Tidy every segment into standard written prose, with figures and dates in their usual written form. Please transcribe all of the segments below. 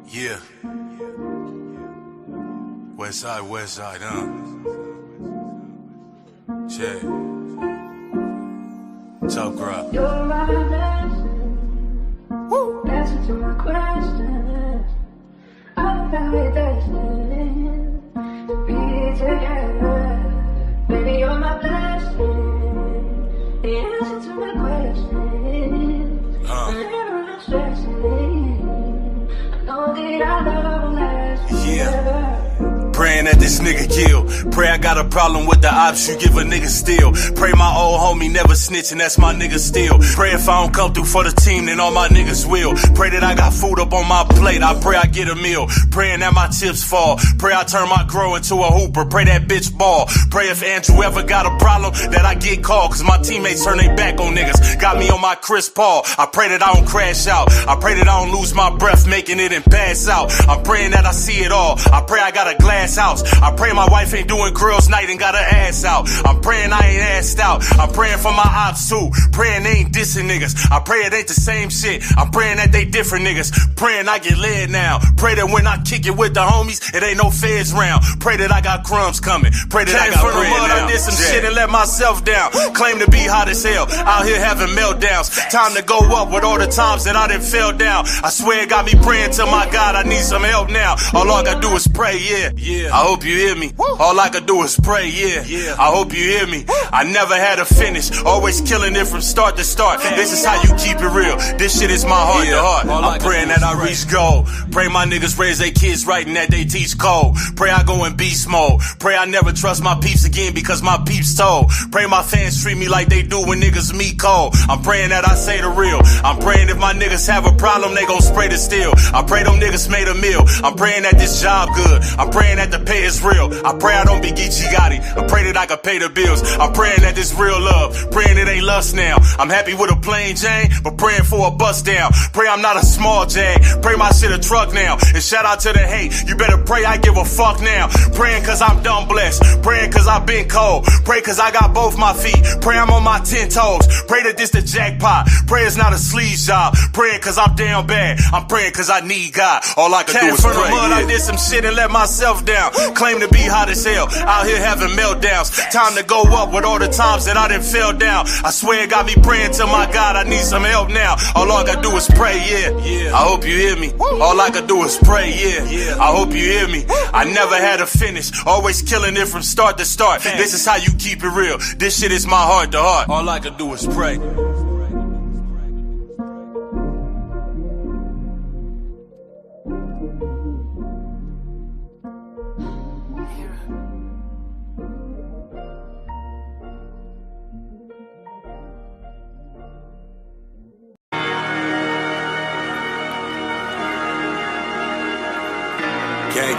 Yeah. West side, huh? Check. Top crowd. You're my blessing. Answer to my questions. I'm very destined to be together. Baby, you're my blessing. The answer to my questions. I'm never not stressing. I know that I love last. Yeah. Praying that this nigga kill. Pray I got a problem with the ops, you give a nigga still. Pray my old homie never snitching, that's my nigga still. Pray if I don't come through for the team, then all my niggas will. Pray that I got food up on my plate, I pray I get a meal. Praying that my chips fall. Pray I turn my grow into a hooper, pray that bitch ball. Pray if Andrew ever got a problem, that I get called. Cause my teammates turn their back on niggas. Got me on my Chris Paul. I pray that I don't crash out. I pray that I don't lose my breath making it and pass out. I'm praying that I see it all. I pray I got a glass house. I pray my wife ain't doing girls night and got her ass out. I'm praying I ain't assed out. I'm praying for my ops too. Praying they ain't dissing niggas. I pray it ain't the same shit. I'm praying that they different niggas. Praying I get led now. Pray that when I kick it with the homies, it ain't no feds round. Pray that I got crumbs coming. Pray that I got bread now. I did some shit and let myself down. Claim to be hot as hell. Out here having meltdowns. Time to go up with all the times that I done fell down. I swear it got me praying to my God. I need some help now. All I gotta do is pray, yeah. I hope you hear me. All I could do is pray, yeah. I hope you hear me. I never had a finish. Always killing it from start to start. This is how you keep it real. This shit is my heart to heart. I'm praying that I reach goal. Pray my niggas raise their kids right and that they teach code. Pray I go in beast mode. Pray I never trust my peeps again because my peeps told. Pray my fans treat me like they do when niggas meet cold. I'm praying that I say the real. I'm praying if my niggas have a problem, they gon' spray the steel. I pray them niggas made a meal. I'm praying that this job good. I'm praying that the pay is real. I pray I don't be Geechee Gotti. I pray that I can pay the bills. I'm praying that this real love. Praying it ain't lust now. I'm happy with a plain Jane, but praying for a bust down. Pray I'm not a small Jag. Pray my shit a truck now. And shout out to the hate. You better pray I give a fuck now. Praying cause I'm dumb blessed. Praying cause I've been cold. Pray cause I got both my feet. Pray I'm on my 10 toes. Pray that this the jackpot. Pray it's not a sleaze job. Praying cause I'm down bad. I'm praying cause I need God. All I can do is pray. From the mud, I did some shit and let myself down. Claim to be hot as hell. Out here having meltdowns. Time to go up with all the times that I done fell down. I swear it got me praying to my God. I need some help now. All I gotta do is pray, yeah. I hope you hear me. All I could do is pray, yeah. I hope you hear me. I never had a finish. Always killing it from start to start. This is how you keep it real. This shit is my heart to heart. All I could do is pray.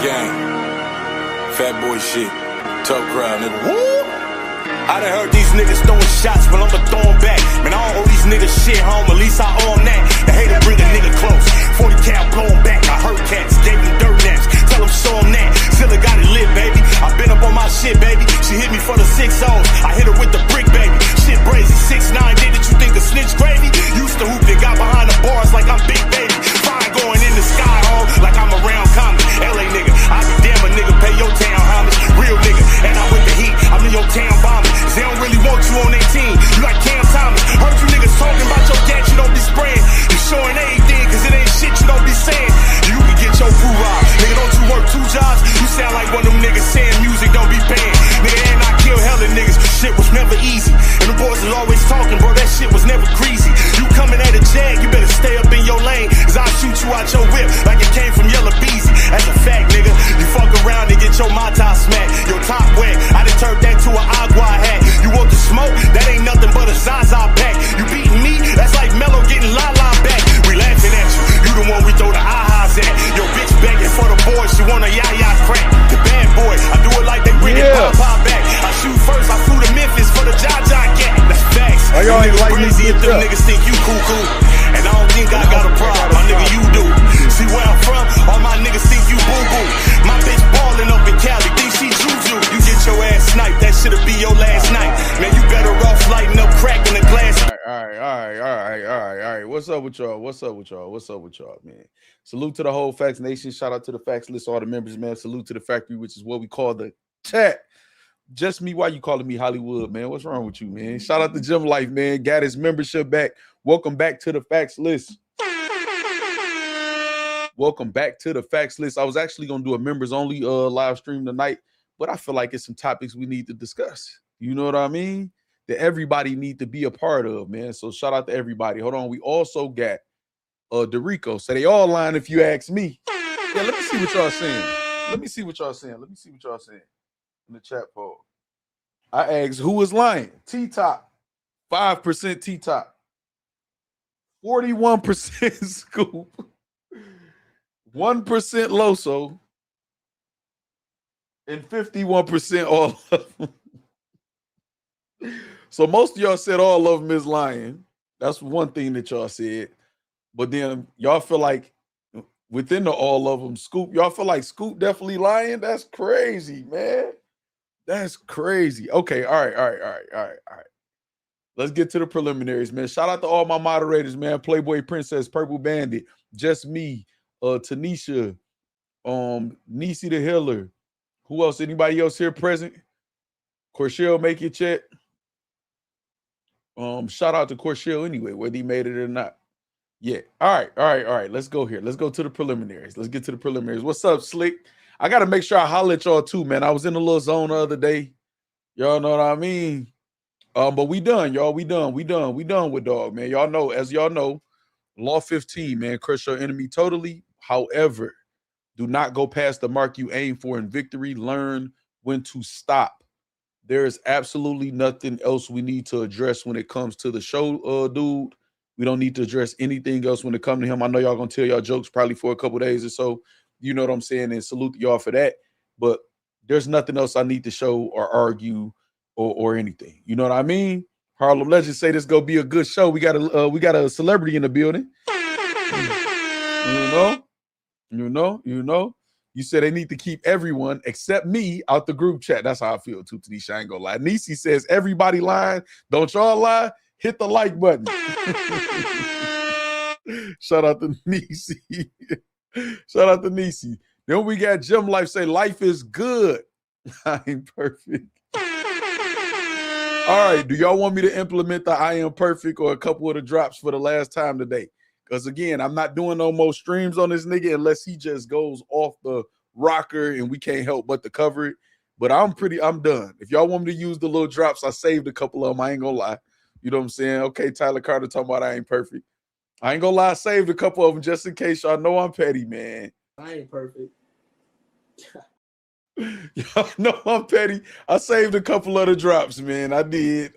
Gang, fat boy shit, tough crowd, nigga. Woo! I done heard these niggas throwing shots, but I'ma throw them back. Man, I don't owe these niggas shit, home, at least I own that. The hater bring a nigga close, 40 cal blow him back. I heard cats, gave him dirt naps, tell him show him that. Zilla got it lit, baby. I been up on my shit, baby. She hit me for the 6-0s, I hit her with the brick, baby. Shit brazy, 6'9", did it, you think a snitch gravy? Used to hoop, then got behind the bars like I'm Big Baby. Fine going in the sky, home, like I'm around Compton. LA nigga, I be damn a nigga, pay your town homage. Real nigga, and I with the heat, I'm in your town bombing. They don't really want you on their team, you like Cam Thomas. Heard you niggas talking about your gat, you don't be spraying. You showing anything, cause it ain't shit you don't be saying. You can get your food robbed. Nigga, don't you work 2 jobs? You sound like one of them niggas saying music don't be paying. Nigga, and I kill hella niggas, shit was never easy. And the boys is always talking, bro, that shit was never greasy. You coming at a jag, you better stay up in your lane, cause I'll shoot you out your whip like it came from Yellow Beasley. That's a fact, nigga. You fuck around and get your mata smacked. Your top wet, I done turned that to an agua hat. You want the smoke? That ain't nothing but a Zaza pack. You beating me? That's like Mello getting la-la back. We laughing at you. You the one we throw the ahas at. Your bitch begging for the boys. She want a yaya crack. The bad boy. I do it like they bring it pop back. I shoot first. I flew to Memphis for the Jaja gat. That's facts. Why y'all ain't like me if them niggas think you cool. And I don't think I got a problem. My nigga, you do. See where I'm from? All my niggas think you boo-boo. My bitch ballin' up in Cali. Think she juju. You get your ass sniped. That should've be your last night. Man, you better off lighting up crack in the glass. All right. What's What's up with y'all? What's up with y'all? What's up with y'all, man? Salute to the whole Factz Nation. Shout out to the Factz list, all the members, man. Salute to the factory, which is what we call the chat. Just me, why you calling me Hollywood, man? What's wrong with you, man? Shout out to Gym Life, man. Got his membership back. Welcome back to the Factz list. Welcome back to the Factz list. I was actually gonna do a members only live stream tonight, but I feel like it's some topics we need to discuss. You know what I mean? That everybody need to be a part of, man. So shout out to everybody. Hold on. We also got Dorico. So they all lying if you ask me. Yeah, let me see what y'all saying. Let me see what y'all saying. Let me see what y'all saying in the chat poll. I asked who was lying. T-Top. 5% T-Top. 41% Scoop. 1% Loso. And 51% all of them. So most of y'all said all of them is lying. That's one thing that y'all said. But then y'all feel like within the all of them, Scoop, y'all feel like Scoop definitely lying? That's crazy, man. That's crazy. Okay, all right. Let's get to the preliminaries, man. Shout out to all my moderators, man. Playboy Princess, Purple Bandit, Just Me, Tanisha, Niecy the Healer. Who else? Anybody else here present? Corshell, make your check. Shout out to Corshell anyway, whether he made it or not. Yeah. All right. Let's go here. Let's go to the preliminaries. Let's get to the preliminaries. What's up, Slick? I got to make sure I holler at y'all too, man. I was in a little zone the other day. Y'all know what I mean? But we done, y'all. We done with dog, man. Y'all know, as y'all know, law 15, man, crush your enemy totally. However, do not go past the mark you aim for in victory. Learn when to stop. There is absolutely nothing else we need to address when it comes to the show, dude. We don't need to address anything else when it comes to him. I know y'all gonna tell y'all jokes probably for a couple days or so. You know what I'm saying? And salute y'all for that. But there's nothing else I need to show or argue or anything. You know what I mean? Harlem Legends say this gonna be a good show. We got a celebrity in the building. You know. You said they need to keep everyone except me out the group chat. That's how I feel too, Tanisha. I ain't gonna lie. Niecy says everybody lying. Don't y'all lie? Hit the like button. Shout out to Niecy. Shout out to Niecy. Then we got Gym Life say life is good. I ain't perfect. All right. Do y'all want me to implement the I am perfect or a couple of the drops for the last time today? Because again, I'm not doing no more streams on this nigga unless he just goes off the rocker and we can't help but to cover it. But I'm done. If y'all want me to use the little drops, I saved a couple of them. I ain't gonna lie. You know what I'm saying? Okay, Tyler Carter talking about I ain't perfect. I ain't gonna lie, I saved a couple of them just in case y'all know I'm petty, man. I ain't perfect. Y'all know I'm petty. I saved a couple of the drops, man. I did.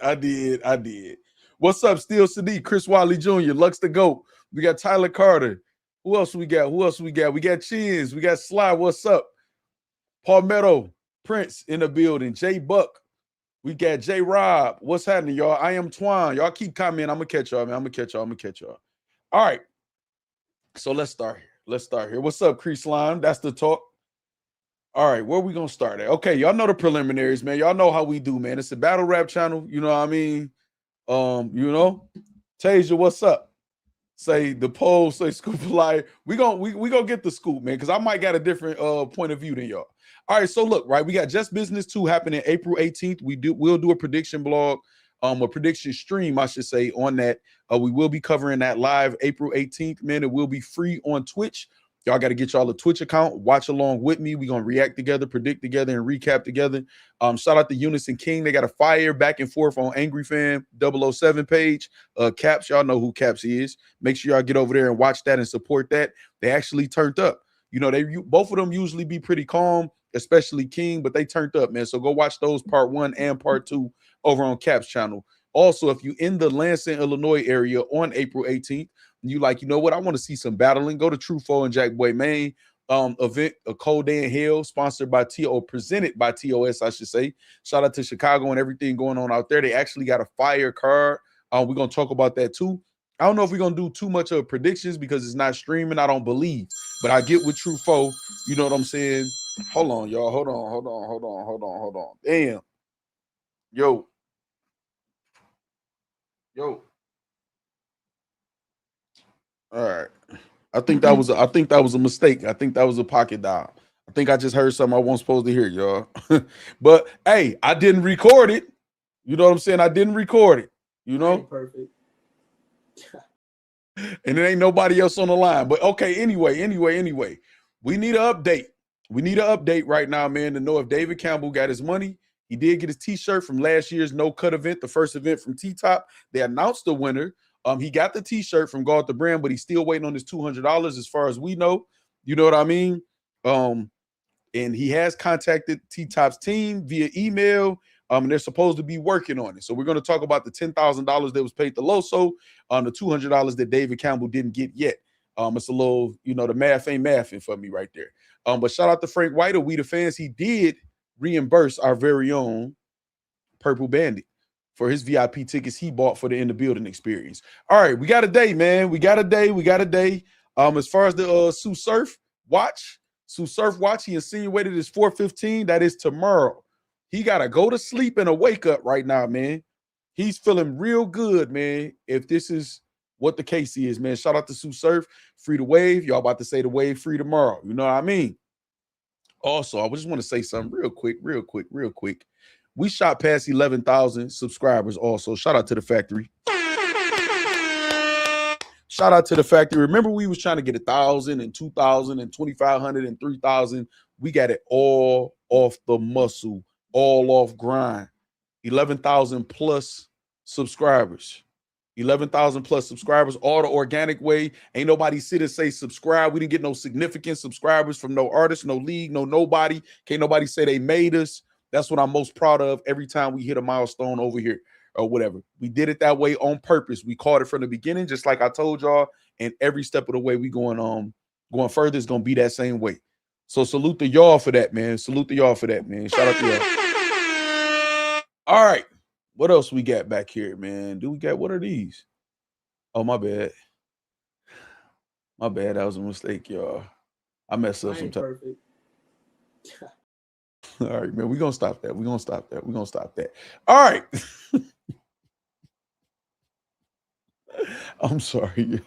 What's up, Steel Sadiq, Chris Wiley Jr., Lux the GOAT. We got Tyler Carter. Who else we got? We got Chins. We got Sly. What's up? Palmetto, Prince in the building. J Buck. We got J Rob. What's happening, y'all? I am Twan. Y'all keep commenting. I'm gonna catch y'all, man. I'm gonna catch y'all. All right. So let's start here. What's up, Crease Slime? That's the talk. All right, where we gonna start at? Okay, y'all know the preliminaries, man. Y'all know how we do, man. It's a battle rap channel. You know what I mean? Tasia, what's up? Say the poll, say Scoop a liar. We gonna get the scoop, man, because I might got a different point of view than y'all. All right, so look, right, we got Just Business 2 happening April 18th. We'll do a prediction blog, a prediction stream, I should say, on that. We will be covering that live April 18th, man. It will be free on Twitch. Y'all got to get y'all a Twitch account. Watch along with me. We're going to react together, predict together, and recap together. Shout out to Eunice and King. They got a fire back and forth on Angry Fan 007 page. Caps, y'all know who Caps is. Make sure y'all get over there and watch that and support that. They actually turned up. You know, both of them usually be pretty calm, especially King, but they turned up, man. So go watch those part 1 and part 2 over on Caps channel. Also, if you in the Lansing, Illinois area on April 18th, you like, you know what, I want to see some battling, go to Truffaut and Jack Boy Maine event, a Cold Day in Hell, sponsored by presented by TOS, I should say. Shout out to Chicago and everything going on out there. They actually got a fire card. We're going to talk about that too. I don't know if we're going to do too much of predictions because it's not streaming, I don't believe. But I get with Truffaut, you know what I'm saying? Hold on, y'all. Hold on. Damn. Yo. All right. I think that was a mistake. I think that was a pocket dial. I think I just heard something I wasn't supposed to hear, y'all. But hey, I didn't record it. You know what I'm saying? I didn't record it. You know? Perfect. And there ain't nobody else on the line. But okay, anyway. We need an update. We need an update right now, man, to know if David Campbell got his money. He did get his t-shirt from last year's no cut event, the first event from T-Top. They announced the winner. He got the t-shirt from Guard the Brand, but he's still waiting on his $200 as far as we know. You know what I mean? And he has contacted T-Top's team via email. And they're supposed to be working on it. So we're going to talk about the $10,000 that was paid to Loso, the $200 that David Campbell didn't get yet. It's a little, the math ain't mathing for me right there. But shout out to Frank White of We the Fans. He did reimburse our very own Purple Bandit for his VIP tickets he bought for the In the Building experience. All right, we got a day, man. We got a day. As far as the Sue Surf watch, he insinuated his 4:15. That is tomorrow. He got to go to sleep and a wake up right now, man. He's feeling real good, man, if this is what the case is, man. Shout out to Sue Surf, free the wave. Y'all about to say the wave free tomorrow. You know what I mean? Also, I just want to say something real quick. We shot past 11,000 subscribers also. Shout out to the factory. Remember, we was trying to get 1,000 and 2,000 and 2,500 and 3,000. We got it all off the muscle, all off grind. 11,000 plus subscribers. 11,000 plus subscribers, all the organic way. Ain't nobody sit and say subscribe. We didn't get no significant subscribers from no artist, no league, no nobody. Can't nobody say they made us. That's what I'm most proud of every time we hit a milestone over here or whatever. We did it that way on purpose. We called it from the beginning, just like I told y'all. And every step of the way we going further is going to be that same way. So salute to y'all for that, man. Shout out to y'all. All right. What else we got back here, man? What are these? Oh, my bad. That was a mistake, y'all. I messed up sometimes. Perfect. All right, man. We're going to stop that. All right. I'm sorry.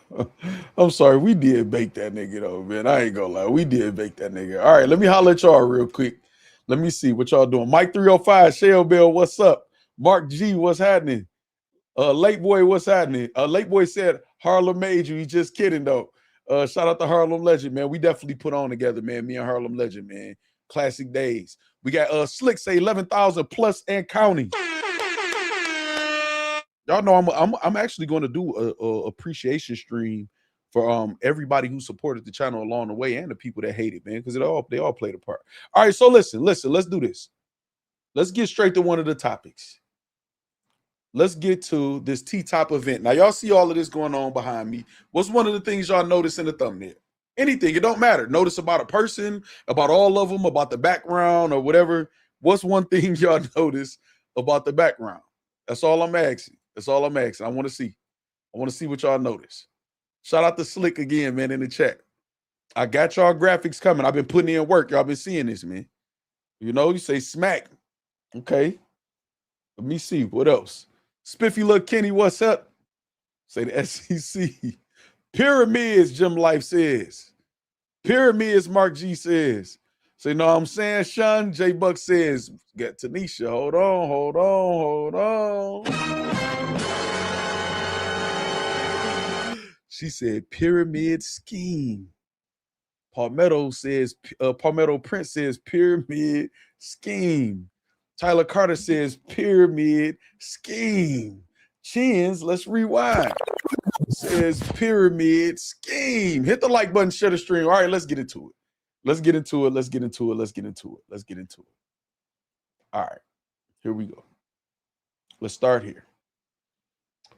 We did bake that nigga, though, man. I ain't going to lie. We did bake that nigga. All right, let me holler at y'all real quick. Let me see what y'all doing. Mike 305, Shell Bell, what's up? Mark G, what's happening? Late Boy, what's happening? Late Boy said Harlem made you. He's just kidding, though. Shout out to Harlem Legend, man. We definitely put on together, man. Me and Harlem Legend, man. Classic days. We got Slick say 11,000 plus and counting. Y'all know I'm actually going to do a appreciation stream for everybody who supported the channel along the way and the people that hate it, man, because they all played a part. All right, so listen, let's do this. Let's get straight to one of the topics. Let's get to this T-Top event. Now, y'all see all of this going on behind me. What's one of the things y'all notice in the thumbnail? Anything, it don't matter. Notice about a person, about all of them, about the background or whatever. What's one thing y'all notice about the background? That's all I'm asking. I want to see what y'all notice. Shout out to Slick again, man, in the chat. I got y'all graphics coming. I've been putting in work. Y'all been seeing this, man. You say smack. Okay. Let me see. What else? Spiffy Look Kenny, what's up? Say the SEC. Pyramids, Jim Life says. Pyramids, Mark G says. Say, no, I'm saying, Sean. J Buck says, get Tanisha. Hold on. She said, pyramid scheme. Palmetto Prince says, pyramid scheme. Tyler Carter says, pyramid scheme. Chins, let's rewind. Says, pyramid scheme. Hit the like button, share the stream. All right, let's get into it. Let's get into it. All right, here we go. Let's start here.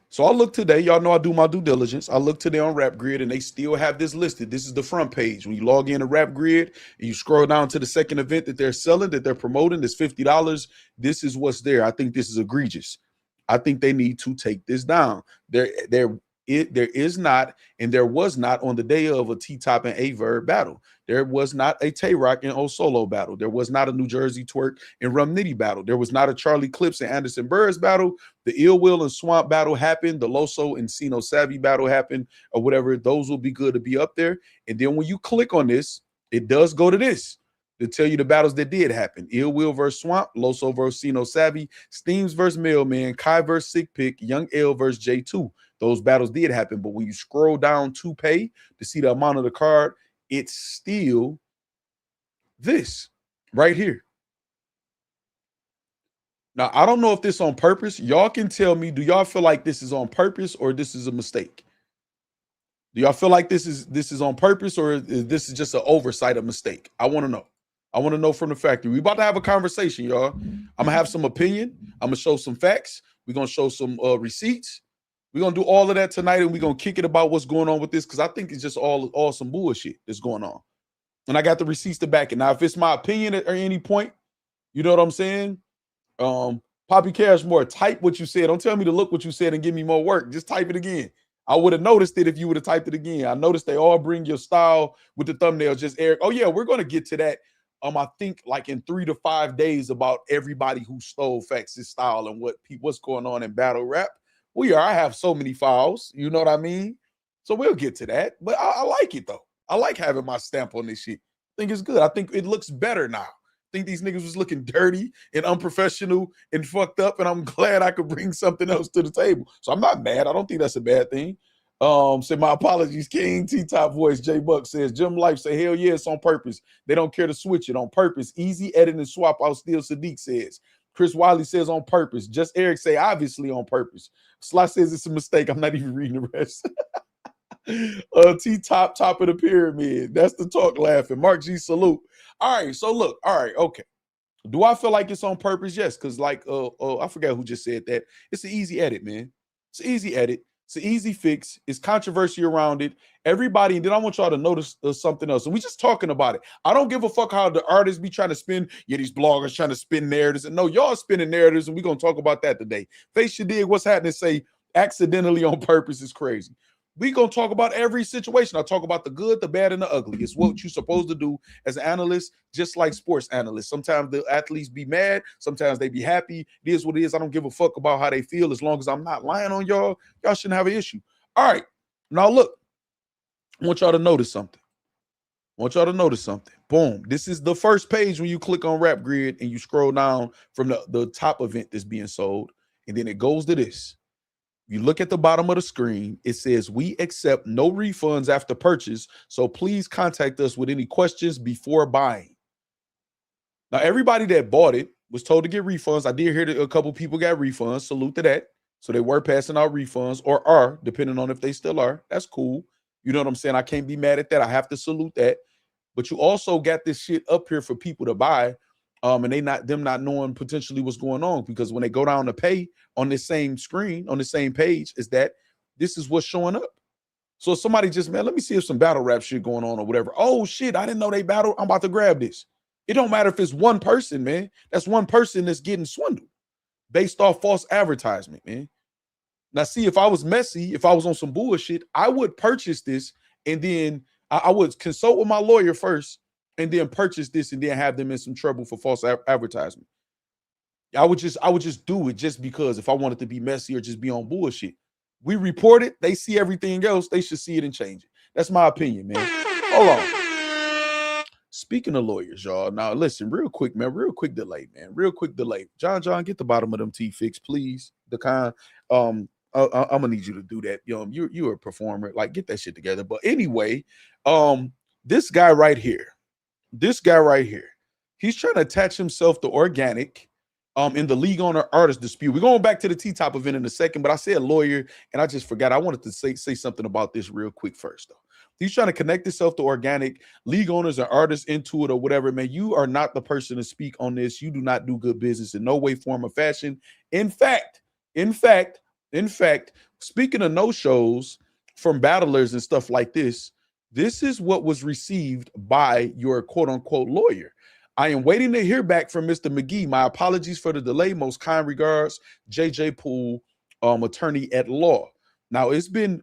So I look today. Y'all know I do my due diligence. I look today on Rap Grid, and they still have this listed. This is the front page. When you log in to Rap Grid and you scroll down to the second event that they're selling, that they're promoting, it's $50. This is what's there. I think this is egregious. I think they need to take this down. They're There is not, and there was not on the day of a T-Top and A-Verb battle. There was not a Tay-Rock and O-Solo battle. There was not a New Jersey Twerk and Rum Nitty battle. There was not a Charlie Clips and Anderson Burris battle. The Ill Will and Swamp battle happened. The Loso and Sino Savvy battle happened, or whatever. Those will be good to be up there. And then when you click on this, it does go to this to tell you the battles that did happen. Ill Will versus Swamp, Loso versus Sino Savvy, Steams versus Mailman, Kai versus Sick Pick, Young L versus J2. Those battles did happen, but when you scroll down to pay to see the amount of the card, it's still this right here. Now, I don't know if this is on purpose. Y'all can tell me, do y'all feel like this is on purpose or this is a mistake? Do y'all feel like this is on purpose or this is just an oversight, a mistake? I want to know. I want to know from the factory. We're about to have a conversation, y'all. I'm going to have some opinion. I'm going to show some facts. We're going to show some receipts. We're going to do all of that tonight, and we're going to kick it about what's going on with this because I think it's just all some bullshit that's going on. And I got the receipts to back it. Now, if it's my opinion at any point, you know what I'm saying? Poppy Cashmore, type what you said. Don't tell me to look what you said and give me more work. Just type it again. I would have noticed it if you would have typed it again. I noticed they all bring your style with the thumbnail. Just Eric. Oh, yeah, we're going to get to that. I think like in 3 to 5 days about everybody who stole Factz' style and what's going on in battle rap. I have so many files, you know what I mean? So we'll get to that. But I like it though. I like having my stamp on this shit. I think it's good. I think it looks better now. I think these niggas was looking dirty and unprofessional and fucked up, and I'm glad I could bring something else to the table. So I'm not mad. I don't think that's a bad thing. Say my apologies, King. T-Top voice, J Buck says, Jim Life say, hell yeah, it's on purpose. They don't care to switch it on purpose. Easy edit and swap out still, Sadiq says. Chris Wiley says on purpose. Just Eric say obviously on purpose. Sly says it's a mistake. I'm not even reading the rest. T-Top, top of the pyramid. That's the talk laughing. Mark G, salute. All right, so look. All right, okay. Do I feel like it's on purpose? Yes, because like, I forgot who just said that. It's an easy edit, man. It's an easy edit. It's an easy fix. It's controversy around it. Everybody, and then I want y'all to notice something else. And we just talking about it. I don't give a fuck how the artists be trying to spin. Yeah, these bloggers trying to spin narratives. And no, y'all spinning narratives, and we're going to talk about that today. Face your dig, what's happening, say accidentally on purpose is crazy. We going to talk about every situation. I talk about the good, the bad, and the ugly. It's what you're supposed to do as an analyst, just like sports analysts. Sometimes the athletes be mad. Sometimes they be happy. It is what it is. I don't give a fuck about how they feel. As long as I'm not lying on y'all, y'all shouldn't have an issue. All right. Now, look. I want y'all to notice something. Boom. This is the first page when you click on Rap Grid and you scroll down from the top event that's being sold. And then it goes to this. You look at the bottom of the screen, it says, we accept no refunds after purchase, so please contact us with any questions before buying. Now, everybody that bought it was told to get refunds. I did hear that a couple people got refunds. Salute to that. So they were passing out refunds, or are, depending on if they still are. That's cool. You know what I'm saying? I can't be mad at that. I have to salute that. But you also got this shit up here for people to buy. And them not knowing potentially what's going on, because when they go down to pay on this same screen, on the same page, is that this is what's showing up. So somebody just, man, let me see if some battle rap shit going on or whatever. Oh shit, I didn't know they battled. I'm about to grab this. It don't matter if it's one person, man. That's one person that's getting swindled based off false advertisement, man. Now, see, if I was messy, if I was on some bullshit, I would purchase this, and then I would consult with my lawyer first, and then purchase this, and then have them in some trouble for false advertisement. I would just do it just because if I wanted to be messy or just be on bullshit. We report it, they see everything else, they should see it and change it. That's my opinion, man. Hold on. Speaking of lawyers, y'all, now listen, real quick, man, real quick delay. John, get the bottom of them teeth fixed, please. I'm gonna need you to do that. You're a performer, like get that shit together. But anyway, this guy right here, he's trying to attach himself to Organic in the league owner artist dispute. We're going back to the T-Top event in a second, but I said lawyer, and I just forgot. I wanted to say something about this real quick first, though. He's trying to connect himself to Organic, league owners and artists into it or whatever. Man, you are not the person to speak on this. You do not do good business in no way, form, or fashion. In fact, speaking of no-shows from battlers and stuff like this is what was received by your quote-unquote lawyer. I am waiting to hear back from Mr. McGee. My apologies for the delay. Most kind regards, JJ Poole, attorney at law. Now, it's been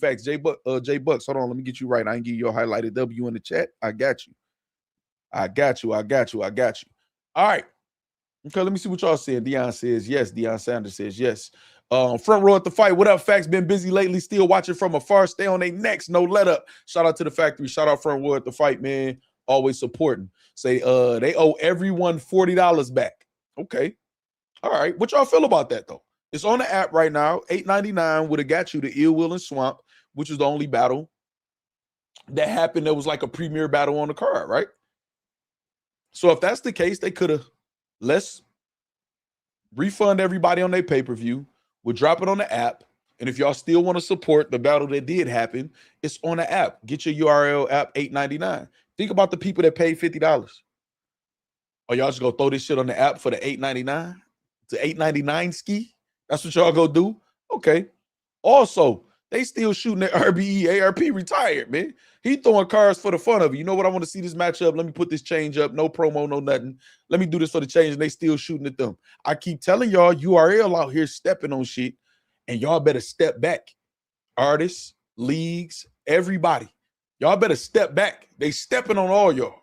Factz. J Bucks. Hold on, let me get you right. I ain't give you your highlighted W in the chat. I got you. All right. Okay, let me see what y'all saying. Deion says yes. Deion Sanders says yes. Front row at the fight. What up, Factz? Been busy lately. Still watching from afar. Stay on their necks. No let up. Shout out to the factory. Shout out front row at the fight, man. Always supporting. Say they owe everyone $40 back. Okay. All right. What y'all feel about that though? It's on the app right now. $8.99 would have got you the Ill Will and Swamp, which was the only battle that happened. There was like a premier battle on the card, right? So if that's the case, they could have let's refund everybody on their pay-per-view. We'll drop it on the app. And if y'all still want to support the battle that did happen, it's on the app. Get your URL app, $8.99. Think about the people that paid $50. Or y'all just gonna throw this shit on the app for the $8.99? To $8.99 ski? That's what y'all go do? Okay. Also, they still shooting at RBE. ARP retired, man. He throwing cards for the fun of it. You know what? I want to see this matchup. Let me put this change up. No promo, no nothing. Let me do this for the change. And they still shooting at them. I keep telling y'all, URL out here stepping on shit. And y'all better step back. Artists, leagues, everybody. Y'all better step back. They stepping on all y'all.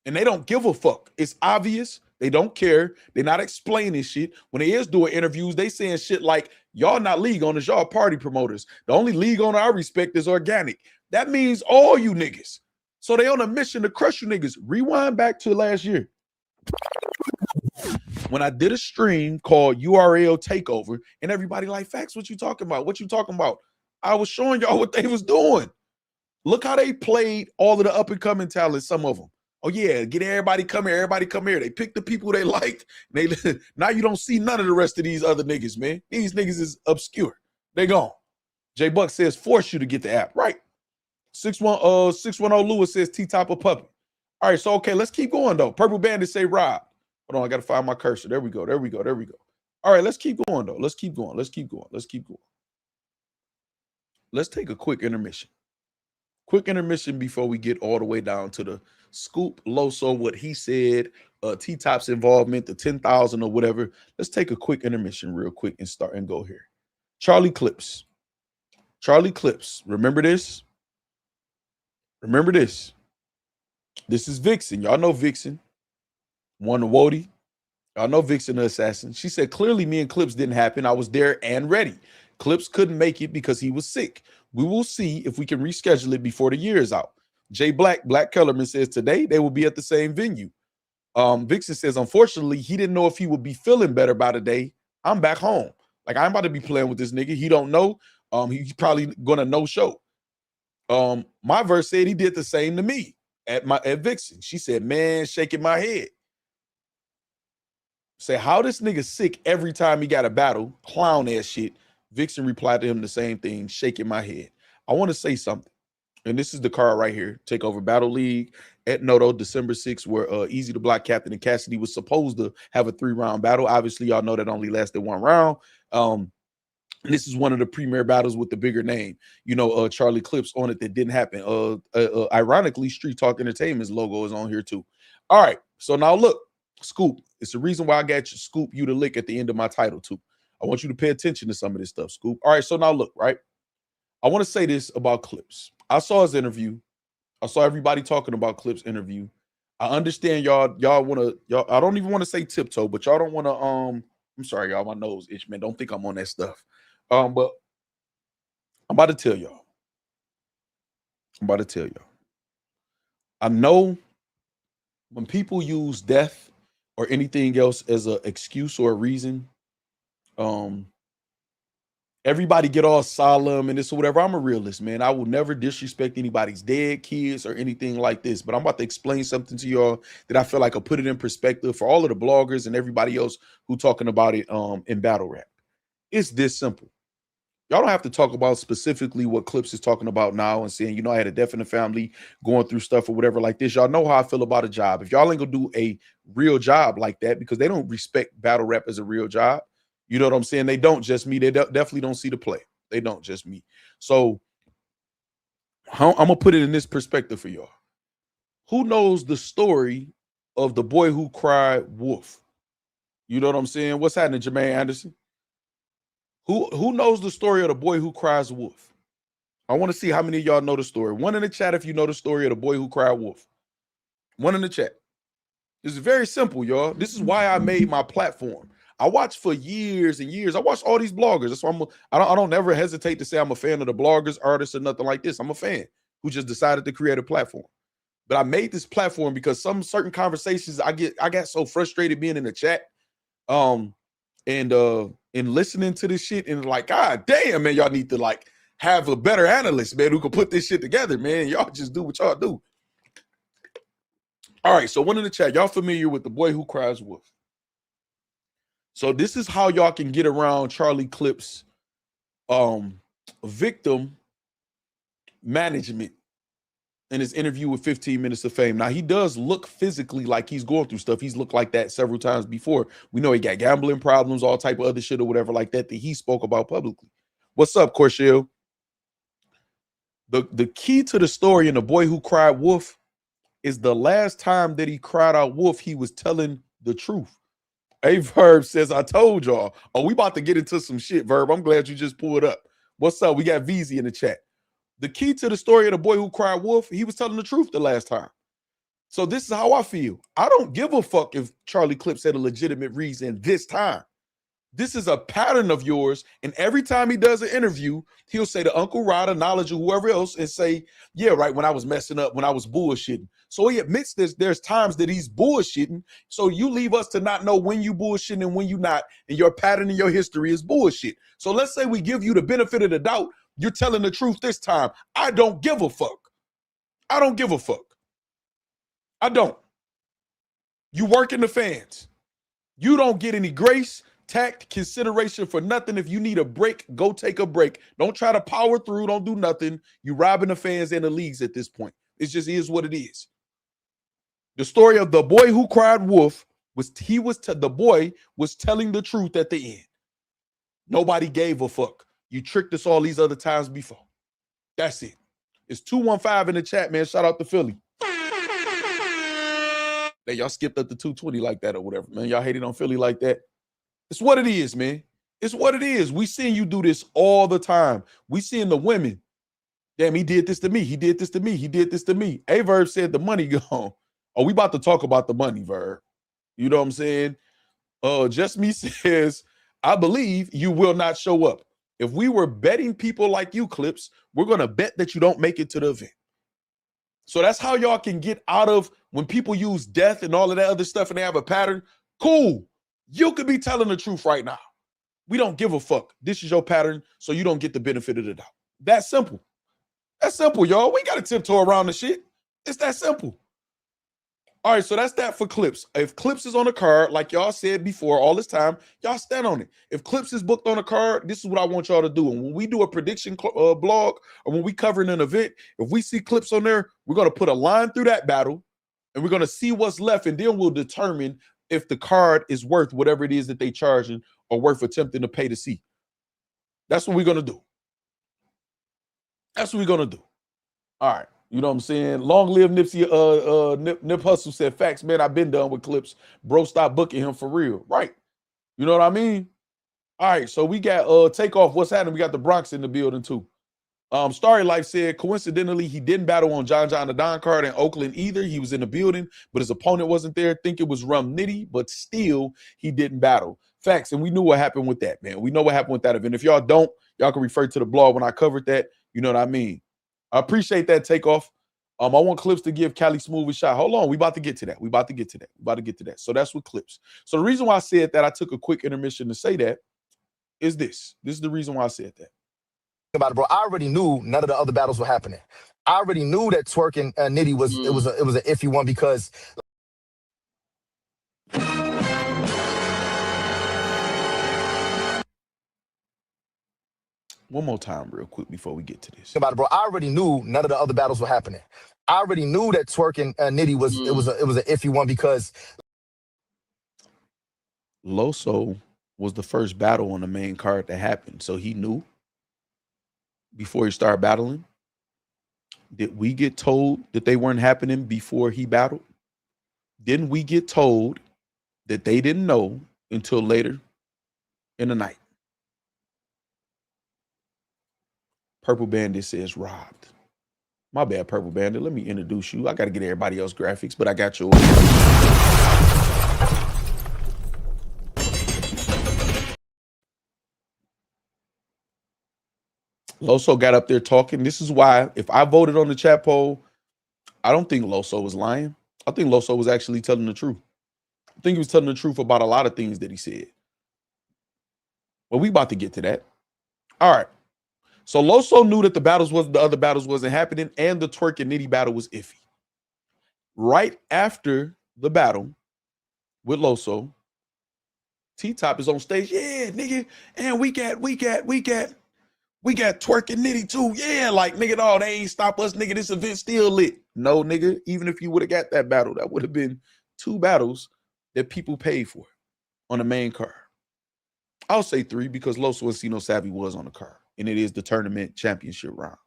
And they don't give a fuck. It's obvious. They don't care. They're not explaining shit. When they is doing interviews, they saying shit like, y'all not league owners, y'all party promoters. The only league owner I respect is organic. That means all you niggas. So they on a mission to crush you niggas. Rewind back to last year. When I did a stream called URL Takeover, and everybody like, Factz, what you talking about? What you talking about? I was showing y'all what they was doing. Look how they played all of the up-and-coming talent, some of them. Oh, yeah, get everybody come here, everybody come here. They picked the people they liked. Now you don't see none of the rest of these other niggas, man. These niggas is obscure. They gone. J Buck says, force you to get the app. Right. 610 Lewis says, T-top a puppy. All right, so, okay, let's keep going, though. Purple Bandit say, Rob. Hold on, I got to find my cursor. There we go, there we go, there we go. All right, let's keep going, though. Let's keep going, let's keep going, let's keep going. Let's take a quick intermission. Quick intermission before we get all the way down to the scoop, Loso, what he said, T-Top's involvement, the 10,000 or whatever. Let's take a quick intermission real quick and start and go here. Charlie Clips. Charlie Clips. Remember this? Remember this. This is Vixen. Y'all know Vixen. Won the Wody. Y'all know Vixen the assassin. She said, clearly me and Clips didn't happen. I was there and ready. Clips couldn't make it because he was sick. We will see if we can reschedule it before the year is out. Jay Black Kellerman says today they will be at the same venue. Vixen says, unfortunately, he didn't know if he would be feeling better by the day. I'm back home. Like, I'm about to be playing with this nigga. He don't know. He's probably gonna no show. My verse said he did the same to me at Vixen. She said, man, shaking my head. Say, how this nigga sick every time he got a battle, clown ass shit. Vixen replied to him the same thing, shaking my head. I want to say something. And this is the card right here. Takeover Battle League at Noto, December 6th, where Easy the Block Captain and Cassidy was supposed to have a 3-round battle. Obviously, y'all know that only lasted 1 round. This is one of the premier battles with the bigger name. You know, Charlie Clips on it that didn't happen. Ironically, Street Talk Entertainment's logo is on here too. All right, so now look, Scoop. It's the reason why I got you, Scoop, you to lick at the end of my title too. I want you to pay attention to some of this stuff, Scoop. All right, so now look, right? I want to say this about Clips. I saw his interview. I saw everybody talking about Clips' interview. I understand y'all want to, I don't even want to say tiptoe, but y'all don't want to, I'm sorry, y'all, my nose itch, man. Don't think I'm on that stuff. But I'm about to tell y'all. I know when people use death or anything else as an excuse or a reason, everybody get all solemn and this or whatever. I'm a realist, man. I will never disrespect anybody's dead kids or anything like this. But I'm about to explain something to y'all that I feel like I'll put it in perspective for all of the bloggers and everybody else who talking about it in battle rap. It's this simple. Y'all don't have to talk about specifically what Clips is talking about now and saying, you know, I had a death in the family going through stuff or whatever like this. Y'all know how I feel about a job. If y'all ain't gonna do a real job like that, because they don't respect battle rap as a real job, you know what I'm saying? They don't just me. They definitely don't see the play. They don't just me. So I'm going to put it in this perspective for y'all. Who knows the story of the boy who cried wolf? You know what I'm saying? What's happening, Jermaine Anderson? Who knows the story of the boy who cries wolf? I want to see how many of y'all know the story. One in the chat if you know the story of the boy who cried wolf. One in the chat. It's very simple, y'all. This is why I made my platform. I watched for years and years. I watched all these bloggers. That's why I don't never hesitate to say I'm a fan of the bloggers, artists, or nothing like this. I'm a fan who just decided to create a platform. But I made this platform because some certain conversations I got so frustrated being in the chat, and listening to this shit, and like, God damn, man, y'all need to like have a better analyst, man, who can put this shit together, man. Y'all just do what y'all do. All right, so one in the chat, y'all familiar with the boy who cries wolf? So this is how y'all can get around Charlie Clip's victim management in his interview with 15 Minutes of Fame. Now, he does look physically like he's going through stuff. He's looked like that several times before. We know he got gambling problems, all type of other shit or whatever like that he spoke about publicly. What's up, Corshell? The key to the story in The Boy Who Cried Wolf is the last time that he cried out wolf, he was telling the truth. A Verb says, I told y'all. Oh, we about to get into some shit, Verb. I'm glad you just pulled up. What's up? We got VZ in the chat. The key to the story of The Boy Who Cried Wolf, he was telling the truth the last time. So this is how I feel. I don't give a fuck if Charlie Clip said a legitimate reason this time. This is a pattern of yours. And every time he does an interview, he'll say to Uncle Rod or Knowledge or whoever else and say, yeah, right, when I was messing up, when I was bullshitting. So he admits this. There's times that he's bullshitting. So you leave us to not know when you bullshitting and when you not. And your pattern in your history is bullshit. So let's say we give you the benefit of the doubt. You're telling the truth this time. I don't give a fuck. I don't give a fuck. I don't. You work in the fans. You don't get any grace, tact, consideration for nothing. If you need a break, go take a break. Don't try to power through. Don't do nothing. You robbing the fans and the leagues at this point. It just is what it is. The story of The Boy Who Cried Wolf was the boy was telling the truth at the end. Nobody gave a fuck. You tricked us all these other times before. That's it. It's 215 in the chat, man. Shout out to Philly. Hey, y'all skipped up to 220 like that or whatever, man. Y'all hated on Philly like that. It's what it is, man. It's what it is. We seeing you do this all the time. We seeing the women. Damn, he did this to me. He did this to me. He did this to me. A Verb said the money gone. Oh, we about to talk about the money, Verb. You know what I'm saying? Just Me says, I believe you will not show up. If we were betting people like you, Clips, we're going to bet that you don't make it to the event. So that's how y'all can get out of when people use death and all of that other stuff and they have a pattern. Cool. You could be telling the truth right now. We don't give a fuck. This is your pattern, so you don't get the benefit of the doubt. That's simple. That's simple, y'all. We got to tiptoe around the shit. It's that simple. All right, so that's that for Clips. If Clips is on a card, like y'all said before all this time, y'all stand on it. If Clips is booked on a card, this is what I want y'all to do. And when we do a prediction blog or when we covering an event, if we see Clips on there, we're going to put a line through that battle and we're going to see what's left. And then we'll determine if the card is worth whatever it is that they charging or worth attempting to pay to see. That's what we're going to do. That's what we're going to do. All right. You know what I'm saying? Long live Nipsey. Nip Hustle said, facts, man, I've been done with Clips. Bro, stop booking him for real. Right. You know what I mean? All right. So we got Takeoff. What's happening? We got the Bronx in the building too. Starry Life said, coincidentally, he didn't battle on John the Don card in Oakland either. He was in the building, but his opponent wasn't there. Think it was Rum Nitty, but still he didn't battle. Facts. And we knew what happened with that, man. We know what happened with that event. If y'all don't, y'all can refer to the blog when I covered that. You know what I mean? I appreciate that Takeoff. I want Clips to give Cali Smooth a shot. Hold on. We about to get to that. We about to get to that. So that's with Clips. So the reason why I said that, I took a quick intermission to say that, is this. This is the reason why I said that. About it, bro. I already knew none of the other battles were happening. I already knew that Twerk and Nitty was it was an iffy one because one more time real quick before we get to this. About it, bro. I already knew none of the other battles were happening. I already knew that Twerk and Nitty was it was an iffy one because Loso was the first battle on the main card that happened. So he knew before he started battling. Did we get told that they weren't happening before he battled? Didn't we get told that they didn't know until later in the night? Purple Bandit says robbed. My bad, Purple Bandit. Let me introduce you. I got to get everybody else graphics, but I got yours. Loso got up there talking. This is why, if I voted on the chat poll, I don't think Loso was lying. I think Loso was actually telling the truth. I think he was telling the truth about a lot of things that he said. Well, we about to get to that. All right. So Loso knew that the other battles wasn't happening, and the Twerk and Nitty battle was iffy. Right after the battle with Loso, T-Top is on stage. Yeah, nigga, and we got Twerk and Nitty too. Yeah, like nigga, no, they ain't stop us, nigga. This event still lit. No, nigga, even if you would have got that battle, that would have been 2 battles that people paid for on the main card. I'll say 3 because Loso and Sino Savvy was on the card, and it is the tournament championship round.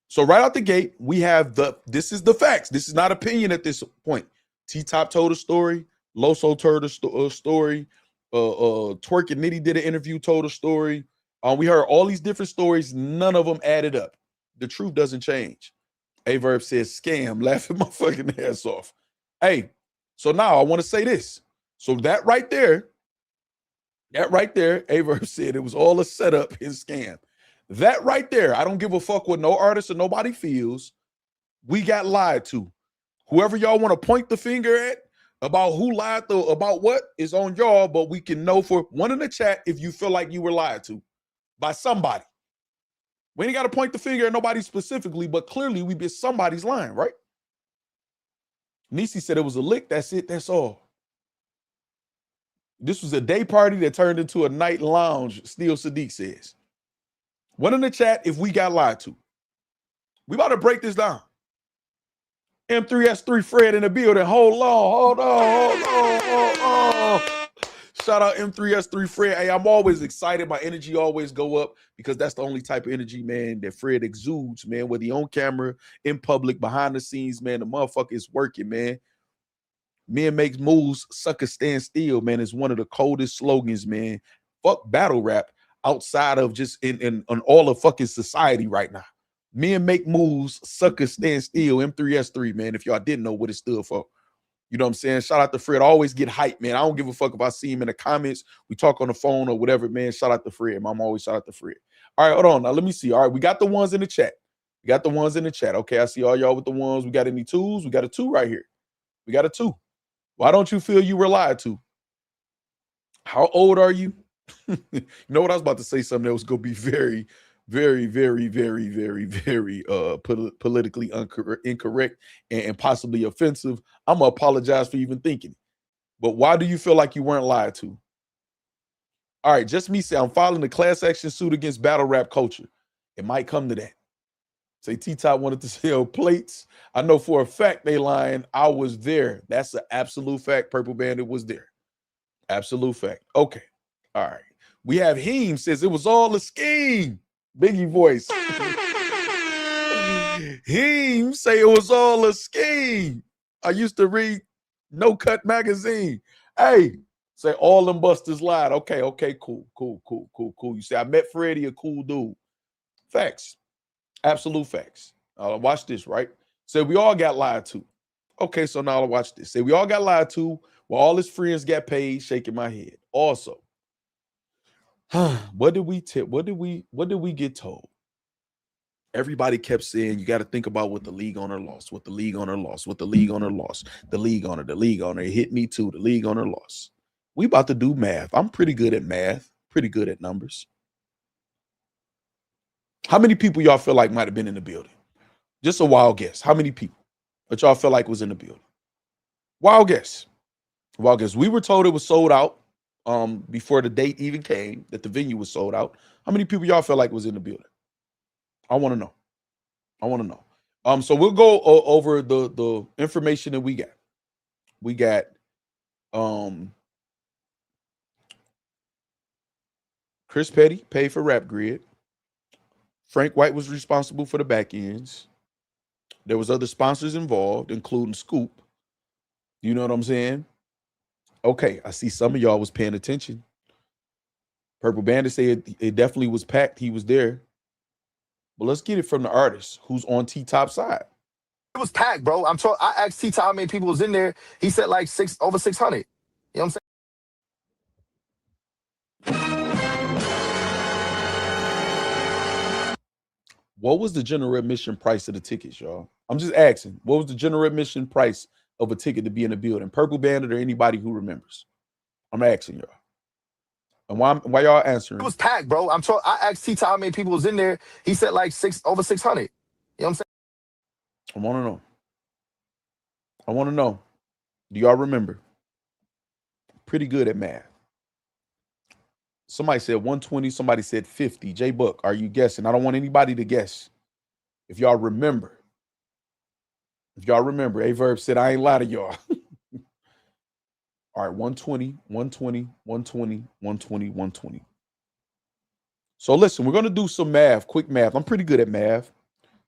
So right out the gate, we have this is the facts. This is not opinion at this point. T-Top told a story. Loso told a story. Twerk and Nitty did an interview, told a story. We heard all these different stories. None of them added up. The truth doesn't change. Averb says scam, laughing my fucking ass off. Hey, so now I want to say this. So that right there, Averb said it was all a setup and scam. That right there, I don't give a fuck what no artist or nobody feels. We got lied to. Whoever y'all want to point the finger at about who lied about what is on y'all, but we can know for one in the chat if you feel like you were lied to by somebody. We ain't got to point the finger at nobody specifically, but clearly we been somebody's lying, right? Nisi said it was a lick. That's it. That's all. This was a day party that turned into a night lounge, Steel Sadiq says. One in the chat if we got lied to. We about to break this down. M3S3 Fred in the building. Hold on. Shout out M3S3 Fred. Hey, I'm always excited. My energy always go up because that's the only type of energy, man, that Fred exudes, man. Whether he on camera, in public, behind the scenes, man, the motherfucker is working, man. Men makes moves, suckers stand still, man. It's one of the coldest slogans, man. Fuck battle rap outside of just in all of fucking society right now. Men make moves, suckers stand still. M3S3, man. If y'all didn't know what it stood for. You know what I'm saying? Shout out to Fred. I always get hyped, man. I don't give a fuck if I see him in the comments. We talk on the phone or whatever, man. Shout out to Fred. Mom always shout out to Fred. All right, hold on. Now, let me see. All right, we got the ones in the chat. Okay, I see all y'all with the ones. We got any 2s? We got a 2 right here. We got a 2. Why don't you feel you were lied to? How old are you? You know what? I was about to say something that was going to be very, very, very, very, very, very politically incorrect and possibly offensive. I'm going to apologize for even thinking it. But why do you feel like you weren't lied to? All right, just me say I'm filing a class action suit against battle rap culture. It might come to that. Say T-Top wanted to sell plates. I know for a fact they lying. I was there. That's an absolute fact. Purple Bandit was there. Absolute fact. Okay. All right. We have Heem says it was all a scheme. Biggie voice. Heem say it was all a scheme. I used to read No Cut magazine. Hey, say all them busters lied. Okay, cool. You say I met Freddie, a cool dude. Facts. Absolute facts. Watch this, right? Say we all got lied to. Okay, so now watch this. Say we all got lied to while all his friends got paid, shaking my head. Also, what did we get told? Everybody kept saying you got to think about what the league owner lost, what the league owner lost, what the league owner lost, the league owner. It hit me too. The league owner lost. We about to do math. I'm pretty good at math, pretty good at numbers. How many people y'all feel like might have been in the building? Just a wild guess. How many people that y'all feel like was in the building? Wild guess. We were told it was sold out before the date even came, that the venue was sold out. How many people y'all feel like was in the building? I want to know. So we'll go over the information that we got. We got Chris Petty paid for Rap Grid. Frank White was responsible for the back ends. There was other sponsors involved, including Scoop. You know what I'm saying? Okay, I see some of y'all was paying attention. Purple Bandit said it definitely was packed. He was there. But let's get it from the artist who's on T-Top side. It was packed, bro. I asked T-Top how many people was in there. He said like over 600. You know what I'm saying? What was the general admission price of the tickets, y'all? I'm just asking. What was the general admission price of a ticket to be in the building? Purple Bandit or anybody who remembers? I'm asking y'all. And why y'all It answering? was packed, bro. I asked T how many people was in there. He said like over 600. You know what I'm saying? I want to know. I want to know. Do y'all remember? Pretty good at math. Somebody said 120. Somebody said 50. J Buck, are you guessing? I don't want anybody to guess. If y'all remember. A Verb said, I ain't lie to y'all. All right, 120, 120, 120, 120, 120. So listen, we're going to do some math, quick math. I'm pretty good at math.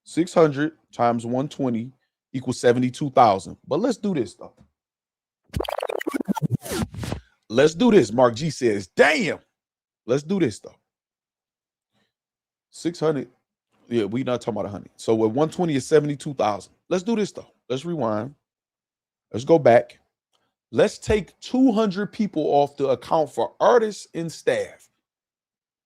600 times 120 equals 72,000. But let's do this, though. Let's do this. Mark G says, damn. Let's do this, though. 600. Yeah, we not talking about 100. So with 120 is 72,000. Let's do this, though. Let's rewind. Let's go back. Let's take 200 people off to account for artists and staff.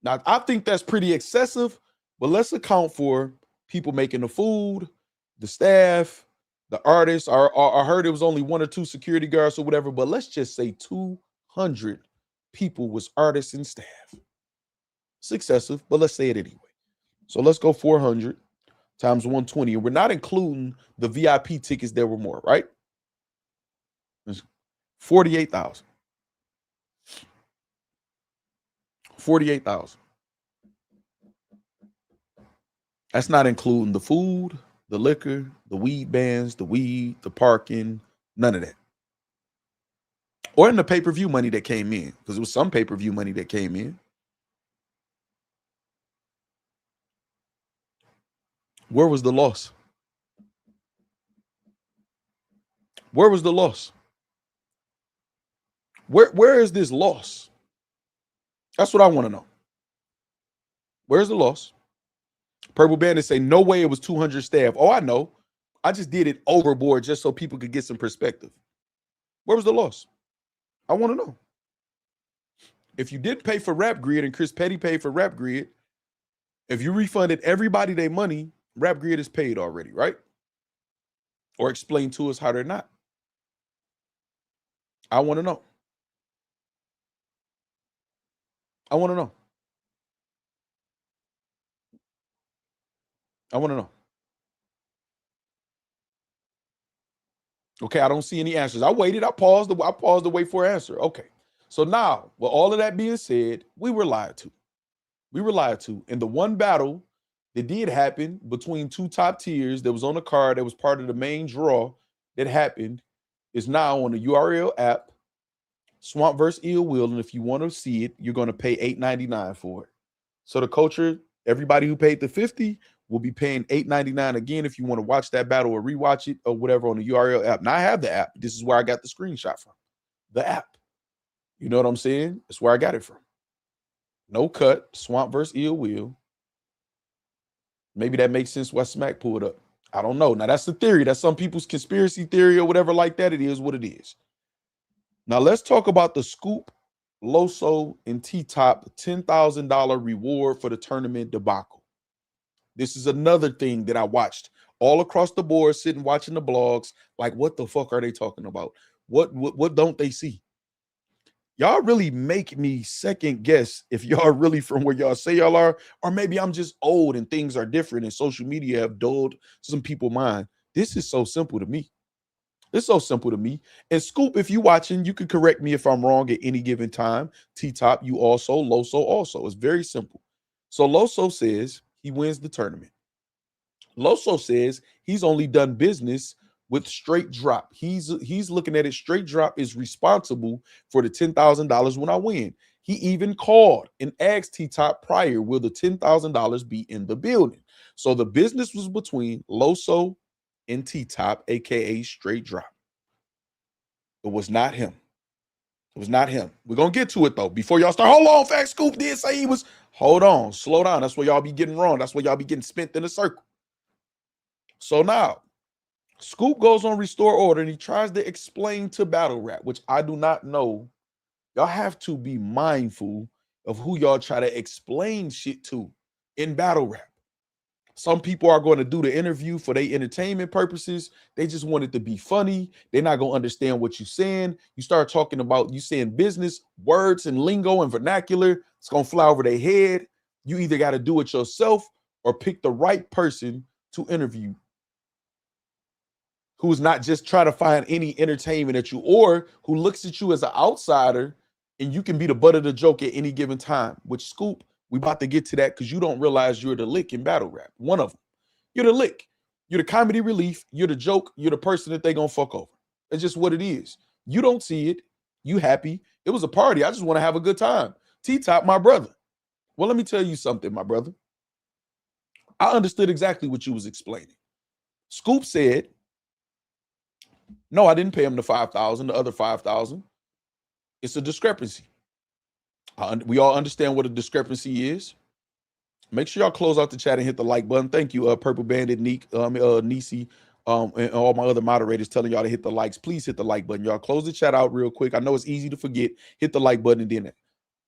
Now, I think that's pretty excessive, but let's account for people making the food, the staff, the artists. I heard it was only 1 or 2 security guards or whatever, but let's just say 200 people was artists and staff. It's excessive, but let's say it anyway. So let's go 400 times 120, and we're not including the VIP tickets. There were more, right? 48,000. 48,000. That's not including the food, the liquor, the weed bans, the weed, the parking, none of that. Or in the pay-per-view money that came in, because it was some pay-per-view money that came in. Where was the loss? Where was the loss? Where is this loss? That's what I want to know. Where's the loss? Purple Bandit say, no way it was 200 staff. Oh, I know. I just did it overboard just so people could get some perspective. Where was the loss? I want to know. If you did pay for Rap Grid and Chris Petty paid for Rap Grid, if you refunded everybody their money, Rap Grid is paid already, right? Or explain to us how they're not. I want to know. I want to know. I want to know. Okay, I don't see any answers. I waited. I paused to wait for an answer. Okay. So now, with all of that being said, we were lied to. We were lied to. And the one battle that did happen between 2 top tiers that was on the card that was part of the main draw that happened is now on the URL app, Swamp vs. Ill Will. And if you want to see it, you're going to pay $8.99 for it. So the culture, everybody who paid the $50 will be paying $8.99 again if you want to watch that battle or rewatch it or whatever on the URL app. Now I have the app. This is where I got the screenshot from. The app. You know what I'm saying? That's where I got it from. No cut. Swamp vs. Ill Will. Maybe that makes sense why Smack pulled up. I don't know. Now that's the theory. That's some people's conspiracy theory or whatever like that. It is what it is. Now let's talk about the Scoop, Loso, and T-Top $10,000 reward for the tournament debacle. This is another thing that I watched all across the board, sitting watching the blogs. Like, what the fuck are they talking about? What don't they see? Y'all really make me second guess if y'all really from where y'all say y'all are, or maybe I'm just old and things are different and social media have dulled some people's mind. This is so simple to me. It's so simple to me. And Scoop, if you watching, you can correct me if I'm wrong at any given time. T-Top, you also. Loso also. It's very simple. So Loso says he wins the tournament. Loso says he's only done business with Straight Drop. He's looking at it. Straight Drop is responsible for the $10,000 when I win. He even called and asked T-Top prior, will the $10,000 be in the building? So the business was between Loso and T-Top, aka Straight Drop. It was not him. It was not him. We're gonna get to it though. Before y'all start, hold on, Factz. Scoop did say he was. Hold on, slow down. That's where y'all be getting wrong. That's where y'all be getting spent in a circle. So now, Scoop goes on Restore Order and he tries to explain to Battle Rap, which I do not know. Y'all have to be mindful of who y'all try to explain shit to in Battle Rap. Some people are going to do the interview for their entertainment purposes. They just want it to be funny. They're not going to understand what you're saying. You start talking about you saying business words and lingo and vernacular. It's going to fly over their head. You either got to do it yourself or pick the right person to interview, who's not just trying to find any entertainment at you, or who looks at you as an outsider and you can be the butt of the joke at any given time. Which Scoop, we about to get to that because you don't realize you're the lick in battle rap. One of them. You're the lick. You're the comedy relief. You're the joke. You're the person that they gonna fuck over. It's just what it is. You don't see it. You happy. It was a party. I just want to have a good time. T-Top, my brother. Well, let me tell you something, my brother. I understood exactly what you was explaining. Scoop said, no, I didn't pay him the $5,000, the other $5,000. It's a discrepancy. We all understand what a discrepancy is. Make sure y'all close out the chat and hit the like button. Thank you, Purple Bandit, Neek, Nisi, and all my other moderators telling y'all to hit the likes. Please hit the like button. Y'all close the chat out real quick. I know it's easy to forget. Hit the like button and then it.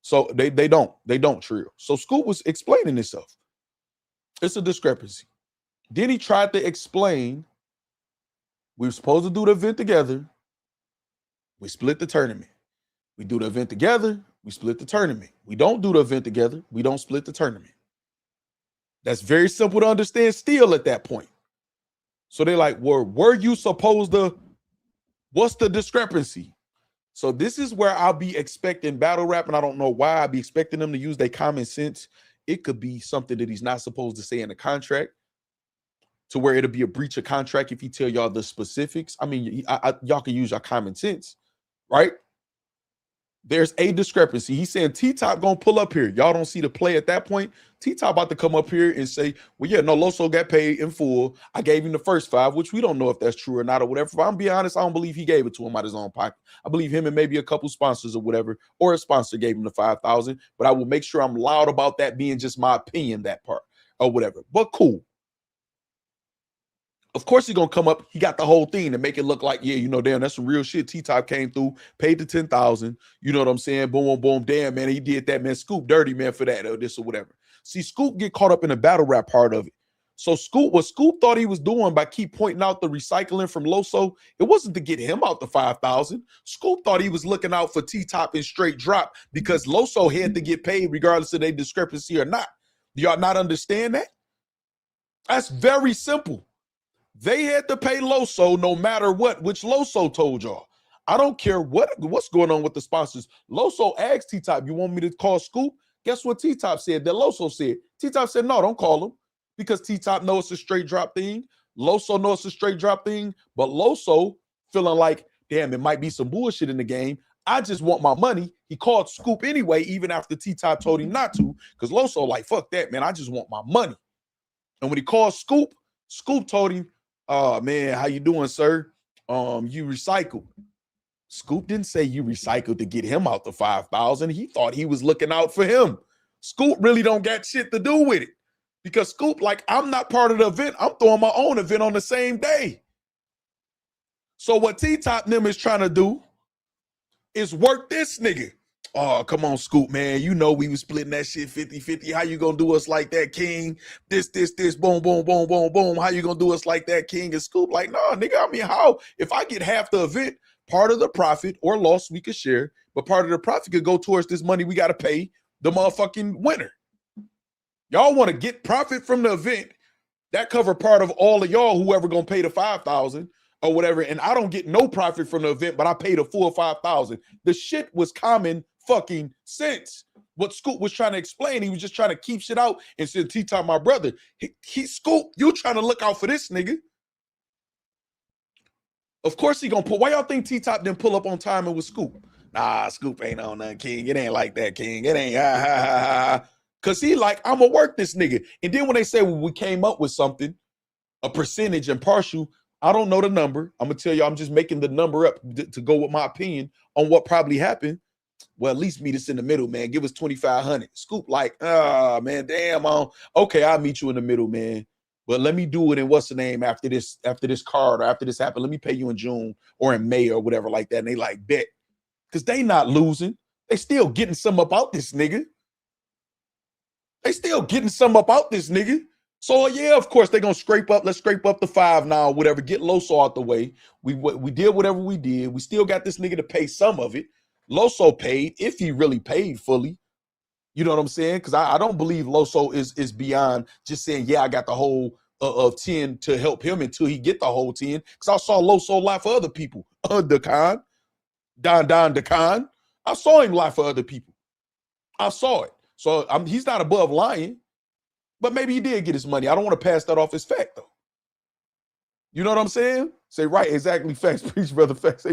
So they don't Trill. So Scoop was explaining himself. It's a discrepancy. Then he tried to explain we were supposed to do the event together. We split the tournament. We do the event together. We split the tournament. We don't do the event together. We don't split the tournament. That's very simple to understand still at that point. So they're like, were you supposed to, what's the discrepancy? So this is where I'll be expecting battle rap, and I don't know why I'll be expecting them to use their common sense. It could be something that he's not supposed to say in the contract, to where it'll be a breach of contract if he tell y'all the specifics. I mean, y'all can use your common sense, right? There's a discrepancy. He's saying T-Top gonna pull up here. Y'all don't see the play at that point. T-Top about to come up here and say, well, yeah, no, Loso got paid in full. I gave him the first 5, which we don't know if that's true or not or whatever. If I'm being honest, I don't believe he gave it to him out of his own pocket. I believe him and maybe a couple sponsors or whatever, or a sponsor gave him the 5,000. But I will make sure I'm loud about that being just my opinion, that part or whatever. But cool. Of course he's gonna come up. He got the whole thing to make it look like, yeah, you know, damn, that's some real shit. T-Top came through, paid the 10,000. You know what I'm saying? Boom, boom, boom. Damn, man, he did that, man. Scoop dirty, man, for that or this or whatever. See, Scoop get caught up in the battle rap part of it. So what Scoop thought he was doing by keep pointing out the recycling from Loso, it wasn't to get him out the 5,000. Scoop thought he was looking out for T-Top in straight drop because Loso had to get paid regardless of their discrepancy or not. Do y'all not understand that? That's very simple. They had to pay Loso no matter what, which Loso told y'all. I don't care what's going on with the sponsors. Loso asked T-Top, you want me to call Scoop? Guess what T-Top said? That Loso said. T-Top said, no, don't call him, because T-Top knows it's a straight drop thing. Loso knows it's a straight drop thing, but Loso feeling like, damn, it might be some bullshit in the game. I just want my money. He called Scoop anyway, even after T-Top told him not to, because Loso like, fuck that, man. I just want my money. And when he called Scoop, Scoop told him, oh man, how you doing, sir? You recycled. Scoop didn't say you recycled to get him out the 5,000. He thought he was looking out for him. Scoop really don't got shit to do with it, because Scoop like, I'm not part of the event. I'm throwing my own event on the same day. So what T-Top and them is trying to do is work this nigga. Oh, come on, Scoop, man. You know we was splitting that shit 50-50. How you gonna do us like that, King? This, boom, boom, boom, boom, boom. How you gonna do us like that, King? And Scoop like, nah, nigga, I mean, how? If I get half the event, part of the profit or loss we could share, but part of the profit could go towards this money we got to pay the motherfucking winner. Y'all want to get profit from the event. That cover part of all of y'all, whoever gonna pay the 5,000 or whatever, and I don't get no profit from the event, but I paid a full 5,000. The shit was common fucking sense. What Scoop was trying to explain, he was just trying to keep shit out and said, T-Top, my brother, he Scoop, you trying to look out for this nigga. Of course he gonna pull. Why y'all think T-Top didn't pull up on time and with Scoop? Nah, Scoop ain't on nothing, King. It ain't like that, King. It ain't Cause he like, I'm gonna work this nigga. And then when they say, well, we came up with something, a percentage and partial, I don't know the number. I'm gonna tell you, I'm just making the number up to go with my opinion on what probably happened. Well, at least meet us in the middle, man. Give us 2,500. Scoop like, man, damn, okay, I'll meet you in the middle, man. But let me do it in what's the name after this card or after this happened. Let me pay you in June or in May or whatever like that. And they like, bet. Because they not losing. They still getting some up out this nigga. They still getting some up out this nigga. So yeah, of course they're gonna scrape up. Let's scrape up the 5 now, whatever. Get Loso out the way. We did whatever we did. We still got this nigga to pay some of it. Loso paid if he really paid fully. You know what I'm saying? Because I don't believe Loso is beyond just saying, yeah, I got the whole of 10 to help him until he get the whole 10. Because I saw Loso lie for other people. Decon, Don Decon. I saw him lie for other people. I saw it. So he's not above lying. But maybe he did get his money. I don't want to pass that off as fact, though. You know what I'm saying? Say, right, exactly, facts, preach, brother, facts.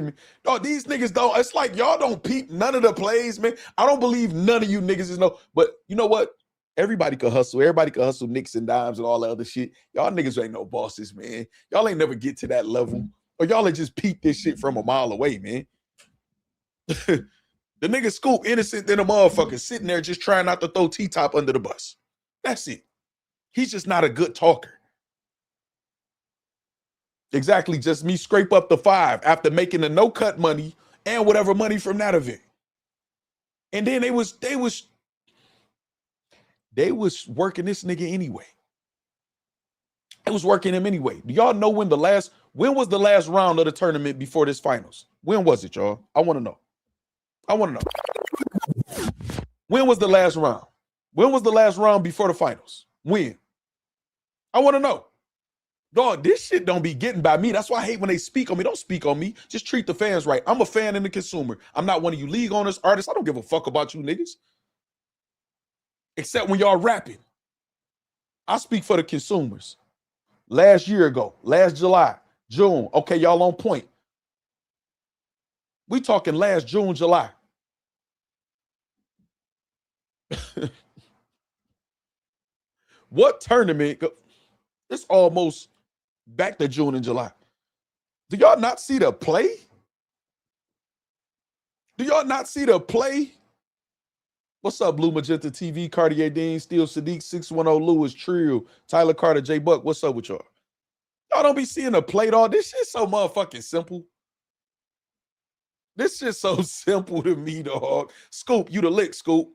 No, these niggas don't. It's like y'all don't peep none of the plays, man. I don't believe none of you niggas is no. But you know what? Everybody could hustle. Everybody could hustle nicks and dimes and all that other shit. Y'all niggas ain't no bosses, man. Y'all ain't never get to that level. Or y'all ain't just peep this shit from a mile away, man. The nigga Scoop innocent than a motherfucker sitting there just trying not to throw T-Top under the bus. That's it. He's just not a good talker. Exactly, just me scrape up the 5 after making the no-cut money and whatever money from that event. And then they was working this nigga anyway. It was working him anyway. Do y'all know when was the last round of the tournament before this finals? When was it, y'all? I want to know. When was the last round? When was the last round before the finals? When? I want to know. Dog, this shit don't be getting by me. That's why I hate when they speak on me. Don't speak on me. Just treat the fans right. I'm a fan and a consumer. I'm not one of you league owners, artists. I don't give a fuck about you niggas. Except when y'all rapping. I speak for the consumers. Last year ago, last July, June. Okay, y'all on point. We talking last June, July. What tournament? It's almost back to June and July. Do y'all not see the play? Do y'all not see the play? What's up, Blue Magenta TV, Cartier Dean, Steel Sadiq, 610 Lewis, Trill, Tyler Carter, J Buck. What's up with y'all? Y'all don't be seeing the play, dog. This shit's so motherfucking simple. This shit's so simple to me, dog. Scoop, you the lick, Scoop.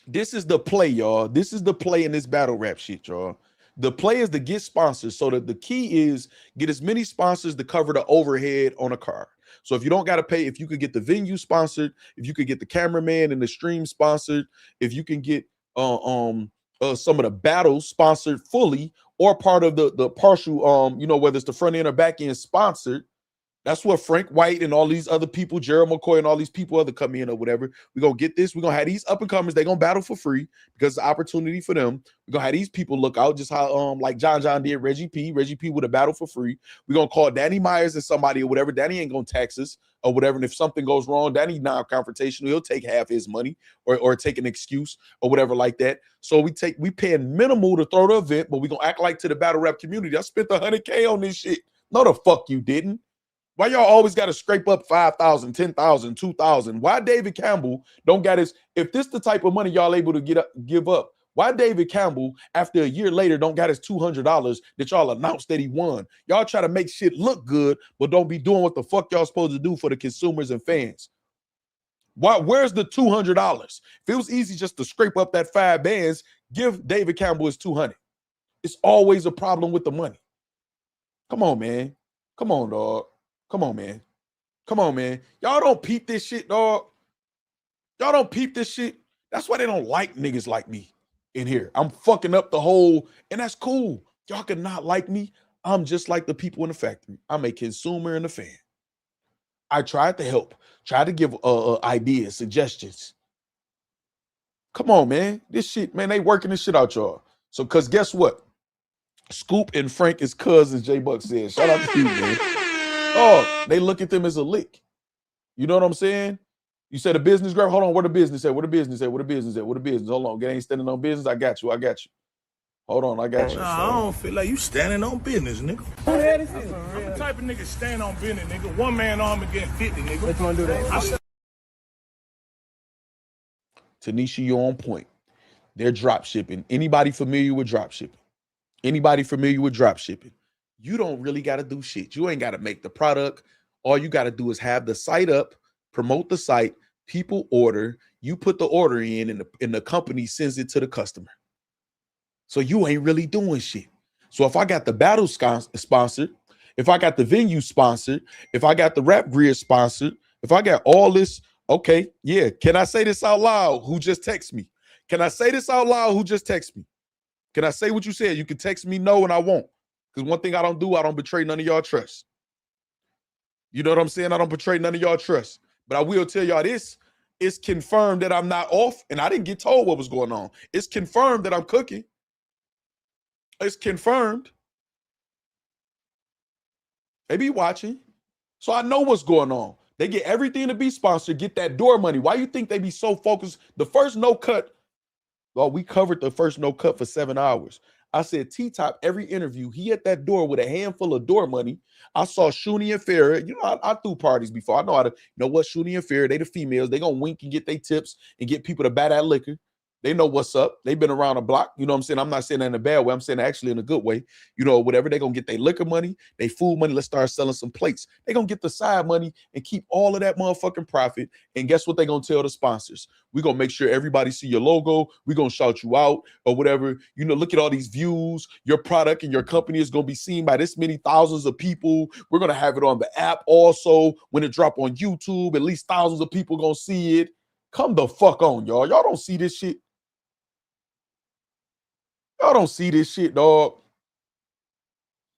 This is the play, y'all. This is the play in this battle rap shit, y'all. The play is to get sponsors. So that the key is get as many sponsors to cover the overhead on a car. So if you don't got to pay, if you could get the venue sponsored, if you could get the cameraman and the stream sponsored, if you can get some of the battles sponsored fully or part of the partial, whether it's the front end or back end sponsored. That's what Frank White and all these other people, Gerald McCoy and all these people other come in or whatever. We're going to get this. We're going to have these up and comers. They're going to battle for free because it's an opportunity for them. We're going to have these people look out just how like John did Reggie P. Reggie P would have battled for free. We're going to call Danny Myers and somebody or whatever. Danny ain't going to tax us or whatever. And if something goes wrong, Danny non-confrontational. He'll take half his money or take an excuse or whatever like that. So we paying minimal to throw the event, but we're going to act like to the battle rap community. I spent $100K on this shit. No, the fuck you didn't. Why y'all always got to scrape up 5,000, 10,000, 2,000? Why David Campbell don't got his? If this the type of money y'all able to give up, why David Campbell after a year later don't got his $200 that y'all announced that he won? Y'all try to make shit look good, but don't be doing what the fuck y'all supposed to do for the consumers and fans. Why? Where's the $200? If it was easy just to scrape up that 5 bands, give David Campbell his 200. It's always a problem with the money. Come on, man. Come on, dog. Come on, man. Come on, man. Y'all don't peep this shit, dog. Y'all don't peep this shit. That's why they don't like niggas like me in here. I'm fucking up the whole, and that's cool. Y'all can not like me. I'm just like the people in the factory. I'm a consumer and a fan. I tried to help, try to give ideas, suggestions. Come on, man. This shit, man, they working this shit out, y'all. So, because guess what? Scoop and Frank is cousins, J Buck said. Shout out to you, man. Oh, they look at them as a lick. You know what I'm saying? You said a business grab. Hold on, where the business at? Where the business at? Where the business at? Where the business? Hold on, ain't standing on business. I got you. Hold on, I got you. Nah, I don't feel like you standing on business, nigga. I'm the type of nigga stand on business, nigga. One man arm and get 50, nigga. Let's want to do that. Tanisha, you on point. They're drop shipping. Anybody familiar with drop shipping? Anybody familiar with drop shipping? You don't really got to do shit. You ain't got to make the product. All you got to do is have the site up, promote the site, people order, you put the order in, and the company sends it to the customer. So you ain't really doing shit. So if I got the battle sponsored, if I got the venue sponsored, if I got the rap grid sponsored, if I got all this, okay, yeah. Can I say this out loud? Who just text me? Can I say this out loud? Who just text me? Can I say what you said? You can text me no and I won't. Because one thing I don't do, I don't betray none of y'all trust. You know what I'm saying? I don't betray none of y'all trust. But I will tell y'all this. It's confirmed that I'm not off and I didn't get told what was going on. It's confirmed that I'm cooking. It's confirmed. They be watching. So I know what's going on. They get everything to be sponsored, get that door money. Why you think they be so focused? The first no cut, well, we covered the first no cut for 7 hours. I said T-Top, every interview, he at that door with a handful of door money. I saw Shuni and Farrah. You know, I threw parties before. I know how to, you know what, Shuni and Farrah, they the females. They gonna wink and get their tips and get people to buy that liquor. They know what's up. They've been around the block. You know what I'm saying? I'm not saying that in a bad way. I'm saying actually in a good way. You know, whatever. They're going to get their liquor money, their food money. Let's start selling some plates. They're going to get the side money and keep all of that motherfucking profit. And guess what they're going to tell the sponsors? We're going to make sure everybody see your logo. We're going to shout you out or whatever. You know, look at all these views. Your product and your company is going to be seen by this many thousands of people. We're going to have it on the app also. When it drop on YouTube, at least thousands of people going to see it. Come the fuck on, y'all. Y'all don't see this shit. Y'all don't see this shit, dog.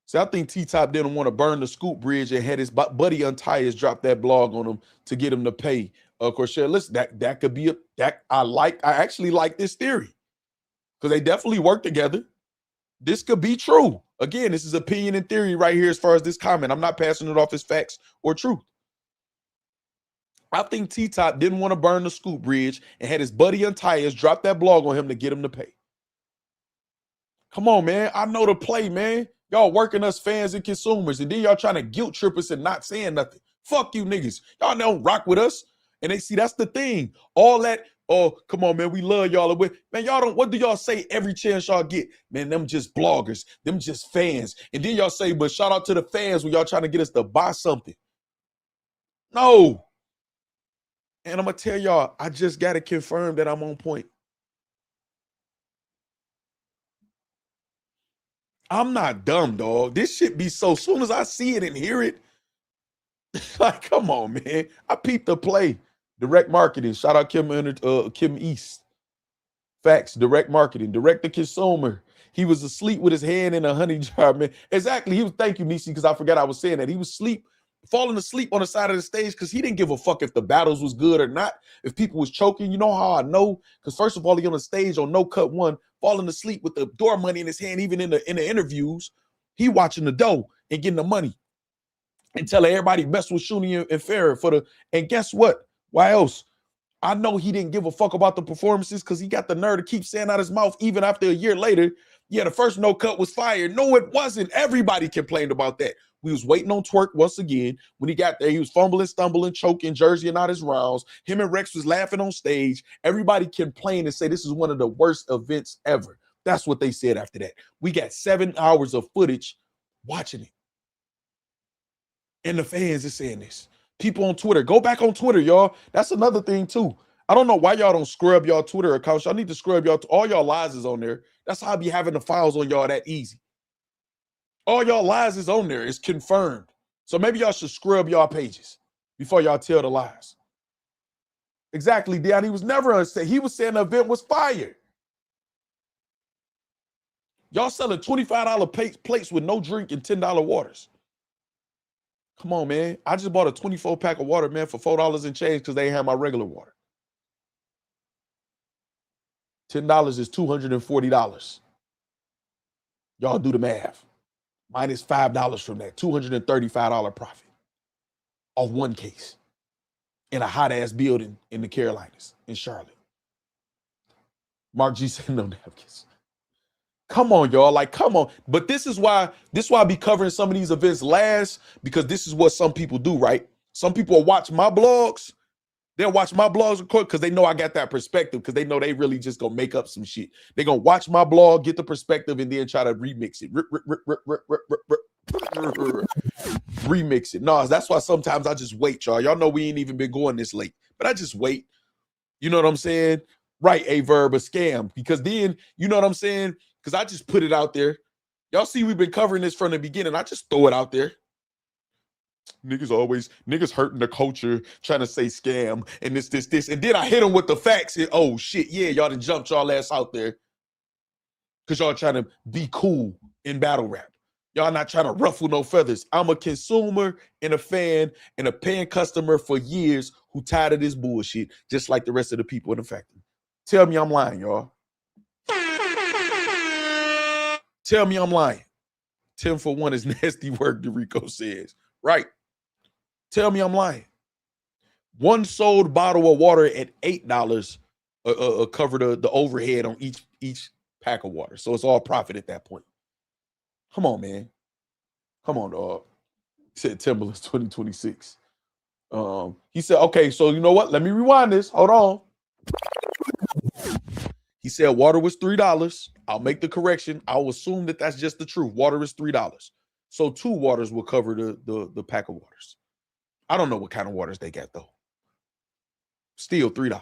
See, I think T-Top didn't want to burn the Scoop Bridge and had his buddy Untias drop that blog on him to get him to pay. Of course, listen, that could be I actually like this theory because they definitely work together. This could be true. Again, this is opinion and theory right here as far as this comment. I'm not passing it off as facts or truth. I think T-Top didn't want to burn the Scoop Bridge and had his buddy Untias drop that blog on him to get him to pay. Come on, man. I know the play, man. Y'all working us fans and consumers, and then y'all trying to guilt trip us and not saying nothing. Fuck you niggas. Y'all don't rock with us. And they see that's the thing. All that, oh, come on, man. We love y'all. Man, y'all don't, what do y'all say every chance y'all get? Man, them just bloggers. Them just fans. And then y'all say, but shout out to the fans when y'all trying to get us to buy something. No. And I'm going to tell y'all, I just got to confirm that I'm on point. I'm not dumb, dog. This shit be so soon as I see it and hear it. Like, come on, man. I peeped the play. Direct marketing. Shout out Kim East. Factz, direct marketing. Direct to consumer. He was asleep with his hand in a honey jar, man. Exactly. He was, thank you, Nisi, because I forgot I was saying that. He was falling asleep on the side of the stage because he didn't give a fuck if the battles was good or not. If people was choking, you know how I know? Because first of all, he on the stage on No Cut 1, falling asleep with the door money in his hand, even in the interviews. He watching the dough and getting the money and telling everybody mess with Shuni and Farrah and guess what? Why else? I know he didn't give a fuck about the performances because he got the nerve to keep saying out his mouth even after a year later. Yeah, the first No Cut was fire. No, it wasn't. Everybody complained about that. We was waiting on Twerk once again. When he got there, he was fumbling, stumbling, choking, jerseying out his rounds. Him and Rex was laughing on stage. Everybody complained and say this is one of the worst events ever. That's what they said after that. We got 7 hours of footage watching it. And the fans are saying this. People on Twitter, go back on Twitter, y'all. That's another thing too. I don't know why y'all don't scrub y'all Twitter accounts. Y'all need to scrub all y'all lies is on there. That's how I be having the files on y'all that easy. All y'all lies is on there. It's confirmed. So maybe y'all should scrub y'all pages before y'all tell the lies. Exactly, Dion. He was never unsafe. He was saying the event was fire. Y'all selling $25 plates with no drink and $10 waters. Come on, man. I just bought a 24-pack of water, man, for $4 and change because they ain't have my regular water. $10 is $240. Y'all do the math. Minus $5 from that. $235 profit off one case in a hot-ass building in the Carolinas, in Charlotte. Mark G said no napkins. Come on, y'all. Like, come on. But this is why I be covering some of these events last, because this is what some people do, right? Some people will watch my blogs. They'll watch my blogs because they know I got that perspective, because they know they really just gonna make up some shit. They're gonna watch my blog, get the perspective, and then try to remix it. Remix it. No, that's why sometimes I just wait, y'all. Y'all know we ain't even been going this late, but I just wait. You know what I'm saying? Right, a verb, a scam. Because then, you know what I'm saying? because I just put it out there. Y'all see we've been covering this from the beginning. I just throw it out there. Niggas hurting the culture, trying to say scam and this. And then I hit them with the facts. And, oh, shit, yeah, y'all done jumped y'all ass out there because y'all trying to be cool in battle rap. Y'all not trying to ruffle no feathers. I'm a consumer and a fan and a paying customer for years who tired of this bullshit, just like the rest of the people in the factory. Tell me I'm lying, y'all. Tell me I'm lying. 10 for 1 is nasty work, DeRico says. Right. Tell me I'm lying. One sold bottle of water at $8 cover the overhead on each pack of water. So it's all profit at that point. Come on, man. Come on, dog. He said Timberland's 2026. He said, okay, so you know what? Let me rewind this. Hold on. He said water was $3. I'll make the correction. I'll assume that that's just the truth. Water is $3. So 2 waters will cover the pack of waters. I don't know what kind of waters they got, though. Still $3.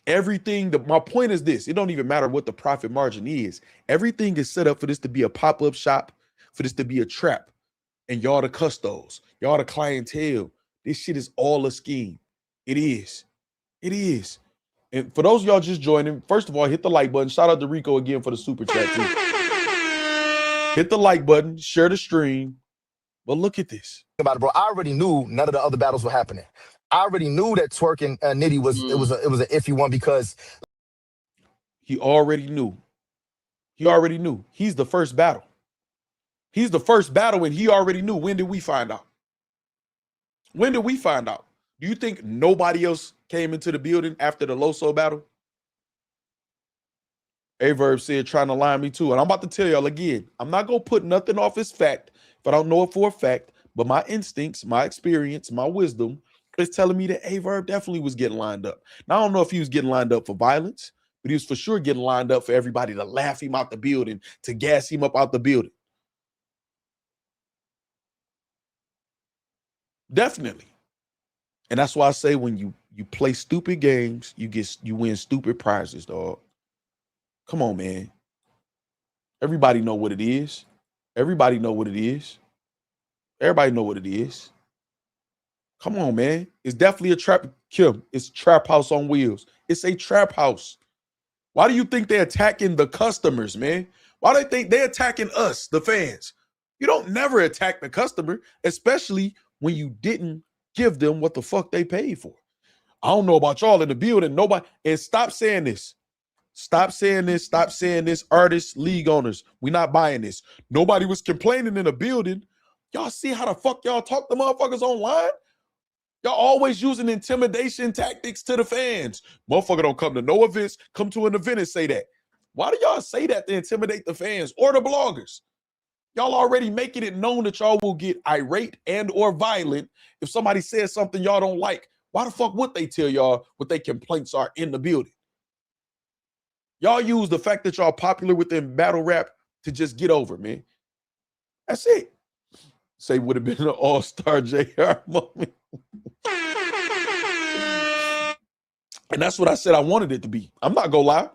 Everything, my point is this. It don't even matter what the profit margin is. Everything is set up for this to be a pop-up shop, for this to be a trap. And y'all the custos. Y'all the clientele. This shit is all a scheme. It is. It is. And for those of y'all just joining, first of all, hit the like button. Shout out to Rico again for the super chat, too. Hit the like button. Share the stream. But look at this. About it, bro. I already knew none of the other battles were happening. I already knew that Twerk and Nitty was it was an iffy one because he already knew. He already knew. He's the first battle. He's the first battle, and he already knew. When did we find out? When did we find out? Do you think nobody else came into the building after the Loso battle? Averb said, trying to line me too. And I'm about to tell y'all again, I'm not going to put nothing off as fact if I don't know it for a fact, but my instincts, my experience, my wisdom is telling me that Averb definitely was getting lined up. Now, I don't know if he was getting lined up for violence, but he was for sure getting lined up for everybody to laugh him out the building, to gas him up out the building. Definitely. And that's why I say when you play stupid games, you win stupid prizes, dog. Come on, man. Everybody know what it is. Everybody know what it is. Everybody know what it is. Come on, man. It's definitely a trap. Kim, it's trap house on wheels. It's a trap house. Why do you think they're attacking the customers, man? Why do they think they're attacking us, the fans? You don't never attack the customer, especially when you didn't give them what the fuck they paid for. I don't know about y'all in the building. Nobody. And stop saying this. Stop saying this. Stop saying this. Artists, league owners, we not buying this. Nobody was complaining in the building. Y'all see how the fuck y'all talk to motherfuckers online? Y'all always using intimidation tactics to the fans. Motherfucker don't come to no events, come to an event and say that. Why do y'all say that to intimidate the fans or the bloggers? Y'all already making it known that y'all will get irate and or violent if somebody says something y'all don't like. Why the fuck would they tell y'all what their complaints are in the building? Y'all use the fact that y'all popular within battle rap to just get over, man. That's it. Say would have been an all-star JR moment. And that's what I said I wanted it to be. I'm not gonna lie.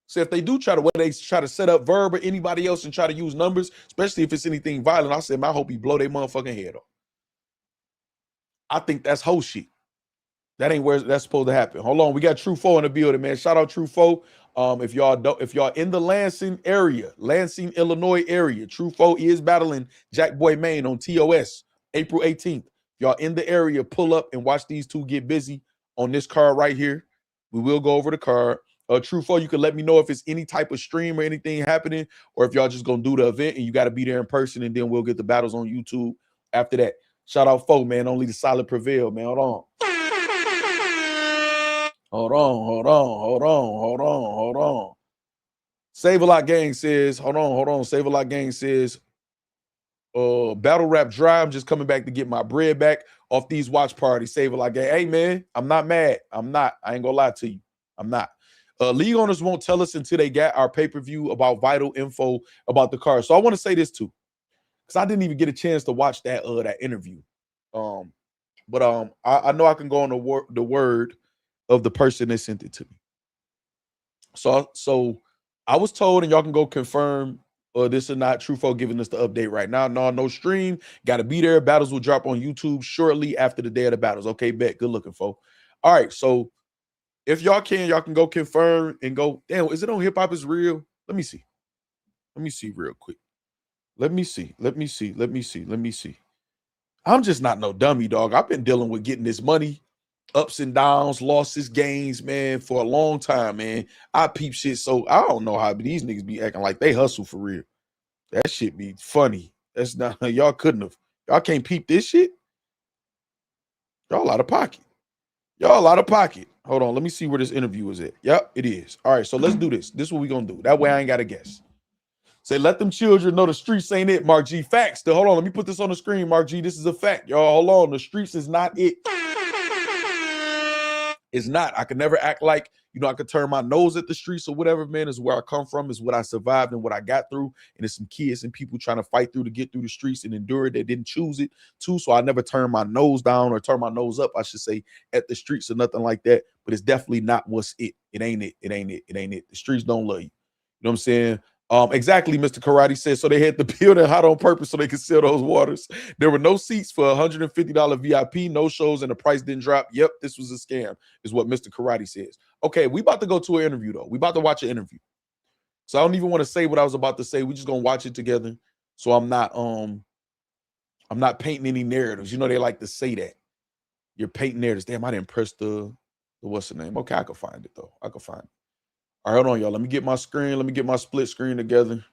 So if they do try to set up Verb or anybody else and try to use numbers, especially if it's anything violent, I said, man, I hope he blow their motherfucking head off. I think that's whole shit. That ain't where that's supposed to happen. Hold on, we got True Foe in the building, man. Shout out True Foe. If y'all in the Lansing, Illinois area, True Foe is battling Jack Boy Maine on TOS April 18th. If y'all in the area, pull up and watch these two get busy on this card right here. We will go over the card. True Foe, you can let me know if it's any type of stream or anything happening, or if y'all just gonna do the event and you got to be there in person, and then we'll get the battles on YouTube after that. Shout out Foe, man. Only the solid prevail, man. Hold on. Save a Lot Gang says, hold on. Save a Lot Gang says, battle rap dry. I'm just coming back to get my bread back off these watch parties. Save a Lot Gang. Hey, man, I'm not mad. I'm not. I ain't gonna lie to you. I'm not. League owners won't tell us until they got our pay-per-view about vital info about the card. So I want to say this too, because I didn't even get a chance to watch that interview. But I know I can go on the word of the person that sent it to me. So I was told, and y'all can go confirm this or not. Trufo giving us the update right now. No stream. Got to be there. Battles will drop on YouTube shortly after the day of the battles. Okay, bet. Good looking, folks. All right, so if y'all can go confirm and go. Damn, is it on Hip Hop Is Real? Let me see. Let me see real quick. Let me see. I'm just not no dummy, dog. I've been dealing with getting this money, ups and downs, losses, gains, man, for a long time, man. I peep shit, so I don't know how these niggas be acting like they hustle for real. That shit be funny. That's not y'all couldn't have. Y'all can't peep this shit. Y'all out of pocket. Y'all out of pocket. Hold on, let me see where this interview is at. Yep, it is. All right, so let's do this. This is what we gonna do. That way I ain't gotta guess. Say, let them children know the streets ain't it, Mark G. Facts. Hold on, let me put this on the screen, Mark G. This is a fact. Y'all, hold on. The streets is not it. It's not. I could never act like, I could turn my nose at the streets or whatever, man. Is where I come from, is what I survived and what I got through. And there's some kids and people trying to fight through to get through the streets and endure it. They didn't choose it too. So I never turn my nose down or turn my nose up, I should say, at the streets or nothing like that. But it's definitely not what's it. It ain't it. It ain't it. It ain't it. The streets don't love you. You know what I'm saying? Exactly, Mr. Karate said. So they had the building hot on purpose so they could sell those waters. There were no seats for $150 VIP, no shows, and the price didn't drop. Yep, this was a scam, is what Mr. Karate says. Okay, we about to go to an interview, though. We about to watch an interview. So I don't even want to say what I was about to say. We just gonna watch it together. So I'm not painting any narratives. They like to say that. You're painting narratives. Damn, I didn't press the what's the name? Okay, I can find it though. I can find it. All right, hold on, y'all. Let me get my screen. Let me get my split screen together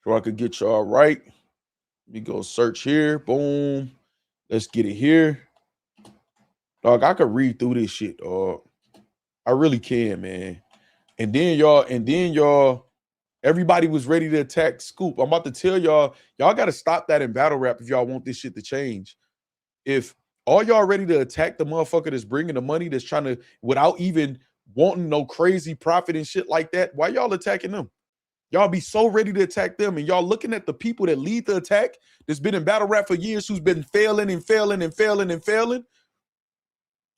so I could get y'all right. Let me go search here. Boom. Let's get it here. Dog, I could read through this shit, dog. I really can, man. And then y'all, everybody was ready to attack Scoop. I'm about to tell y'all got to stop that in battle rap if y'all want this shit to change. If all y'all ready to attack the motherfucker that's bringing the money, that's trying to, without even wanting no crazy profit and shit like that, why y'all attacking them? Y'all be so ready to attack them, and y'all looking at the people that lead the attack that's been in battle rap for years, who's been failing.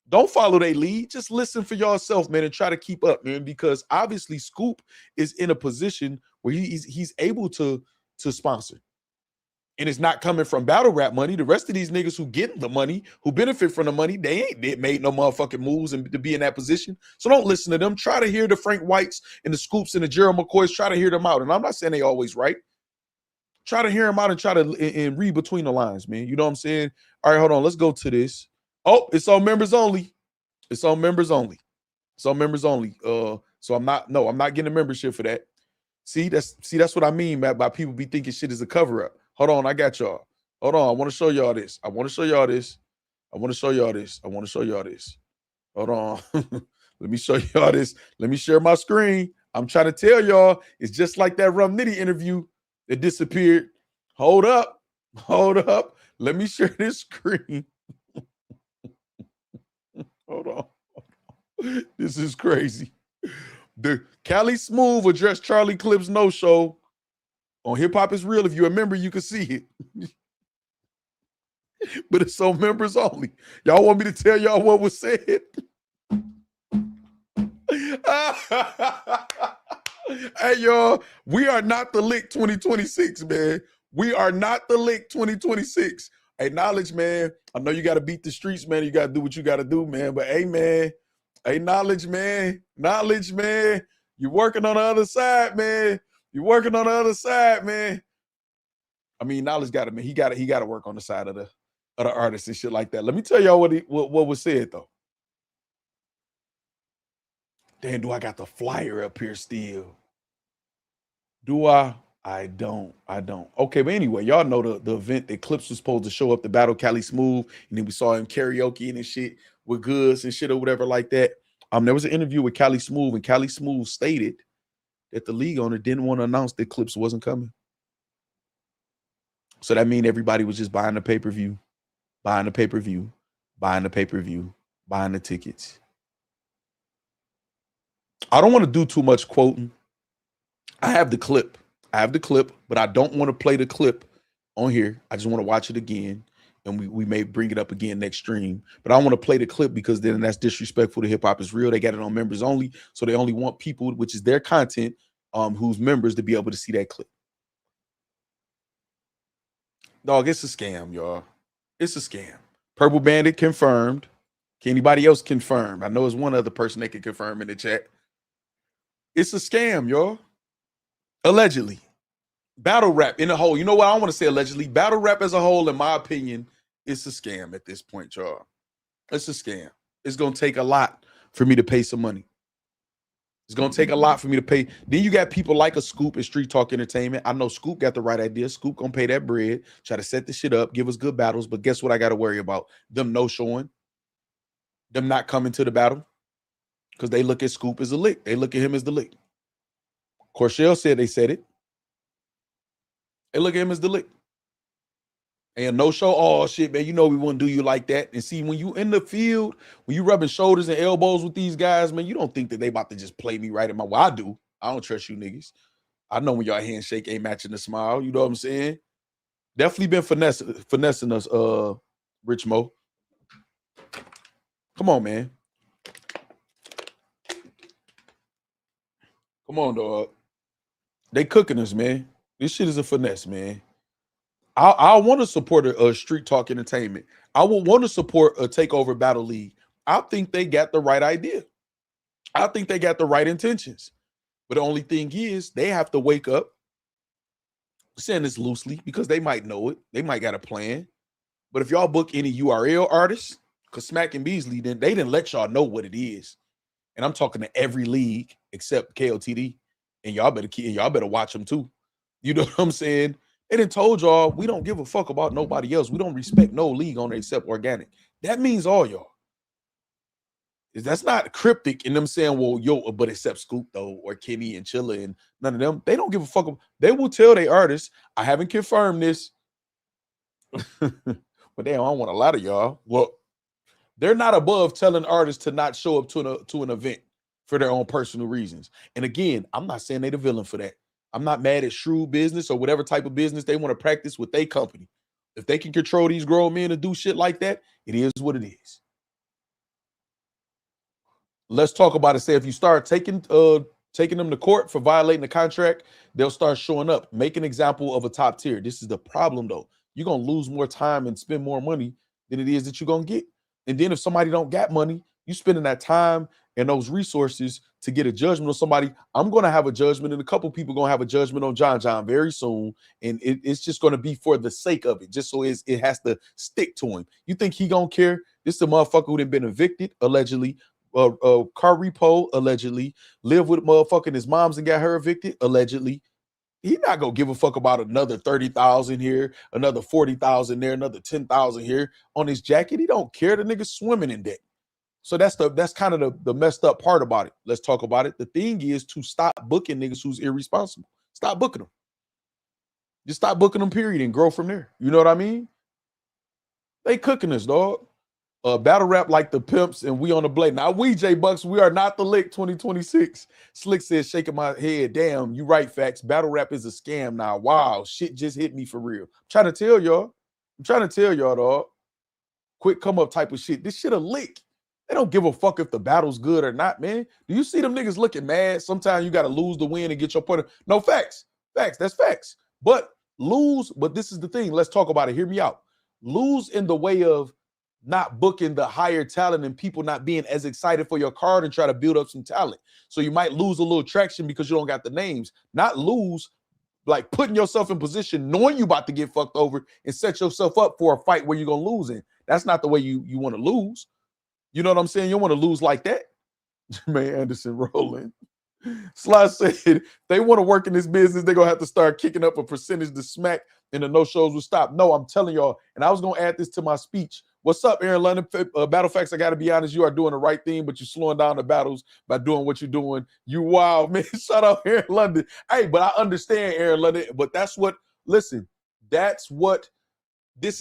Don't follow their lead. Just listen for yourself, man, and try to keep up, man, because obviously Scoop is in a position where he's able to sponsor. And it's not coming from battle rap money. The rest of these niggas who get the money, who benefit from the money, they ain't made no motherfucking moves and to be in that position. So don't listen to them. Try to hear the Frank Whites and the Scoops and the Gerald McCoys. Try to hear them out. And I'm not saying they always right. Try to hear them out and try to and read between the lines, man. You know what I'm saying? All right, hold on. Let's go to this. Oh, it's on members only. It's on members only. It's on members only. So I'm not getting a membership for that. See, that's what I mean, man, by people be thinking shit is a cover-up. Hold on, I got y'all. Hold on, I want to show y'all this. Hold on. Let me show y'all this. Let me share my screen. I'm trying to tell y'all, it's just like that Rum Nitty interview that disappeared. Hold up. Let me share this screen. Hold on. This is crazy. The Cali Smooth addressed Charlie Clip's no-show on Hip Hop Is Real. If you remember, you can see it. But it's on members only. Y'all want me to tell y'all what was said? Hey, y'all, we are not the Lick 2026, man. We are not the Lick 2026. Acknowledge, man. I know you got to beat the streets, man. You got to do what you got to do, man. But, hey, man. Hey, knowledge, man. You're working on the other side, man. I mean, knowledge got to, man. He got to work on the side of the artists and shit like that. Let me tell y'all what was said though. Damn, do I got the flyer up here still? Do I? I don't. Okay, but anyway, y'all know the event that Clips was supposed to show up to battle Cali Smooth, and then we saw him karaoke and shit with Goods and shit or whatever like that. There was an interview with Cali Smooth, and Cali Smooth stated that the league owner didn't want to announce that Clips wasn't coming. So that means everybody was just buying the pay-per-view, buying the tickets. I don't want to do too much quoting. I have the clip, but I don't want to play the clip on here. I just want to watch it again, and we may bring it up again next stream. But I don't want to play the clip because then that's disrespectful to Hip Hop Is Real. They got it on members only, so they only want people, which is their content, who's members to be able to see that clip. Dog, it's a scam, y'all. It's a scam. Purple Bandit confirmed. Can anybody else confirm? I know it's one other person that can confirm in the chat. It's a scam, y'all. Allegedly. Battle rap in a whole. You know what? I don't want to say allegedly. Battle rap as a whole, in my opinion, it's a scam at this point, y'all. It's a scam. It's going to take a lot for me to pay some money. It's going to take a lot for me to pay. Then you got people like a Scoop and Street Talk Entertainment. I know Scoop got the right idea. Scoop going to pay that bread, try to set the shit up, give us good battles. But guess what I got to worry about? Them no showing. Them not coming to the battle. Because they look at Scoop as a lick. They look at him as the lick. Corshell said they said it. They look at him as the lick. And no show, oh shit, man, you know we wouldn't do you like that. And see, when you in the field, when you rubbing shoulders and elbows with these guys, man, you don't think that they about to just play me right in my. Well, I do. I don't trust you niggas. I know when y'all handshake ain't matching the smile. You know what I'm saying? Definitely been finessing us, Rich Mo. Come on, man. Come on, dog. They cooking us, man. This shit is a finesse, man. I want to support a Street Talk Entertainment. I will want to support a Takeover Battle League. I think they got the right idea. I think they got the right intentions. But the only thing is, they have to wake up, saying this loosely, because they might know it. They might got a plan. But if y'all book any URL artists, because Smack and Beasley, then they didn't let y'all know what it is. And I'm talking to every league except KOTD. And y'all better watch them too. You know what I'm saying? They done told y'all we don't give a fuck about nobody else. We don't respect no league on it except organic. That means all y'all. That's not cryptic in them saying, well, yo, but except Scoop though, or Kenny and Chilla and none of them. They don't give a fuck. They will tell their artists, I haven't confirmed this. But damn, I don't want a lot of y'all. Well, they're not above telling artists to not show up to an event for their own personal reasons. And again, I'm not saying they the villain for that. I'm not mad at shrewd business or whatever type of business they want to practice with their company. If they can control these grown men and do shit like that, it is what it is. Let's talk about it. Say if you start taking them to court for violating the contract, they'll start showing up. Make an example of a top tier. This is the problem though. You're going to lose more time and spend more money than it is that you're going to get. And then if somebody don't got money, you spending that time and those resources to get a judgment on somebody. I'm going to have a judgment, and a couple people going to have a judgment on John very soon. And it's just going to be for the sake of it, just so it has to stick to him. You think he going to care? This is a motherfucker who done been evicted, allegedly. Car repo, allegedly. Live with motherfucking his moms and got her evicted, allegedly. He not going to give a fuck about another 30,000 here, another 40,000 there, another 10,000 here on his jacket. He don't care. The nigga's swimming in debt. So that's kind of the messed up part about it. Let's talk about it. The thing is to stop booking niggas who's irresponsible. Stop booking them. Just stop booking them, period, and grow from there. You know what I mean? They cooking us, dog. Battle rap like the pimps, and we on the blade. Now, we, J-Bucks, we are not the lick 2026. Slick says, shaking my head. Damn, you right, Factz. Battle rap is a scam now. Wow, shit just hit me for real. I'm trying to tell y'all, dog. Quick come up type of shit. This shit a lick. They don't give a fuck if the battle's good or not, man. Do you see them niggas looking mad? Sometimes you got to lose the win and get your point. No, facts. That's facts. But this is the thing. Let's talk about it. Hear me out. Lose in the way of not booking the higher talent and people not being as excited for your card and try to build up some talent. So you might lose a little traction because you don't got the names. Not lose, like putting yourself in position, knowing you about to get fucked over and set yourself up for a fight where you're going to lose in. That's not the way you want to lose. You know what I'm saying? You don't want to lose like that. Jermaine Anderson rolling. Sly said, they want to work in this business, they're going to have to start kicking up a percentage to Smack and the no-shows will stop. No, I'm telling y'all, and I was going to add this to my speech. What's up, Aaron London? Battle Factz, I got to be honest, you are doing the right thing, but you're slowing down the battles by doing what you're doing. You wild, man. Shout out Aaron London. Hey, but I understand, Aaron London, but this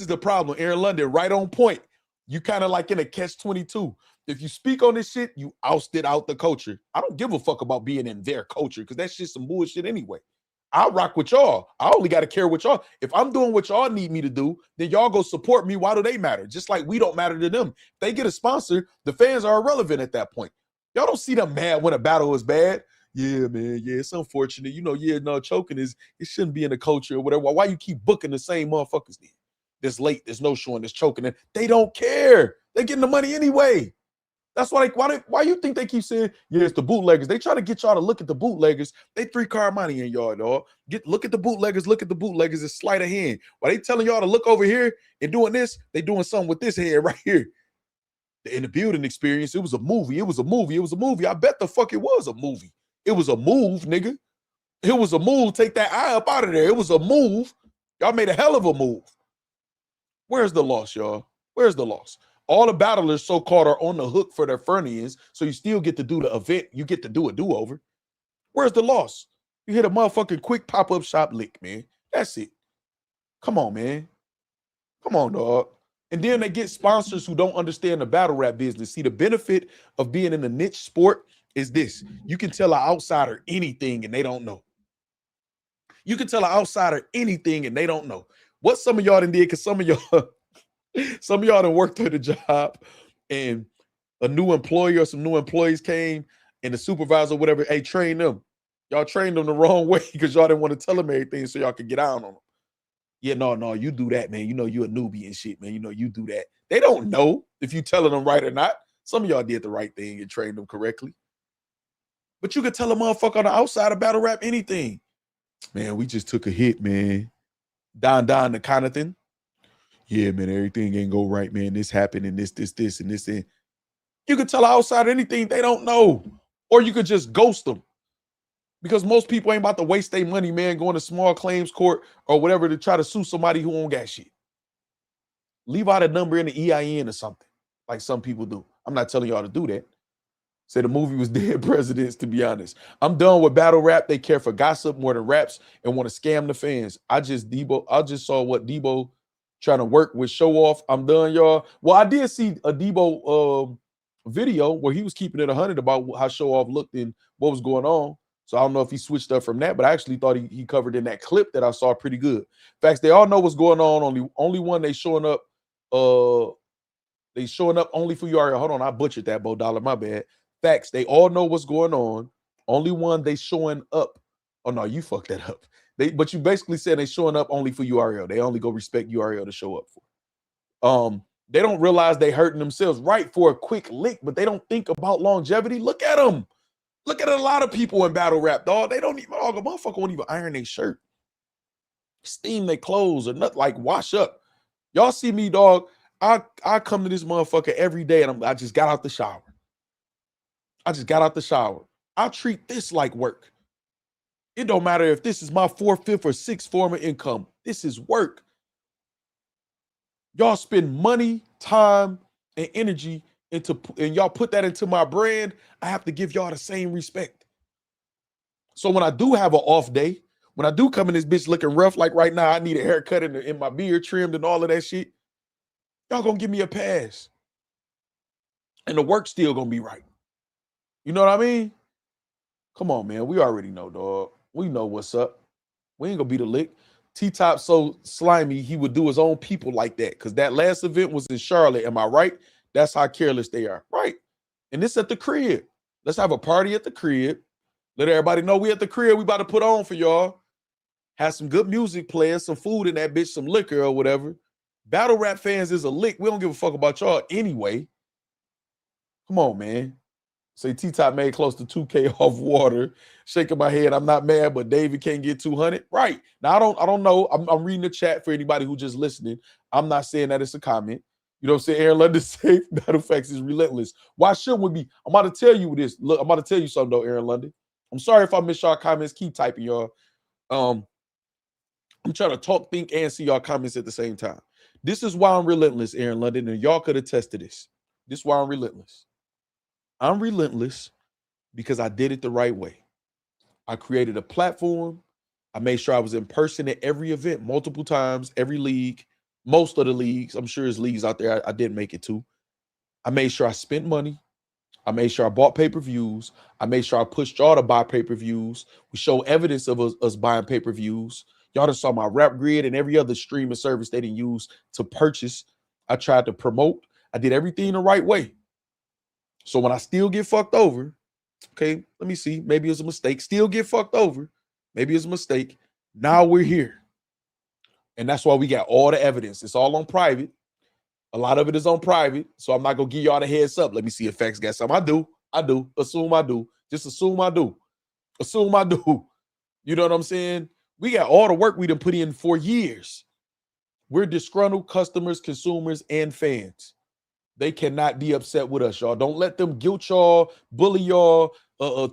is the problem. Aaron London, right on point. You kind of like in a catch-22. If you speak on this shit, you ousted out the culture. I don't give a fuck about being in their culture because that's just some bullshit anyway. I rock with y'all. I only got to care with y'all. If I'm doing what y'all need me to do, then y'all go support me. Why do they matter? Just like we don't matter to them. If they get a sponsor, the fans are irrelevant at that point. Y'all don't see them mad when a battle is bad. Yeah, man. Yeah, it's unfortunate. Yeah, no, choking it shouldn't be in the culture or whatever. Why you keep booking the same motherfuckers then? This late, there's no showing, this choking. And they don't care. They're getting the money anyway. That's why why you think they keep saying, yeah, it's the bootleggers? They try to get y'all to look at the bootleggers. They 3-card money in y'all, dog. Look at the bootleggers, it's sleight of hand. While they telling y'all to look over here and doing this, they doing something with this head right here. In the building experience, it was a movie. I bet the fuck it was a movie. It was a move, nigga. It was a move. Take that eye up out of there. It was a move. Y'all made a hell of a move. Where's the loss, y'all? Where's the loss? All the battlers so-called are on the hook for their front ends, so you still get to do the event. You get to do a do-over. Where's the loss? You hit a motherfucking quick pop-up shop lick, man. That's it. Come on, man. Come on, dog. And then they get sponsors who don't understand the battle rap business. See, the benefit of being in a niche sport is this. You can tell an outsider anything and they don't know. You can tell an outsider anything and they don't know. What some of y'all done did, because some of y'all done worked at a job and a new employee or some new employees came and the supervisor or whatever, hey, train them. Y'all trained them the wrong way because y'all didn't want to tell them everything so y'all could get out on them. Yeah, no, you do that, man. You a newbie and shit, man. You do that. They don't know if you telling them right or not. Some of y'all did the right thing and trained them correctly. But you could tell a motherfucker on the outside of battle rap anything. Man, we just took a hit, man. Don, the kind of thing. Yeah, man, everything ain't go right, man. This happened and this, and this. And you could tell outside anything they don't know. Or you could just ghost them. Because most people ain't about to waste their money, man, going to small claims court or whatever to try to sue somebody who don't got shit. Leave out a number in the EIN or something, like some people do. I'm not telling y'all to do that. Say the movie was dead presidents, to be honest. I'm done with battle rap. They care for gossip more than raps and want to scam the fans. I just saw what Debo trying to work with show off. I'm done, y'all. Well, I did see a Debo video where he was keeping it 100 about how show off looked and what was going on. So I don't know if he switched up from that, but I actually thought he covered in that clip that I saw pretty good. Facts, they all know what's going on. Only one they showing up. They showing up only for URL. Hold on, I butchered that, Bo Dollar. My bad. Facts, they all know what's going on. Only one they showing up. Oh no, you fucked that up. But you basically said they showing up only for URL. They only go respect URL to show up for. They don't realize they hurting themselves right for a quick lick, but they don't think about longevity. Look at them. Look at a lot of people in battle rap, dog. They don't even, a motherfucker won't even iron their shirt, steam their clothes, or nothing, like wash up. Y'all see me, dog. I come to this motherfucker every day and I just got out the shower. I treat this like work. It don't matter if this is my 4th, 5th, or 6th form of income. This is work. Y'all spend money, time, and energy and y'all put that into my brand. I have to give y'all the same respect. So when I do have an off day, when I do come in this bitch looking rough, like right now, I need a haircut and my beard trimmed and all of that shit, y'all gonna give me a pass. And the work still gonna be right. You know what I mean? Come on, man. We already know, dog. We know what's up. We ain't gonna be the lick. T-Top so slimy, he would do his own people like that. Because that last event was in Charlotte. Am I right? That's how careless they are. Right. And this at the crib. Let's have a party at the crib. Let everybody know we at the crib. We about to put on for y'all. Have some good music playing, some food in that bitch, some liquor or whatever. Battle rap fans is a lick. We don't give a fuck about y'all anyway. Come on, man. Say T-Top made close to 2K off water. Shaking my head. I'm not mad, but David can't get 200. Right. Now, I don't know. I'm reading the chat for anybody who just listening. I'm not saying that it's a comment. You know what I'm saying? Aaron London safe. Battle Factz is relentless. Why shouldn't we be? I'm about to tell you this. Look, I'm about to tell you something, though, Aaron London. I'm sorry if I miss y'all comments. Keep typing, y'all. I'm trying to talk, think, and see y'all comments at the same time. This is why I'm relentless, Aaron London, and y'all could attest to this. This is why I'm relentless. I'm relentless because I did it the right way. I created a platform. I made sure I was in person at every event multiple times, every league, most of the leagues. I'm sure there's leagues out there I didn't make it to. I made sure I spent money. I made sure I bought pay-per-views. I made sure I pushed y'all to buy pay-per-views. We show evidence of us buying pay-per-views. Y'all just saw my Rap Grid and every other streaming service they didn't use to purchase. I tried to promote. I did everything the right way. So when I still get fucked over, Okay, let me see. Maybe it was a mistake. Still get fucked over. Maybe it's a mistake. Now we're here. And that's why we got all the evidence. It's all on private. A lot of it is on private. So I'm not going to give y'all the heads up. Let me see if Factz got something. I do. Assume I do. Just assume I do. Assume I do. You know what I'm saying? We got all the work we done put in for years. We're disgruntled customers, consumers, and fans. They cannot be upset with us, y'all. Don't let them guilt y'all, bully y'all,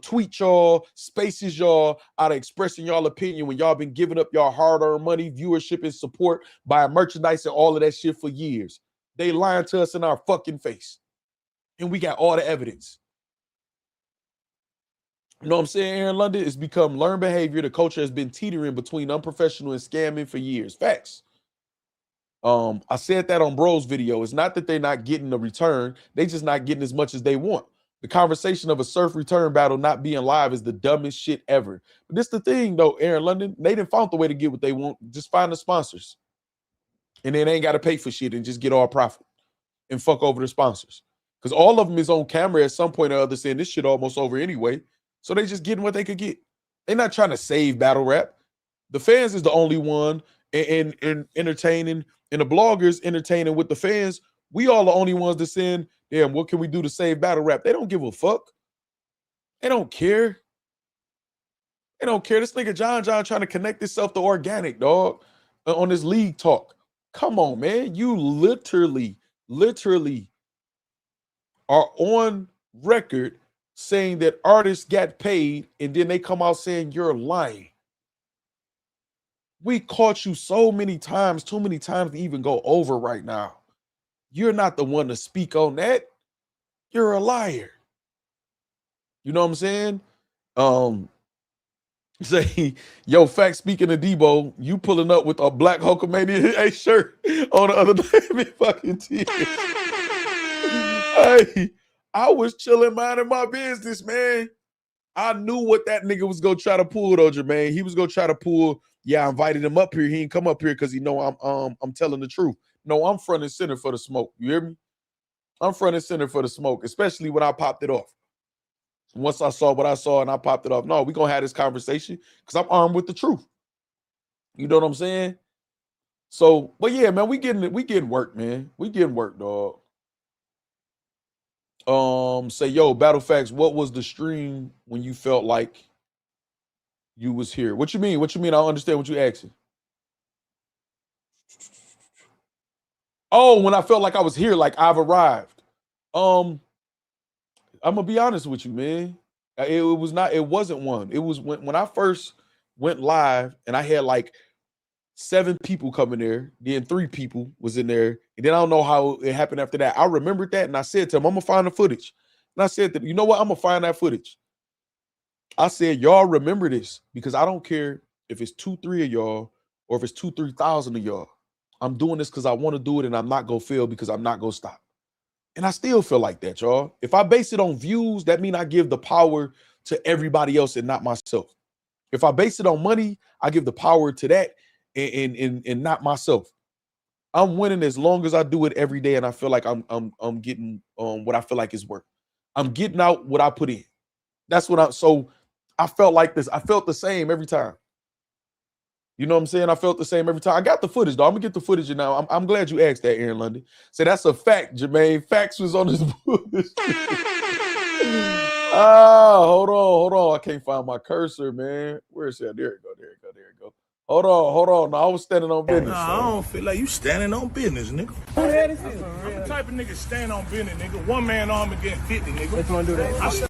tweet y'all, spaces y'all out of expressing y'all opinion when y'all been giving up y'all hard-earned money, viewership, and support, buying merchandise and all of that shit for years. They lying to us in our fucking face. And we got all the evidence. You know what I'm saying, Aaron London? It's become learned behavior. The culture has been teetering between unprofessional and scamming for years. Facts. I said that on Bro's video. It's not that they're not getting a return. They just not getting as much as they want. The conversation of a surf return battle not being live is the dumbest shit ever. But this the thing, though, Aaron London. They didn't found the way to get what they want. Just find the sponsors. And then they ain't got to pay for shit and just get all profit and fuck over the sponsors. Because all of them is on camera at some point or other saying this shit almost over anyway. So they just getting what they could get. They're not trying to save battle rap. The fans is the only one and entertaining, and the bloggers entertaining with the fans. We all the only ones that saying, damn, what can we do to save battle rap? They don't give a fuck. They don't care. They don't care. This nigga John trying to connect himself to organic, dog, on this league talk. Come on, man. You literally are on record saying that artists got paid, and then they come out saying you're lying. We caught you so many times, too many times to even go over right now. You're not the one to speak on that. You're a liar. You know what I'm saying? Say, yo, Factz, speaking of Debo, you pulling up with a Black Hulkamania shirt on the other day. Fucking tears. Hey, I was chilling, minding my business, man. I knew what that nigga was gonna try to pull, though, Jermaine. He was gonna try to pull. Yeah, I invited him up here. He ain't come up here because he know I'm telling the truth. No, I'm front and center for the smoke. You hear me? I'm front and center for the smoke, especially when I popped it off. Once I saw what I saw and I popped it off. No, we gonna have this conversation because I'm armed with the truth. You know what I'm saying? So, but yeah, man, we getting work, man. We getting work, dog. Say, yo, Battle Factz, what was the stream when you felt like you was here? What you mean? What you mean? I don't understand what you asking. Oh, when I felt like I was here, like I've arrived. I'm gonna be honest with you, man. It wasn't one. It was when I first went live and I had like 7 people coming there, then 3 people was in there, and then I don't know how it happened after that. I remembered that, and I said to him, I'm gonna find the footage. And I said that, you know what? I'm gonna find that footage. I said, y'all remember this, because I don't care if it's 2-3 of y'all or if it's 2-3,000 of y'all. I'm doing this because I want to do it, and I'm not gonna fail because I'm not gonna stop. And I still feel like that, y'all. If I base it on views, that means I give the power to everybody else and not myself. If I base it on money, I give the power to that and not myself. I'm winning as long as I do it every day, and I feel like I'm getting what I feel like is worth. I'm getting out what I put in. That's what I felt like this. I felt the same every time. You know what I'm saying? I felt the same every time. I got the footage, though. I'm gonna get the footage now. I'm glad you asked that, Aaron London. So that's a fact, Jermaine. Factz was on his bullshit. Hold on. I can't find my cursor, man. Where is it? There it go. Hold on. No, I was standing on business. Nah, I don't feel like you standing on business, nigga. Who the hell is this? I'm the type of nigga stand on business, nigga. One man arm against 50, nigga. Which one do that?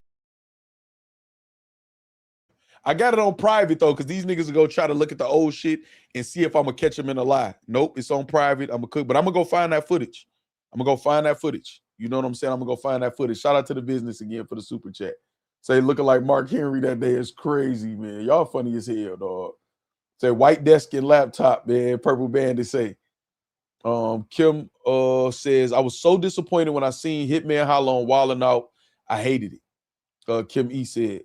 I got it on private, though, because these niggas will go try to look at the old shit and see if I'm going to catch them in a lie. Nope, it's on private. I'm going to cook, but I'm going to go find that footage. You know what I'm saying? I'm going to go find that footage. Shout out to the business again for the super chat. Say, looking like Mark Henry that day is crazy, man. Y'all funny as hell, dog. Say, white desk and laptop, man. Purple Bandit say. Kim says, I was so disappointed when I seen Hitman Holla on Wildin' Out. I hated it. Kim E said.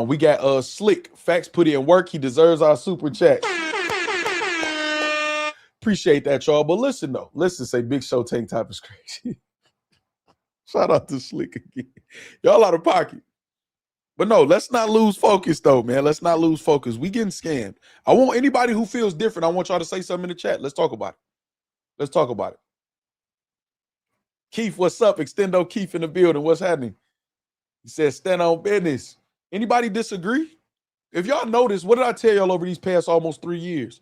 We got Slick. Factz put in work. He deserves our super chat. Appreciate that, y'all. But listen, though. Say Big Show tank top is crazy. Shout out to Slick again. Y'all out of pocket. But no, let's not lose focus though, man. Let's not lose focus. We getting scammed. I want anybody who feels different. I want y'all to say something in the chat. Let's talk about it. Let's talk about it. Keith, what's up? Extendo Keith in the building. What's happening? He says, stand on business. Anybody disagree? If y'all notice, what did I tell y'all over these past almost 3 years?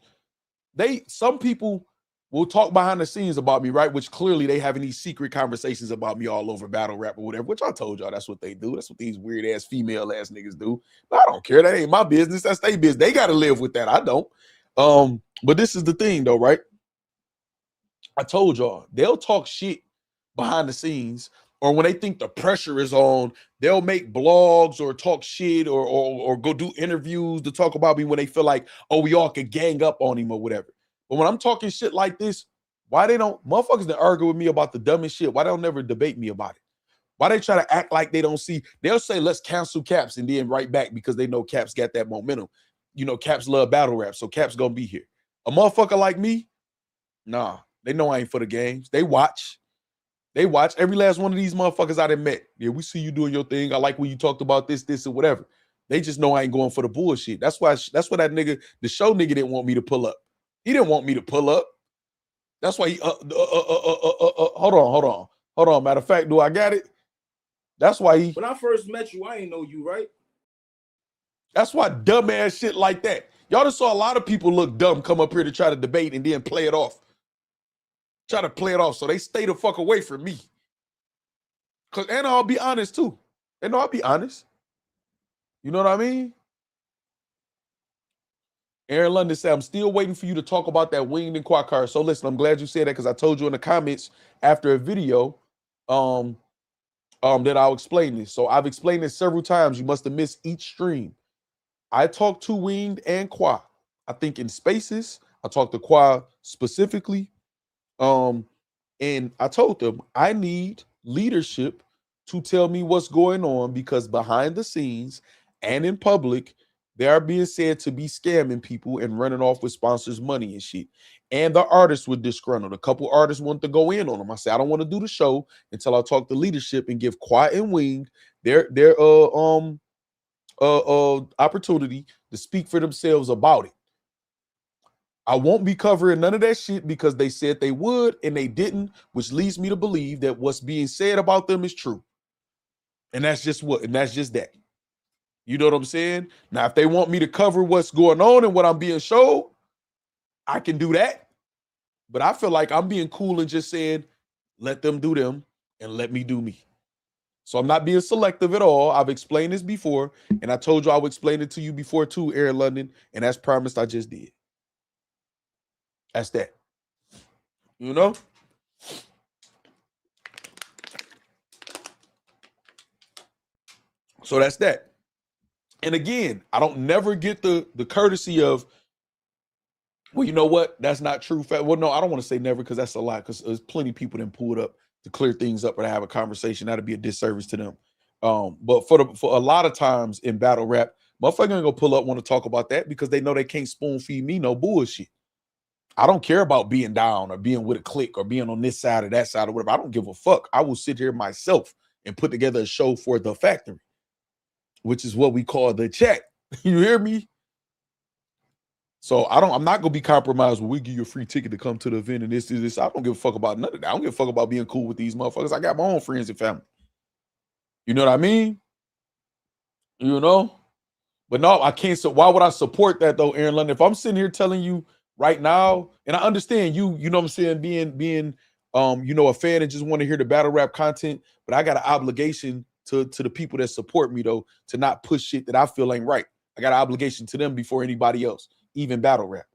Some people will talk behind the scenes about me, right? Which clearly they having these secret conversations about me all over battle rap or whatever, which I told y'all that's what they do. That's what these weird ass female ass niggas do. But I don't care. That ain't my business. That's their business. They got to live with that. I don't. But this is the thing though, right? I told y'all they'll talk shit behind the scenes, or when they think the pressure is on, they'll make blogs or talk shit or go do interviews to talk about me when they feel like, oh, we all could gang up on him or whatever. But when I'm talking shit like this, why they don't, motherfuckers that argue with me about the dumbest shit, why they don't never debate me about it? Why they try to act like they don't see? They'll say, let's cancel Caps and then right back because they know Caps got that momentum. You know, Caps love battle rap, so Caps gonna be here. A motherfucker like me, nah, they know I ain't for the games. They watch. They watch every last one of these motherfuckers I done met. Yeah, we see you doing your thing. I like when you talked about this, or whatever. They just know I ain't going for the bullshit. That's why that nigga, the show nigga didn't want me to pull up. He didn't want me to pull up. That's why he, hold on. Matter of fact, do I got it? That's why he. When I first met you, I ain't know you, right? That's why dumbass shit like that. Y'all just saw a lot of people look dumb come up here to try to debate and then play it off. Try to play it off so they stay the fuck away from me. And I'll be honest too. And I'll be honest. You know what I mean? Aaron London said, I'm still waiting for you to talk about that winged and quad car. So listen, I'm glad you said that because I told you in the comments after a video that I'll explain this. So I've explained this several times. You must have missed each stream. I talked to winged and quad. I think in spaces, I talked to quad specifically. And I told them I need leadership to tell me what's going on because behind the scenes and in public, they are being said to be scamming people and running off with sponsors' money and shit. And the artists were disgruntled. A couple artists wanted to go in on them. I said, I don't want to do the show until I talk to leadership and give Quiet and Winged their opportunity to speak for themselves about it. I won't be covering none of that shit because they said they would and they didn't, which leads me to believe that what's being said about them is true. And that's just that. You know what I'm saying? Now, if they want me to cover what's going on and what I'm being showed, I can do that. But I feel like I'm being cool and just saying, let them do them and let me do me. So I'm not being selective at all. I've explained this before, and I told you I would explain it to you before too, Aaron London, and as promised, I just did. That's that. You know? So that's that. And again, I don't never get the courtesy of, well, you know what? That's not true. Well, no, I don't want to say never because that's a lie because there's plenty of people that pulled up to clear things up or to have a conversation. That'd be a disservice to them. But for a lot of times in battle rap, motherfucker gonna go pull up, want to talk about that because they know they can't spoon feed me no bullshit. I don't care about being down or being with a clique or being on this side or that side or whatever. I don't give a fuck. I will sit here myself and put together a show for the factory, which is what we call the chat. You hear me? So I'm not gonna be compromised when we give you a free ticket to come to the event and this. I don't give a fuck about none of that. I don't give a fuck about being cool with these motherfuckers. I got my own friends and family. You know what I mean? You know? But no, I can't. So why would I support that though, Aaron London? If I'm sitting here telling you right now, and I understand you know what I'm saying, being a fan and just want to hear the battle rap content, but I got an obligation to the people that support me though, to not push shit that I feel ain't right. I got an obligation to them before anybody else, even battle rap.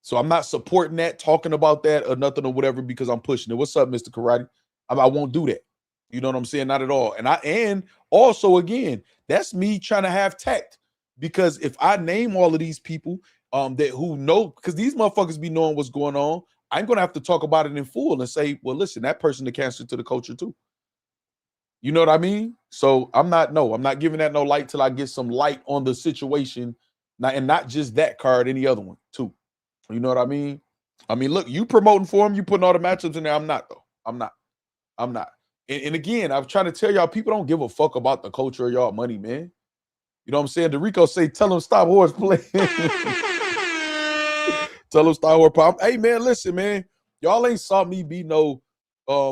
So I'm not supporting that, talking about that or nothing or whatever because I'm pushing it. What's up, Mr. Karate? I won't do that. You know what I'm saying? Not at all. And also again, that's me trying to have tact because if I name all of these people that who know, because these motherfuckers be knowing what's going on, I'm gonna have to talk about it in full and say, well, listen, that person the cancer to the culture too. You know what I mean? So I'm not giving that no light till I get some light on the situation. Not just that card, any other one too. You know what I mean? I mean, look, you promoting for him, you putting all the matchups in there. I'm not though. I'm not. And again, I'm trying to tell y'all, people don't give a fuck about the culture of y'all money, man. You know what I'm saying? DeRico say, tell him stop horseplay. Tell him stop horseplay. Hey, man, listen, man. Y'all ain't saw me be no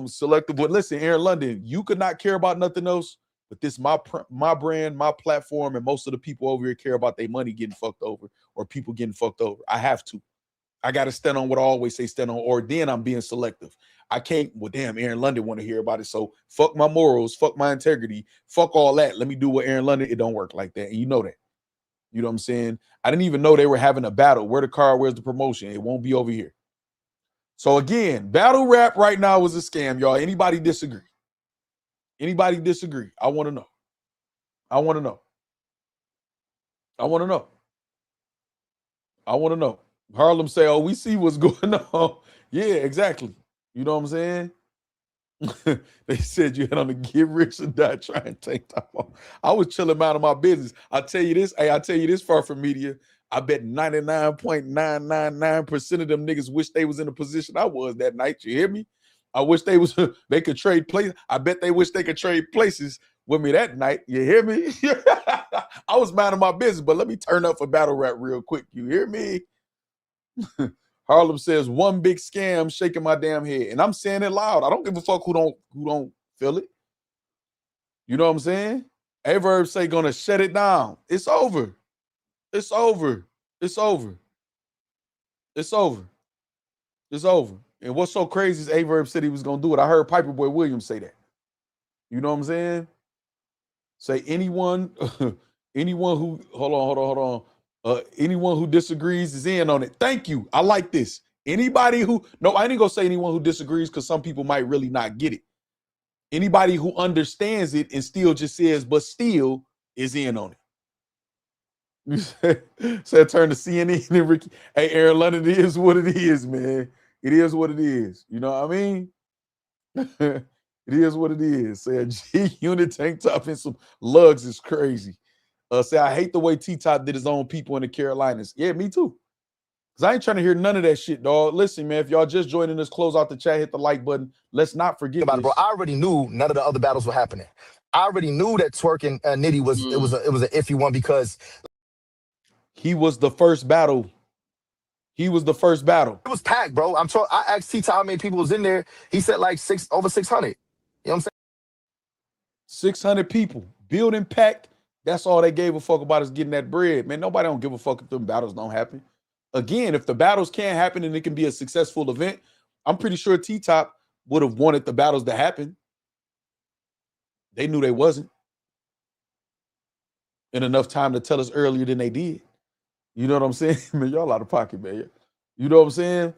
selective. But listen, Aaron London, you could not care about nothing else. But this my brand, my platform, and most of the people over here care about their money getting fucked over or people getting fucked over. I have to. I got to stand on what I always say stand on, or then I'm being selective. I can't, well, damn, Aaron London want to hear about it. So fuck my morals, fuck my integrity, fuck all that. Let me do what Aaron London. It don't work like that. And you know that. You know what I'm saying? I didn't even know they were having a battle. Where the card, where's the promotion? It won't be over here. So again, battle rap right now is a scam, y'all. Anybody disagree? Anybody disagree? I want to know. I want to know. I want to know. I want to know. Harlem say, oh, we see what's going on. Yeah, exactly. You know what I'm saying? They said you had on the get rich or die trying to take time off. I was chilling out of my business. I tell you this, hey, I tell you this far from media. I bet 99.999% of them niggas wish they was in the position I was that night. You hear me? I wish they could trade places. I bet they wish they could trade places with me that night. You hear me? I was minding my business, but let me turn up for battle rap real quick. You hear me? Harlem says one big scam, shaking my damn head, and I'm saying it loud. I don't give a fuck who don't feel it. You know what I'm saying? Averb say gonna shut it down. It's over. It's over. It's over. It's over. It's over. And what's so crazy is Averb said he was gonna do it. I heard Piper Boy Williams say that. You know what I'm saying? Say anyone, anyone who hold on. Anyone who disagrees is in on it. Thank you. I like this. Anybody who, no, I ain't gonna say anyone who disagrees because some people might really not get it. Anybody who understands it and still just says, but still is in on it. Said turn to CNN and Ricky. Hey, Aaron London, it is what it is, man. It is what it is. You know what I mean? It is what it is. Say a G unit tank top and some lugs is crazy. Say, I hate the way T-Top did his own people in the Carolinas. Yeah, me too. Because I ain't trying to hear none of that shit, dog. Listen, man, if y'all just joining us, close out the chat, hit the like button. Let's not forget About this. it, bro. I already knew none of the other battles were happening. I already knew that Twerk and Nitty was it was an iffy one because he was the first battle. He was the first battle. it was packed, bro. I asked T-Top how many people was in there. He said like over 600. You know what I'm saying? 600 people. Building packed. That's all they gave a fuck about is getting that bread. Man, nobody don't give a fuck if them battles don't happen. Again, if the battles can't happen and it can be a successful event, I'm pretty sure T-Top would have wanted the battles to happen. They knew they wasn't. In enough time to tell us earlier than they did. You know what I'm saying? Man, y'all out of pocket, man. You know what I'm saying?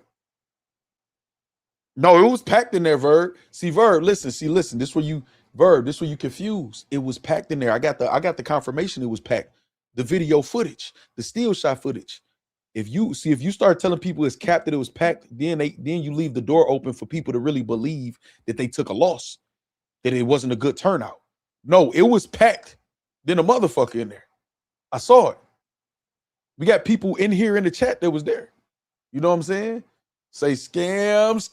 No, it was packed in there, Verb. See, Verb, listen. This where you confused. It was packed in there. I got the confirmation it was packed. The video footage, the still shot footage. If you start telling people it's capped that it was packed, then you leave the door open for people to really believe that they took a loss, that it wasn't a good turnout. No, it was packed. Then a motherfucker in there. I saw it. We got people in here in the chat that was there. You know what I'm saying? Say scams.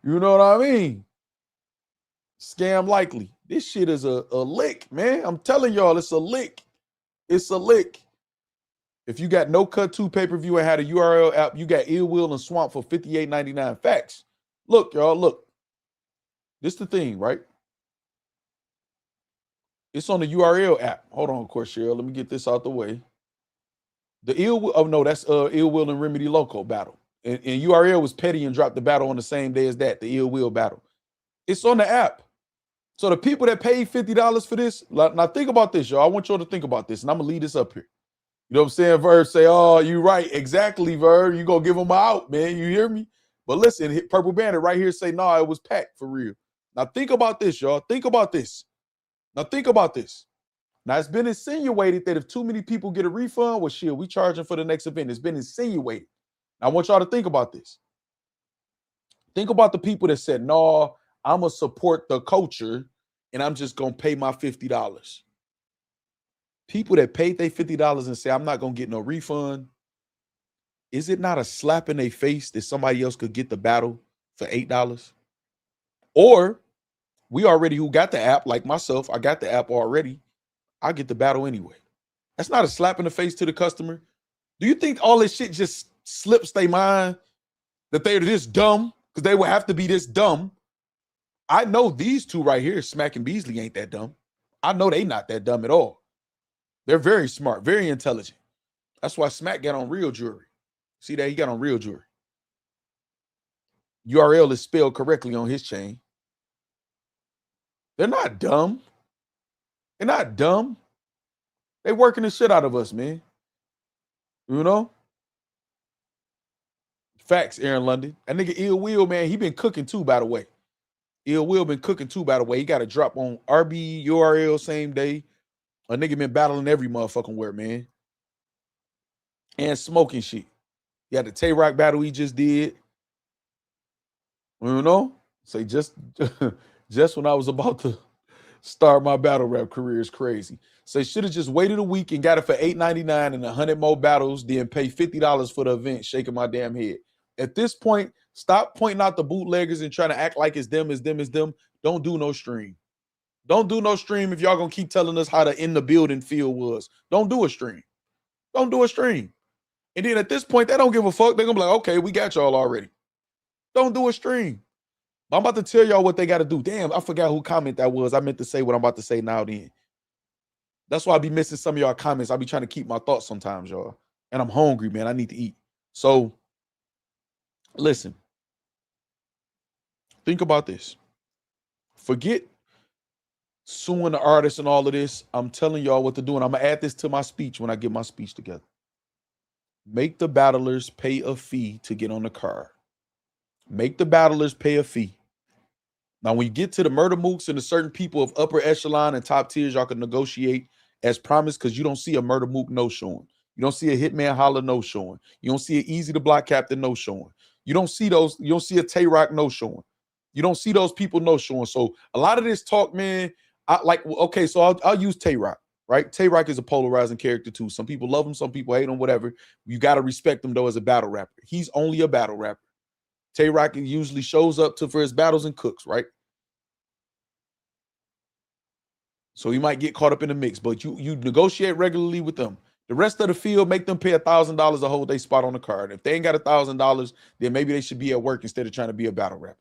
You know what I mean? Scam likely. This shit is a lick, man. I'm telling y'all, it's a lick. It's a lick. If you got No Cut 2 pay-per-view and had a URL app, you got Ill Will and Swamp for $58.99. Facts. Look, y'all, look. This the thing, right? It's on the URL app. Hold on, Corshell. Let me get this out the way. The Ill Will, oh no, that's Ill Will and Remedy Loco battle. And URL was petty and dropped the battle on the same day as that, the Ill Will battle. It's on the app. So the people that paid $50 for this, now think about this, y'all. I want y'all to think about this, and I'm gonna lead this up here. You know what I'm saying? Verb say, oh, you right. Exactly, Verb. You gonna give them out, man. You hear me? But listen, Purple Bandit right here say, no, it was packed for real. Now think about this, y'all. Think about this. Now think about this. Now it's been insinuated that if too many people get a refund, well, shit, we charging for the next event. It's been insinuated. Now, I want y'all to think about this. Think about the people that said, no, I'm going to support the culture and I'm just going to pay my $50. People that paid their $50 and say, I'm not going to get no refund. Is it not a slap in their face that somebody else could get the battle for $8? Or we already who got the app, like myself, I got the app already. I get the battle anyway. That's not a slap in the face to the customer. Do you think all this shit just slips their mind that they're this dumb? Because they would have to be this dumb. I know these two right here, Smack and Beasley, ain't that dumb. I know they not that dumb at all. They're very smart, very intelligent. That's why Smack got on real jewelry. See that? He got on real jewelry. URL is spelled correctly on his chain. They're not dumb. They're not dumb. They working the shit out of us, man. You know? Facts, Aaron London. That nigga Ill Will, man, he been cooking too, by the way. Ill Will been cooking too, by the way. He got a drop on RB, URL same day. A nigga been battling every motherfucking word, man. And smoking shit. He had the Tay-Rock battle he just did. You know? Say just when I was about to start my battle rap career is crazy. Say should have just waited a week and got it for $8.99 and 100 more battles, then pay $50 for the event, shaking my damn head. At this point, stop pointing out the bootleggers and trying to act like it's them, it's them, it's them. Don't do no stream. Don't do no stream if y'all gonna keep telling us how the in the building feel was. Don't do a stream. Don't do a stream. And then at this point, they don't give a fuck. They're gonna be like, okay, we got y'all already. Don't do a stream. I'm about to tell y'all what they got to do. Damn, I forgot who comment that was. I meant to say what I'm about to say now then. That's why I be missing some of y'all comments. I be trying to keep my thoughts sometimes, y'all. And I'm hungry, man. I need to eat. So, listen. Think about this. Forget suing the artist and all of this. I'm telling y'all what to do. And I'm going to add this to my speech when I get my speech together. Make the battlers pay a fee to get on the card. Make the battlers pay a fee. Now, when you get to the murder mooks and the certain people of upper echelon and top tiers, y'all can negotiate as promised because you don't see a murder mook no showing. You don't see a hitman holler no showing. You don't see an easy to block captain no showing. You don't see those. You don't see a Tay-Rock no showing. You don't see those people no showing. So a lot of this talk, man, I like, okay, so I'll use Tay-Rock, right? Tay-Rock is a polarizing character too. Some people love him. Some people hate him, whatever. You got to respect him though as a battle rapper. He's only a battle rapper. Tay-Rock usually shows up for his battles and cooks, right? So he might get caught up in the mix, but you negotiate regularly with them. The rest of the field, make them pay $1,000 to hold their spot on the card. If they ain't got $1,000, then maybe they should be at work instead of trying to be a battle rapper.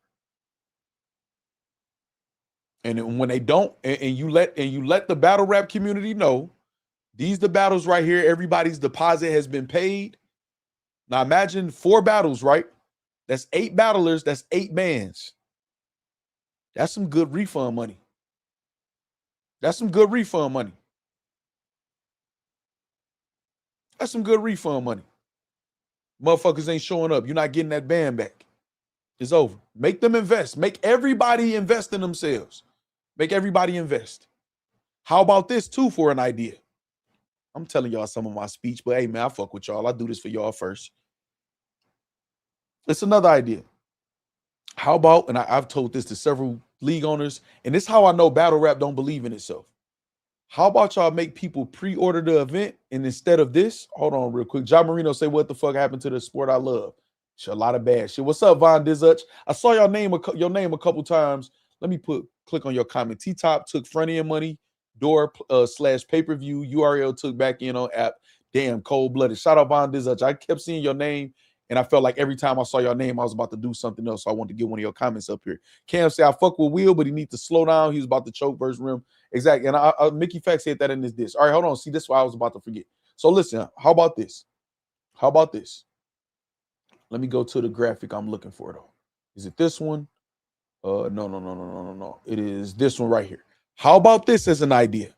And when they don't, and you let the battle rap community know, these the battles right here. Everybody's deposit has been paid. Now imagine 4 battles, right? That's 8 battlers. That's 8 bands. That's some good refund money. That's some good refund money. That's some good refund money. Motherfuckers ain't showing up. You're not getting that band back. It's over. Make them invest. Make everybody invest in themselves. Make everybody invest. How about this too for an idea? I'm telling y'all some of my speech, but hey, man, I fuck with y'all. I do this for y'all first. It's another idea. How about, and I've told this to several league owners, and this is how I know battle rap don't believe in itself. How about y'all make people pre-order the event, and instead of this, hold on real quick. John Marino say, what the fuck happened to the sport I love? It's a lot of bad shit. What's up, Von Dizuch? I saw your name a couple times. Let me click on your comment. T-Top took front-end money, door / pay-per-view, URL took back in on app. Damn, cold-blooded. Shout out Von Dizuch. I kept seeing your name, and I felt like every time I saw your name, I was about to do something else. So I wanted to get one of your comments up here. Cam say, I fuck with Will, but he needs to slow down. He was about to choke versus Rim. Exactly. And Mickey Factz said that in this diss. All right, hold on. See, this is what I was about to forget. So listen, how about this? How about this? Let me go to the graphic I'm looking for, though. Is it this one? No. It is this one right here. How about this as an idea?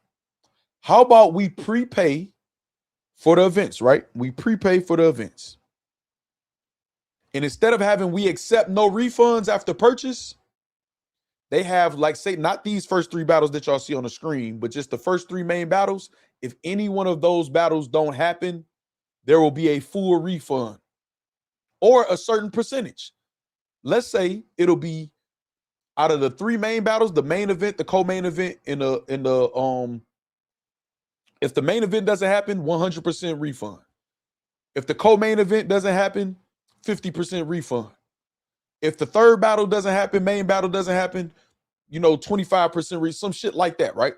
How about we prepay for the events, right? We prepay for the events. And instead of having we accept no refunds after purchase, they have, like, say, not these first 3 battles that y'all see on the screen, but just the first 3 main battles. If any one of those battles don't happen, there will be a full refund or a certain percentage. Let's say it'll be out of the 3 main battles, the main event, the co-main event, if the main event doesn't happen, 100% refund. If the co-main event doesn't happen, 50% refund. If the third battle doesn't happen, main battle doesn't happen, 25% some shit like that, right?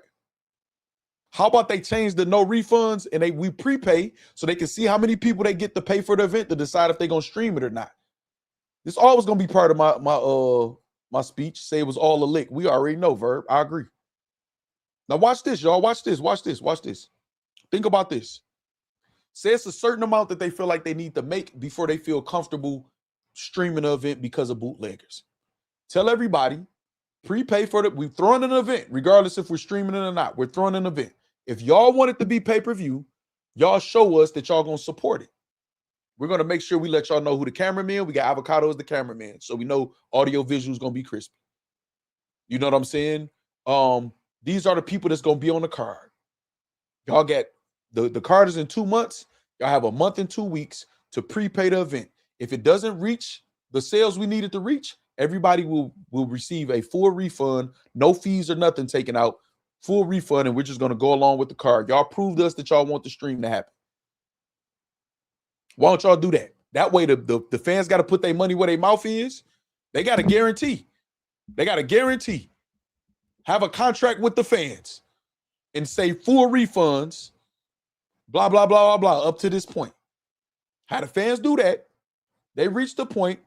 How about they change the no refunds and we prepay so they can see how many people they get to pay for the event to decide if they're gonna stream it or not. This always gonna be part of my speech. Say it was all a lick. We already know, Verb. I agree. Now watch this, y'all. Watch this. Think about this. Say it's a certain amount that they feel like they need to make before they feel comfortable streaming the event because of bootleggers. Tell everybody, prepay for it. We're throwing an event, regardless if we're streaming it or not. We're throwing an event. If y'all want it to be pay-per-view, y'all show us that y'all gonna support it. We're gonna make sure we let y'all know who the cameraman. We got Avocado as the cameraman, so we know audio visual is gonna be crispy. You know what I'm saying? These are the people that's gonna be on the card. Y'all get the card is in 2 months. Y'all have a month and 2 weeks to prepay the event. If it doesn't reach the sales we needed to reach, everybody will receive a full refund, no fees or nothing taken out, full refund, and we're just gonna go along with the card. Y'all proved us that y'all want the stream to happen. Why don't y'all do that? That way the fans got to put their money where their mouth is. They got to guarantee. Have a contract with the fans and say full refunds, blah, blah, blah, blah, blah, up to this point. How the fans do that, they reach the point,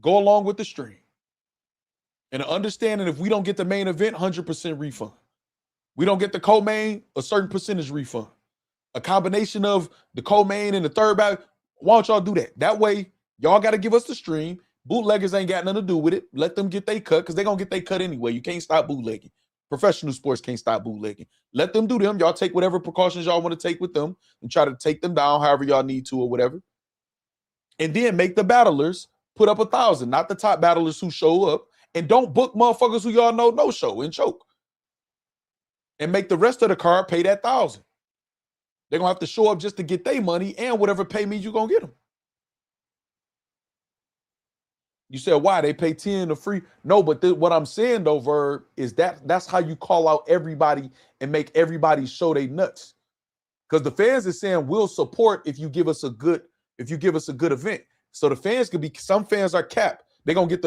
go along with the stream. And understanding if we don't get the main event, 100% refund. We don't get the co-main, a certain percentage refund. A combination of the co-main and the third battle. Why don't y'all do that? That way, y'all got to give us the stream. Bootleggers ain't got nothing to do with it. Let them get their cut because they're going to get their cut anyway. You can't stop bootlegging. Professional sports can't stop bootlegging. Let them do them. Y'all take whatever precautions y'all want to take with them and try to take them down however y'all need to or whatever. And then make the battlers put up 1,000, not the top battlers who show up. And don't book motherfuckers who y'all know no show and choke. And make the rest of the card pay that 1,000. They're going to have to show up just to get their money and whatever payment you're going to get them. You said, why? They pay 10 to free? No, but what I'm saying, though, Verb, is that's how you call out everybody and make everybody show they nuts. Because the fans is saying, we'll support if you give us a good event. So the fans could be, some fans are capped. They're going to get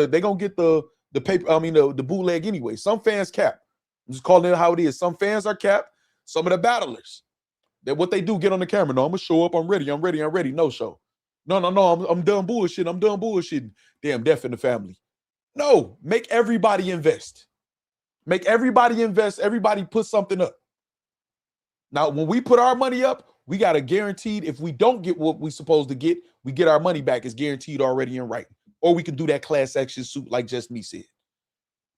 the paper, the bootleg anyway. Some fans cap. I'm just calling it how it is. Some fans are capped. Some of the battlers. That what they do, get on the camera. No, I'm gonna show up. I'm ready. No show. No. I'm done bullshitting. Damn, death in the family. No, make everybody invest. Everybody put something up. Now, when we put our money up, we got a guaranteed. If we don't get what we supposed to get, we get our money back. It's guaranteed already in writing. Or we can do that class action suit like Just Me said.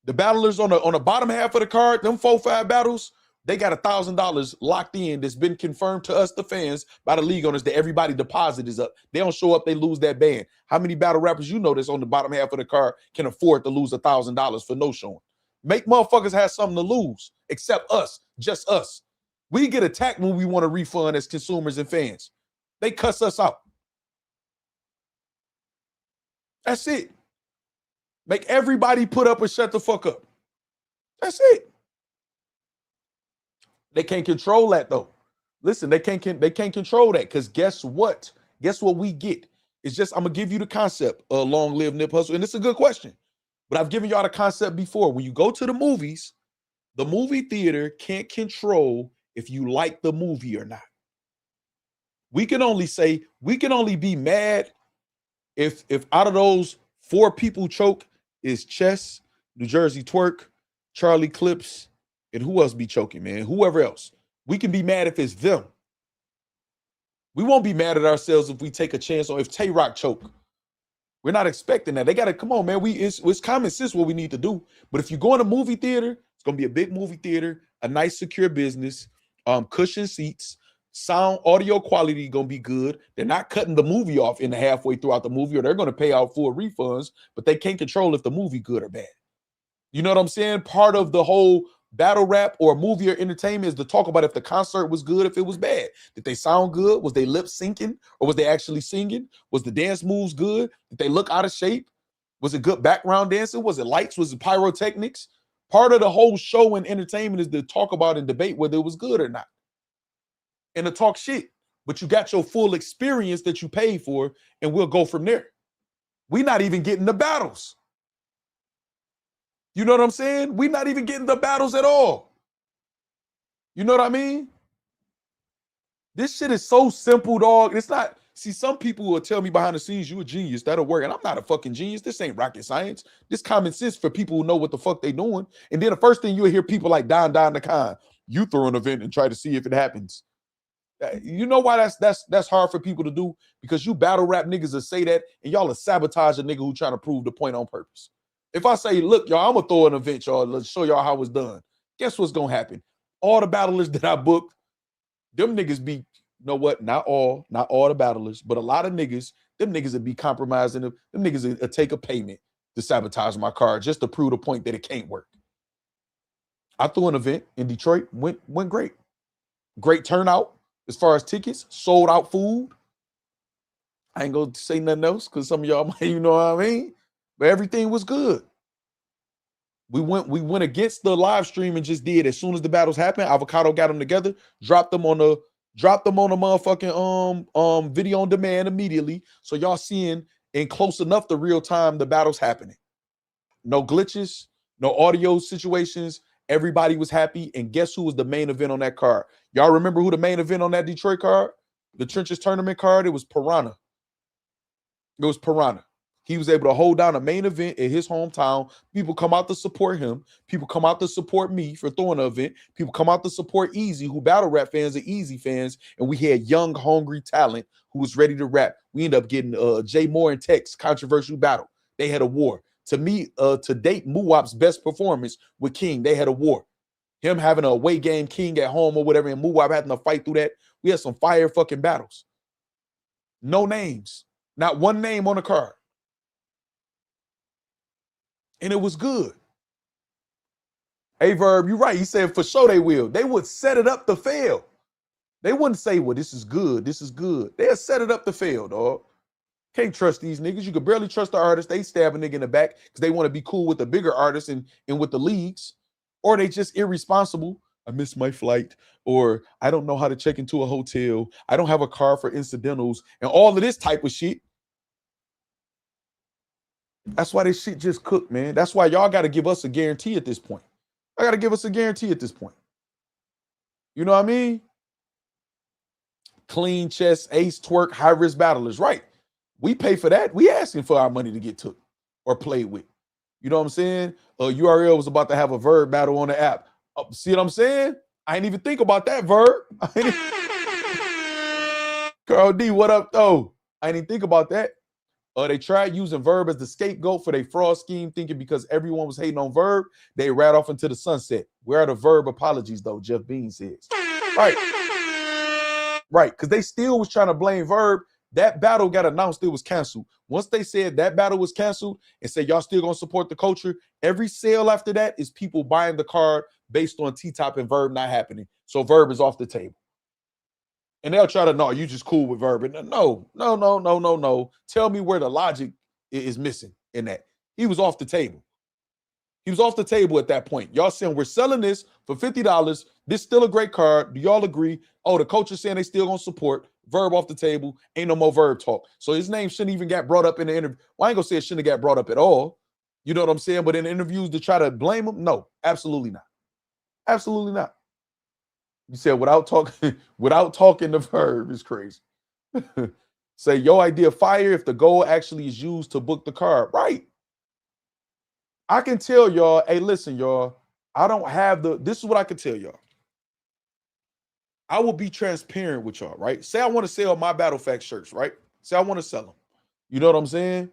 The battlers on the bottom half of the card, them 4-5 battles. They got $1,000 locked in that's been confirmed to us, the fans, by the league owners that everybody deposit is up. They don't show up, they lose that band. How many battle rappers you know that's on the bottom half of the card can afford to lose $1,000 for no showing? Make motherfuckers have something to lose, except us, just us. We get attacked when we want a refund as consumers and fans. They cuss us out. That's it. Make everybody put up and shut the fuck up. That's it. They can't control that though. Listen, they can't control that because guess what? Guess what we get? It's just, I'm gonna give you the concept of long live Nip Hustle, and it's a good question. But I've given y'all the concept before. When you go to the movies, the movie theater can't control if you like the movie or not. We can only be mad if out of those 4 people choke is Chess, New Jersey Twerk, Charlie Clips, and who else be choking, man? Whoever else. We can be mad if it's them. We won't be mad at ourselves if we take a chance or if Tay-Rock choke. We're not expecting that. They got to, come on, man. It's common sense what we need to do. But if you go in a movie theater, it's going to be a big movie theater, a nice, secure business, cushion seats, sound, audio quality going to be good. They're not cutting the movie off in the halfway throughout the movie, or they're going to pay out full refunds, but they can't control if the movie good or bad. You know what I'm saying? Part of the whole battle rap or movie or entertainment is to talk about if the concert was good, if it was bad. Did they sound good? Was they lip syncing or was they actually singing? Was the dance moves good? Did they look out of shape? Was it good background dancing? Was it lights? Was it pyrotechnics? Part of the whole show and entertainment is to talk about and debate whether it was good or not. And to talk shit. But you got your full experience that you paid for, and we'll go from there. We're not even getting the battles. You know what I'm saying? We're not even getting the battles at all. You know what I mean? This shit is so simple, dog. It's not. See, some people will tell me behind the scenes, you a genius, that'll work. And I'm not a fucking genius. This ain't rocket science. This common sense for people who know what the fuck they doing. And then the first thing you'll hear people like Don the Con, you throw an event and try to see if it happens. You know why that's hard for people to do? Because you battle rap niggas will say that, and y'all will sabotage a nigga who trying to prove the point on purpose. If I say, look, y'all, I'm gonna throw an event, y'all, let's show y'all how it's done. Guess what's gonna happen? All the battlers that I booked, them niggas be, you know what? Not all the battlers, but a lot of niggas, them niggas would be compromising them. Them niggas would take a payment to sabotage my card just to prove the point that it can't work. I threw an event in Detroit, went great. Great turnout as far as tickets, sold out food. I ain't gonna say nothing else because some of y'all might, you know what I mean? But everything was good. We went against the live stream and just did as soon as the battles happened. Avocado got them together, dropped them on the motherfucking video on demand immediately. So y'all seeing in close enough to real time the battles happening. No glitches, no audio situations. Everybody was happy. And guess who was the main event on that card? Y'all remember who the main event on that Detroit card? The Trenches tournament card? It was Piranha. It was Piranha. He was able to hold down a main event in his hometown. People come out to support him. People come out to support me for throwing an event. People come out to support Easy, who battle rap fans are Easy fans. And we had young, hungry talent who was ready to rap. We ended up getting Jay Moore and Tex, controversial battle. They had a war. To me, to date, Muwap's best performance with King, they had a war. Him having a away game, King at home or whatever, and Muwap having to fight through that. We had some fire fucking battles. No names. Not one name on the card. And it was good. Hey, Verb, you're right. He said for sure they will. They would set it up to fail. They wouldn't say, well, this is good. This is good. They'll set it up to fail, dog. Can't trust these niggas. You can barely trust the artists. They stab a nigga in the back because they want to be cool with the bigger artists and with the leagues. Or they just irresponsible. I missed my flight. Or I don't know how to check into a hotel. I don't have a car for incidentals. And all of this type of shit. That's why this shit just cooked, man. That's why y'all got to give us a guarantee at this point. I got to give us a guarantee at this point. You know what I mean? Clean chest, ace, twerk, high-risk battlers. Right. We pay for that. We asking for our money to get took or played with. You know what I'm saying? URL was about to have a Verb battle on the app. See what I'm saying? I ain't even think about that, Verb. Carl D, what up, though? I didn't even think about that. They tried using Verb as the scapegoat for their fraud scheme, thinking because everyone was hating on Verb, they ran off into the sunset. Where are the Verb apologies, though? Jeff Bean says. Right. Right, because they still was trying to blame Verb. That battle got announced, it was canceled. Once they said that battle was canceled and said y'all still gonna support the culture, every sale after that is people buying the card based on T-Top and Verb not happening. So Verb is off the table. And they'll try to, no, you just cool with Verb. And no. Tell me where the logic is missing in that. He was off the table. He was off the table at that point. Y'all saying we're selling this for $50. This still a great card. Do y'all agree? Oh, the coach is saying they still gonna support. Verb off the table. Ain't no more Verb talk. So his name shouldn't even get brought up in the interview. Well, I ain't gonna say it shouldn't have got brought up at all. You know what I'm saying? But in interviews to try to blame him, no, absolutely not. Absolutely not. You said without talking the Verb is crazy. Say your idea fire if the goal actually is used to book the card. Right. I can tell y'all, hey, listen, y'all, I don't have this is what I can tell y'all. I will be transparent with y'all, right? Say I want to sell my Battle Factz shirts, right? Say I want to sell them. You know what I'm saying?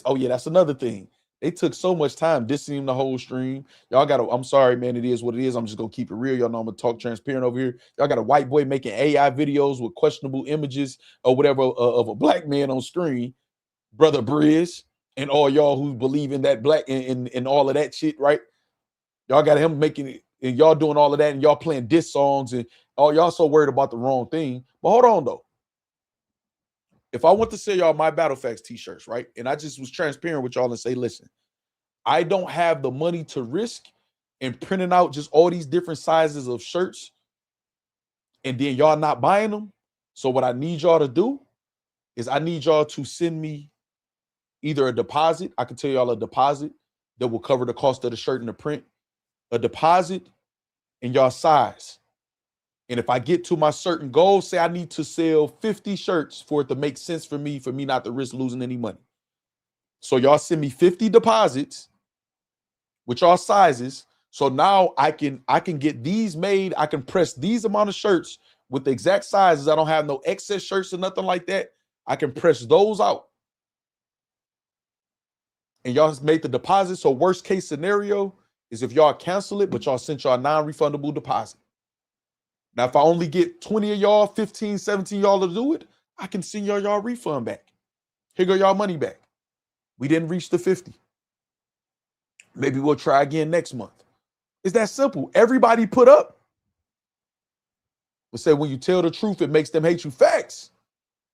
Oh yeah, that's another thing. They took so much time dissing the whole stream. Y'all got I'm sorry, man. It is what it is. I'm just going to keep it real. Y'all know I'm going to talk transparent over here. Y'all got a white boy making AI videos with questionable images or whatever of a black man on screen. Brother Briz and all y'all who believe in that black and all of that shit, right? Y'all got him making it and y'all doing all of that and y'all playing diss songs and all y'all so worried about the wrong thing. But hold on, though. If I want to sell y'all my Battle Factz t-shirts, right? And I just was transparent with y'all and say, listen, I don't have the money to risk in printing out just all these different sizes of shirts and then y'all not buying them. So what I need y'all to do is I need y'all to send me either a deposit. I can tell y'all a deposit that will cover the cost of the shirt and the print, a deposit, and y'all size. And if I get to my certain goal, say I need to sell 50 shirts for it to make sense for me not to risk losing any money. So y'all send me 50 deposits with y'all sizes. So now I can get these made. I can press these amount of shirts with the exact sizes. I don't have no excess shirts or nothing like that. I can press those out. And y'all made the deposit. So worst case scenario is if y'all cancel it, but y'all sent y'all non-refundable deposit. Now, if I only get 20 of y'all, 15, 17 y'all to do it, I can send y'all refund back. Here go y'all money back. We didn't reach the 50. Maybe we'll try again next month. It's that simple. Everybody put up. We say when you tell the truth, it makes them hate you. Facts.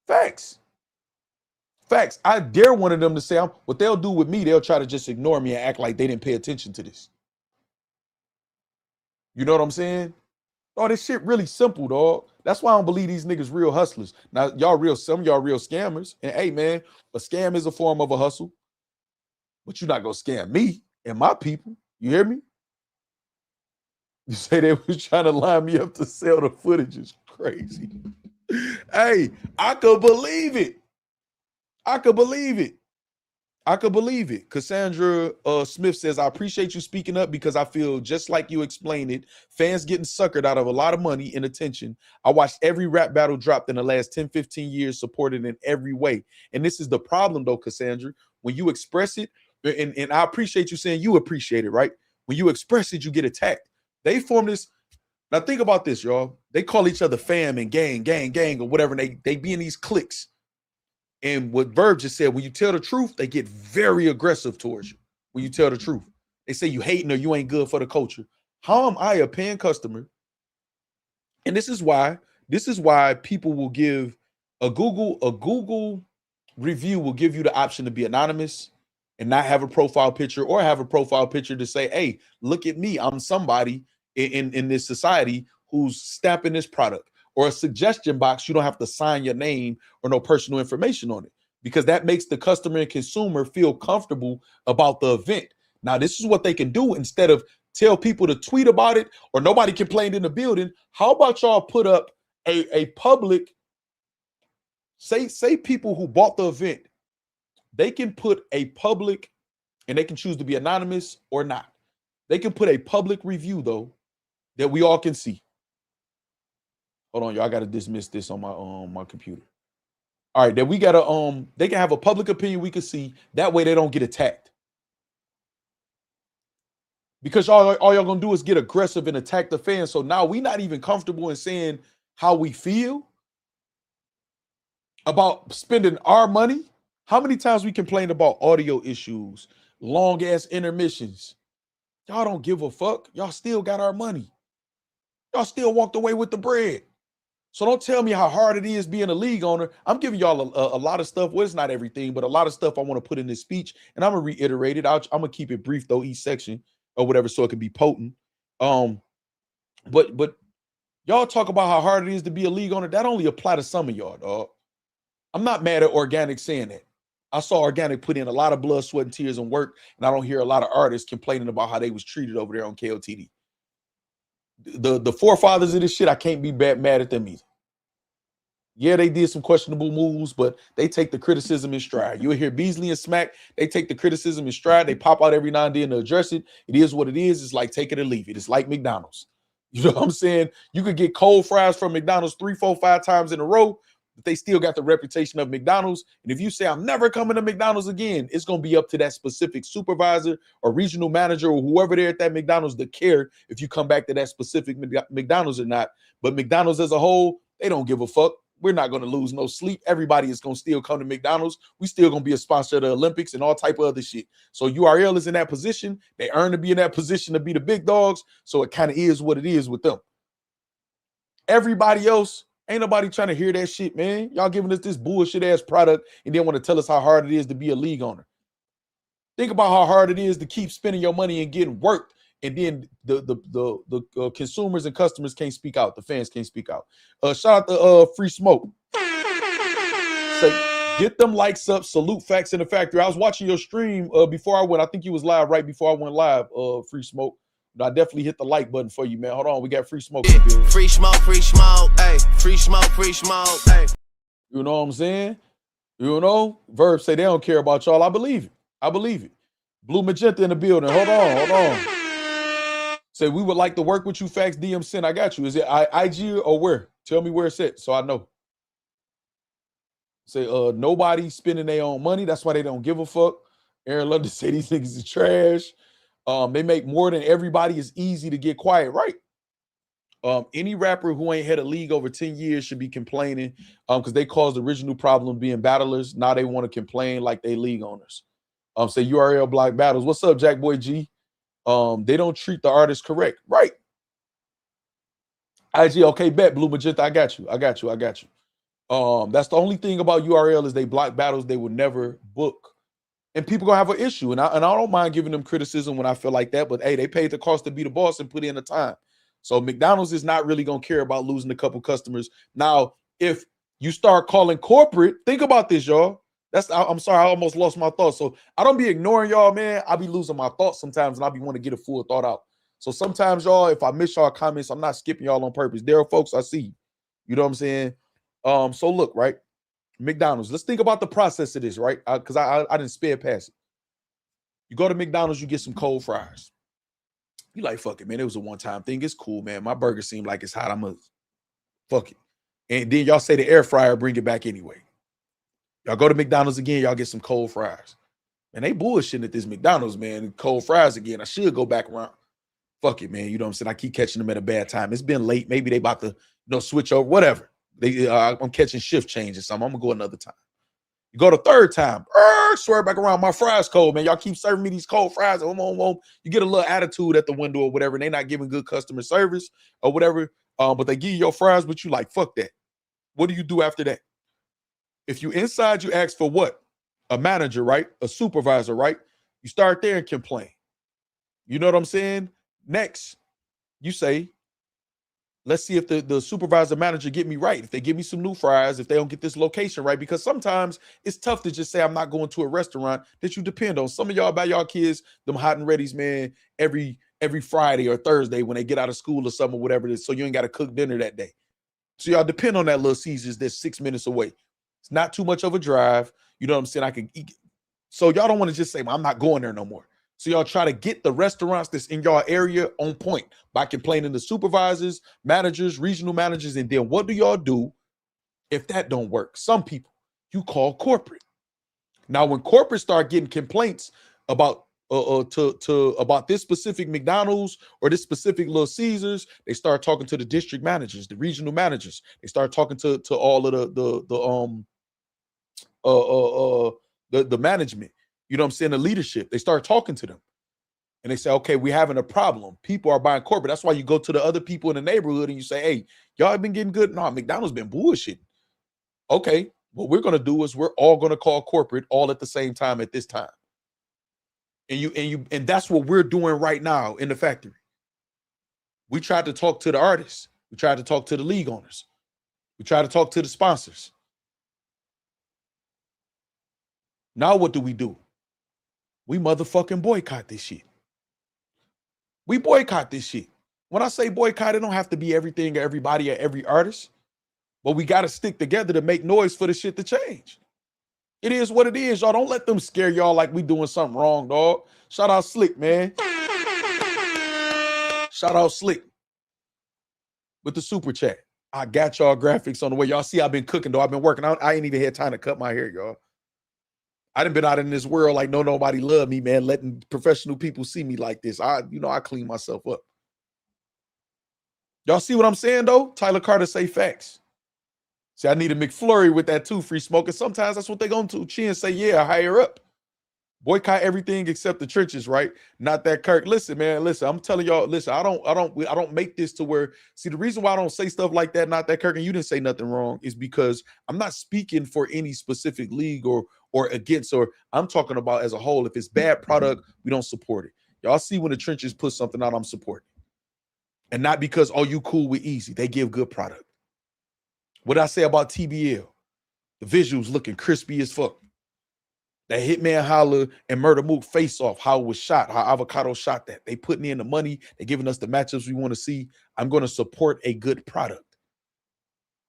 Facts. Facts. I dare one of them to say, what they'll do with me, they'll try to just ignore me and act like they didn't pay attention to this. You know what I'm saying? Oh, this shit really simple, dog. That's why I don't believe these niggas real hustlers. Now, some of y'all real scammers. And hey, man, a scam is a form of a hustle. But you're not going to scam me and my people. You hear me? You say they was trying to line me up to sell the footage is crazy. Hey, I could believe it. I could believe it. I could believe it. Cassandra Smith says, I appreciate you speaking up because I feel just like you explained it. Fans getting suckered out of a lot of money and attention. I watched every rap battle dropped in the last 10, 15 years, supported in every way. And this is the problem, though, Cassandra. When you express it, and I appreciate you saying you appreciate it, right? When you express it, you get attacked. They form this. Now, think about this, y'all. They call each other fam and gang, or whatever. And they be in these cliques. And what Verb just said, when you tell the truth, they get very aggressive towards you. When you tell the truth, they say you hating or you ain't good for the culture. How am I a paying customer? And this is why people will give a Google review will give you the option to be anonymous and not have a profile picture, or have a profile picture to say, hey, look at me. I'm somebody in this society who's stamping this product. Or a suggestion box, you don't have to sign your name or no personal information on it, because that makes the customer and consumer feel comfortable about the event. Now, this is what they can do instead of tell people to tweet about it or nobody complained in the building. How about y'all put up a public, say people who bought the event, they can put a public, and they can choose to be anonymous or not. They can put a public review, though, that we all can see. Hold on, y'all. I gotta dismiss this on my computer. All right, then we gotta they can have a public opinion we can see. That way they don't get attacked. Because all y'all gonna do is get aggressive and attack the fans. So now we not even comfortable in saying how we feel about spending our money. How many times we complained about audio issues, long ass intermissions? Y'all don't give a fuck. Y'all still got our money. Y'all still walked away with the bread. So don't tell me how hard it is being a league owner. I'm giving y'all a lot of stuff. Well, it's not everything, but a lot of stuff I want to put in this speech, and I'm gonna reiterate it. I'm gonna keep it brief though, each section or whatever, so it can be potent. But y'all talk about how hard it is to be a league owner. That only apply to some of y'all, dog. I'm not mad at Organic saying that. I saw Organic put in a lot of blood, sweat, and tears and work, and I don't hear a lot of artists complaining about how they was treated over there on KOTD. The forefathers of this shit, I can't be mad at them either. Yeah, they did some questionable moves, but they take the criticism in stride. You'll hear Beasley and Smack, they take the criticism in stride. They pop out every now and then to address it. It is what it is. It's like take it or leave it. It's like McDonald's. You know what I'm saying? You could get cold fries from McDonald's 3, 4, 5 times in a row, but they still got the reputation of McDonald's. And if you say, I'm never coming to McDonald's again, it's going to be up to that specific supervisor or regional manager or whoever there at that McDonald's to care if you come back to that specific McDonald's or not. But McDonald's as a whole, they don't give a fuck. We're not going to lose no sleep. Everybody is going to still come to McDonald's. We still going to be a sponsor of the Olympics and all type of other shit. So URL is in that position. They earn to be in that position to be the big dogs. So it kind of is what it is with them. Everybody else, ain't nobody trying to hear that shit, man. Y'all giving us this bullshit ass product and then want to tell us how hard it is to be a league owner. Think about how hard it is to keep spending your money and getting worked. And then the consumers and customers can't speak out. The fans can't speak out. Shout out to Free Smoke. Say, Get them likes up. Salute Factz in the Factory. I was watching your stream before I went. I think you was live right before I went live. Free smoke. I definitely hit the like button for you, man. Hold on, we got free smoke. Free smoke, hey. Free smoke, hey. You know what I'm saying? You know, Verb say they don't care about y'all. I believe it. I believe it. Blue Magenta in the building. Hold on. Say we would like to work with you, Factz. DM send. I got you. Is it IG or where? Tell me where it's at so I know. Say nobody spending their own money. That's why they don't give a fuck. Aaron London say these niggas is trash. They make more than everybody. It's easy to get quiet, right? Any rapper who ain't had a league over 10 years should be complaining because they caused the original problem being battlers. Now they want to complain like they league owners. Say URL block battles. What's up, Jack Boy G? They don't treat the artist correct, right? IG, okay, bet. Blue Magenta, I got you. That's the only thing about URL is they block battles they would never book. And people gonna have an issue. And I don't mind giving them criticism when I feel like that, but hey, they paid the cost to be the boss and put in the time. So McDonald's is not really gonna care about losing a couple customers. Now, if you start calling corporate, think about this, y'all. I'm sorry, I almost lost my thoughts. So I don't be ignoring y'all, man. I be losing my thoughts sometimes, and I be want to get a full thought out. So sometimes, y'all, if I miss y'all comments, I'm not skipping y'all on purpose. There are folks I see. You know what I'm saying? So look, right? McDonald's. Let's think about the process of this, right? Because I didn't spare past it. You go to McDonald's, you get some cold fries. You like, fuck it, man. It was a one-time thing. It's cool, man. My burger seemed like it's hot. I'm a fuck it. And then y'all say the air fryer, bring it back anyway. Y'all go to McDonald's again, y'all get some cold fries. Man, they bullshitting at this McDonald's, man. Cold fries again. I should go back around. Fuck it, man. You know what I'm saying? I keep catching them at a bad time. It's been late. Maybe they about to, switch over, whatever. I'm catching shift change or something. I'm gonna go another time. You go the third time, swear back around. My fries cold, man. Y'all keep serving me these cold fries. You get a little attitude at the window or whatever. And they not giving good customer service or whatever. But they give you your fries, but you like, fuck that. What do you do after that? If you inside, you ask for what? A manager, right? A supervisor, right? You start there and complain. You know what I'm saying? Next, you say, let's see if the supervisor manager get me right. If they give me some new fries, if they don't get this location right, because sometimes it's tough to just say I'm not going to a restaurant that you depend on. Some of y'all buy y'all kids them hot and ready's, man, every Friday or Thursday when they get out of school or something or whatever it is. So you ain't got to cook dinner that day. So y'all depend on that Little Caesars that's 6 minutes away. It's not too much of a drive. You know what I'm saying? I can eat. So y'all don't want to just say, well, I'm not going there no more. So y'all try to get the restaurants that's in y'all area on point by complaining to supervisors, managers, regional managers. And then what do y'all do if that don't work? Some people, you call corporate. Now, when corporate start getting complaints about about this specific McDonald's or this specific Little Caesars, they start talking to the district managers, the regional managers. They start talking to all of the management. You know what I'm saying? The leadership. They start talking to them. And they say, okay, we're having a problem. People are buying corporate. That's why you go to the other people in the neighborhood and you say, hey, y'all been getting good? No, McDonald's been bullshitting. Okay, what we're going to do is we're all going to call corporate all at the same time at this time. And that's what we're doing right now in the factory. We tried to talk to the artists. We tried to talk to the league owners. We tried to talk to the sponsors. Now what do? We motherfucking boycott this shit. We boycott this shit. When I say boycott, it don't have to be everything or everybody or every artist. But we got to stick together to make noise for the shit to change. It is what it is, y'all. Don't let them scare y'all like we doing something wrong, dog. Shout out Slick, man. Shout out Slick with the super chat. I got y'all graphics on the way. Y'all see I've been cooking, though. I've been working out. I ain't even had time to cut my hair, y'all. I done been out in this world like nobody love me, man, letting professional people see me like this. I clean myself up. Y'all see what I'm saying, though? Tyler Carter say facts. See, I need a McFlurry with that too, free smoke. And sometimes that's what they're going to. Chin say, yeah, higher up. Boycott everything except the trenches, right? Not that Kirk. Listen, man, listen, I'm telling y'all, listen, I don't make this to where, see, the reason why I don't say stuff like that, not that Kirk, and you didn't say nothing wrong, is because I'm not speaking for any specific league or against, or I'm talking about as a whole. If it's bad product, we don't support it. Y'all see when the trenches put something out, I'm supporting. And not because, oh, you cool with Easy. They give good product. What did I say about TBL? The visuals looking crispy as fuck. That Hitman Holla and Murder Mook face off, how it was shot, how Avocado shot that. They putting in the money. They're giving us the matchups we want to see. I'm going to support a good product.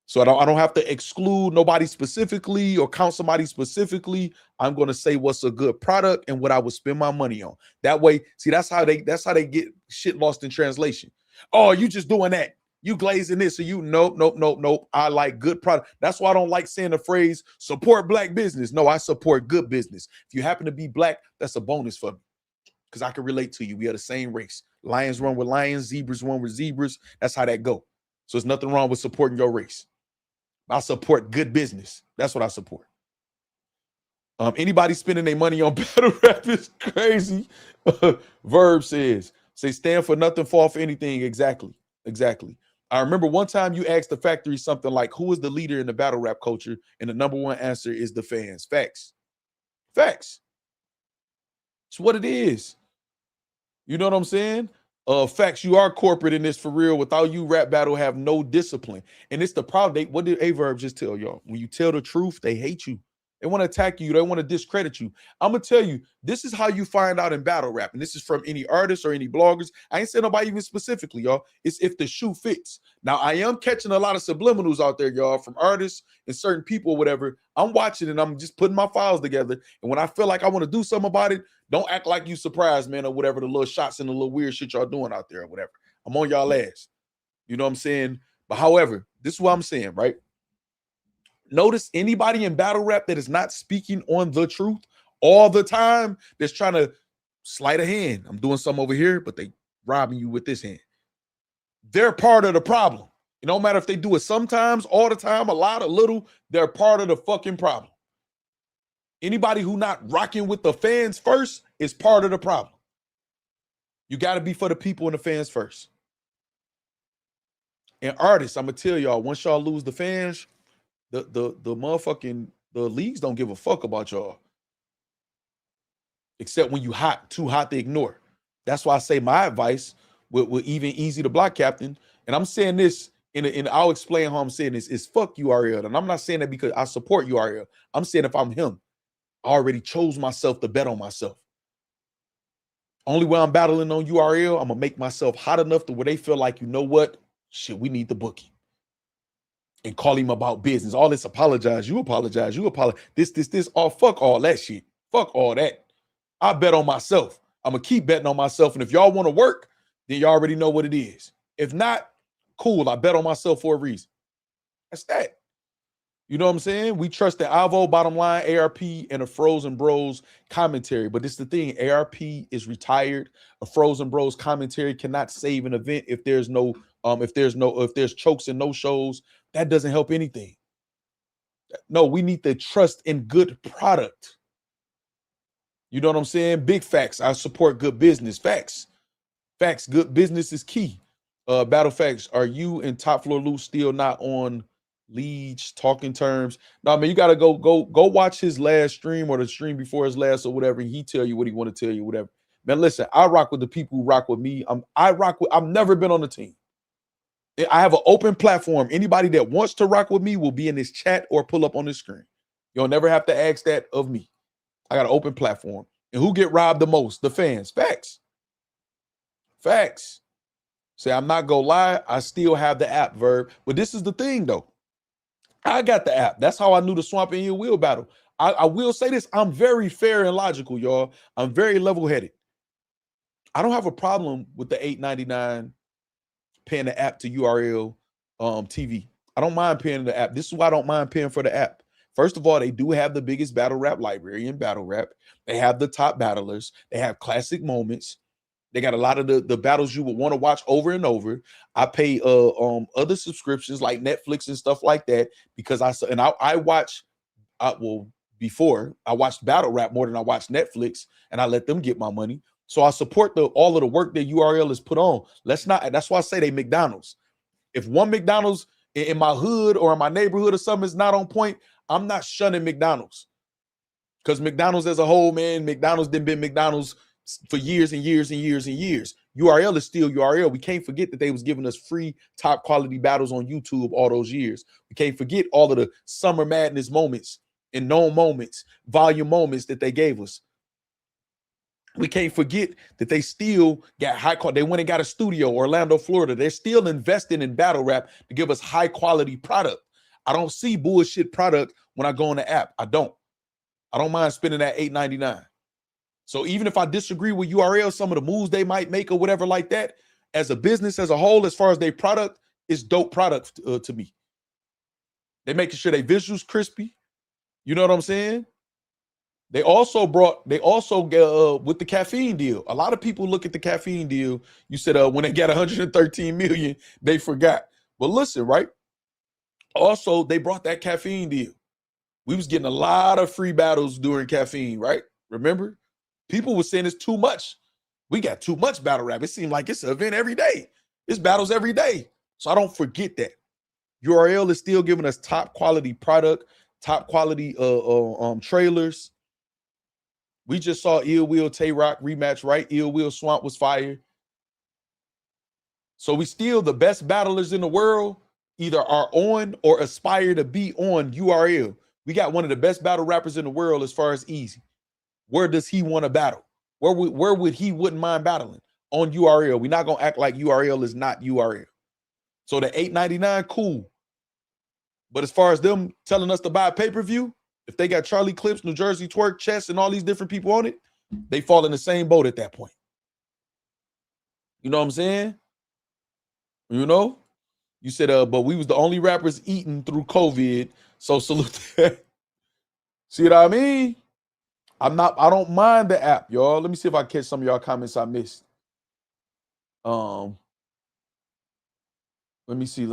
So I don't have to exclude nobody specifically or count somebody specifically. I'm going to say what's a good product and what I would spend my money on. That way, see, that's how they get shit lost in translation. Oh, you just doing that. You glazing this, so you nope. I like good product. That's why I don't like saying the phrase support black business. No, I support good business. If you happen to be black, that's a bonus for me because I can relate to you. We are the same race. Lions run with lions, zebras run with zebras. That's how that go. So there's nothing wrong with supporting your race. I support good business. That's what I support. Anybody spending their money on battle rap is crazy. Verb says, say stand for nothing, fall for anything. Exactly. I remember one time you asked the factory something like, who is the leader in the battle rap culture? And the number one answer is the fans. Facts. It's what it is. You know what I'm saying? Facts, you are corporate in this for real. Without you, rap battle have no discipline. And it's the problem. What did A-Verb just tell y'all? When you tell the truth, they hate you. They want to attack you. They want to discredit you. I'm going to tell you, this is how you find out in battle rap. And this is from any artists or any bloggers. I ain't saying nobody even specifically, y'all. It's if the shoe fits. Now, I am catching a lot of subliminals out there, y'all, from artists and certain people, whatever. I'm watching and I'm just putting my files together. And when I feel like I want to do something about it, don't act like you surprised, man, or whatever, the little shots and the little weird shit y'all doing out there or whatever. I'm on y'all ass. You know what I'm saying? But however, this is what I'm saying, right? Notice anybody in battle rap that is not speaking on the truth all the time, that's trying to sleight a hand. I'm doing something over here, but they robbing you with this hand. They're part of the problem. It don't matter if they do it sometimes, all the time, a lot, a little, they're part of the fucking problem. Anybody who not rocking with the fans first is part of the problem. You got to be for the people and the fans first. And artists, I'm going to tell y'all, once y'all lose the fans, the motherfucking, the leagues don't give a fuck about y'all. Except when you hot, too hot to ignore. That's why I say my advice with even Easy the Block Captain, and I'm saying this, I'll explain how I'm saying this, is fuck URL. And I'm not saying that because I support URL. I'm saying if I'm him, I already chose myself to bet on myself. Only way I'm battling on URL, I'm going to make myself hot enough to where they feel like, you know what? Shit, we need the bookie. And call him about business. All this apologize. You apologize. This. Oh, fuck all that shit. Fuck all that. I bet on myself. I'm going to keep betting on myself. And if y'all want to work, then you already know what it is. If not, cool. I bet on myself for a reason. That's that. You know what I'm saying? We trust the Avo, bottom line, ARP, and a Frozen Bros commentary. But this is the thing. ARP is retired. A Frozen Bros commentary cannot save an event if there's chokes and no shows. That doesn't help anything. No, we need to trust in good product. You know what I'm saying? Big facts. I support good business. Facts. Good business is key. Battle facts. Are you and Top Floor Loot still not on Leech talking terms? No, man, you gotta go watch his last stream or the stream before his last or whatever. And he tell you what he want to tell you, whatever. Man, listen, I rock with the people who rock with me. I've never been on the team. I have an open platform. Anybody that wants to rock with me will be in this chat or pull up on this screen. You'll never have to ask that of me. I got an open platform. And who get robbed the most? The fans. Facts. Say, I'm not gonna lie, I still have the app, Verb. But this is the thing, though. I got the app. That's how I knew the Swamp and Hill Wheel battle. I will say this. I'm very fair and logical, y'all. I'm very level-headed. I don't have a problem with the $8.99 paying the app to URL TV. I don't mind paying the app. This is why I don't mind paying for the app. First of all, they do have the biggest battle rap library in battle rap. They have the top battlers. They have classic moments. They got a lot of the battles you would want to watch over and over. I pay other subscriptions like Netflix and stuff like that because I watched battle rap more than I watched Netflix, and I let them get my money. So I support all of the work that URL is put on. That's why I say they McDonald's. If one McDonald's in my hood or in my neighborhood or something is not on point, I'm not shunning McDonald's. Because McDonald's as a whole, man, McDonald's done been McDonald's for years and years and years and years. URL is still URL. We can't forget that they was giving us free top quality battles on YouTube all those years. We can't forget all of the Summer Madness moments and known moments, volume moments that they gave us. We can't forget that they still got high quality. They went and got a studio, Orlando, Florida. They're still investing in battle rap to give us high quality product. I don't see bullshit product when I go on the app. I don't mind spending that $8.99. So even if I disagree with URL, some of the moves they might make or whatever like that, as a business as a whole, as far as their product, it's dope product to me. They making sure they visuals crispy. You know what I'm saying? They also with the caffeine deal. A lot of people look at the caffeine deal. You said when they got 113 million, they forgot. But listen, right? Also, they brought that caffeine deal. We was getting a lot of free battles during caffeine, right? Remember? People were saying it's too much. We got too much battle rap. It seemed like it's an event every day. It's battles every day. So I don't forget that. URL is still giving us top quality product, top quality trailers. We just saw Ill Will Tay Rock rematch, right? Ill Will Swamp was fire. So we still the best battlers in the world either are on or aspire to be on URL. We got one of the best battle rappers in the world as far as easy. Where does he want to battle? Where would he wouldn't mind battling? On URL. We're not going to act like URL is not URL. So the $8.99, cool. But as far as them telling us to buy a pay-per-view, if they got Charlie Clips, New Jersey Twerk, Chess, and all these different people on it, they fall in the same boat at that point. You know what I'm saying? You know? You said, but we was the only rappers eating through COVID, so salute that. See what I mean? I don't mind the app, y'all. Let me see if I catch some of y'all comments I missed. Let me see.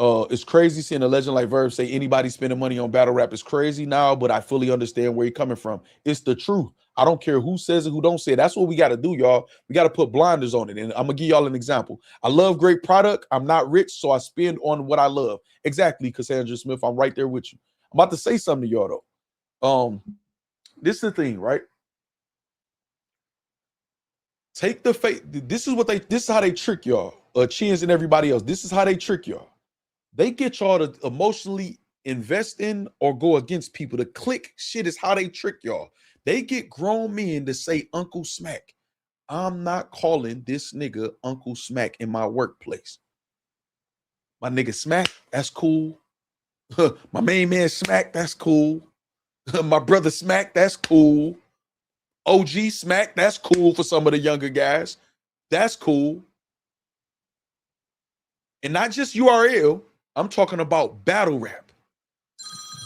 It's crazy seeing a legend like Verb say anybody spending money on battle rap is crazy now, but I fully understand where you're coming from. It's the truth. I don't care who says it, who don't say it. That's what we got to do, y'all. We got to put blinders on it. And I'm going to give y'all an example. I love great product. I'm not rich, so I spend on what I love. Exactly, Cassandra Smith. I'm right there with you. I'm about to say something to y'all, though. This is the thing, right? Take the faith. This is how they trick y'all. Chins and everybody else. This is how they trick y'all. They get y'all to emotionally invest in or go against people. The click shit is how they trick y'all. They get grown men to say Uncle Smack. I'm not calling this nigga Uncle Smack in my workplace. My nigga Smack, that's cool. My main man Smack, that's cool. My brother Smack, that's cool. OG Smack, that's cool for some of the younger guys. That's cool. And not just URL, I'm talking about battle rap.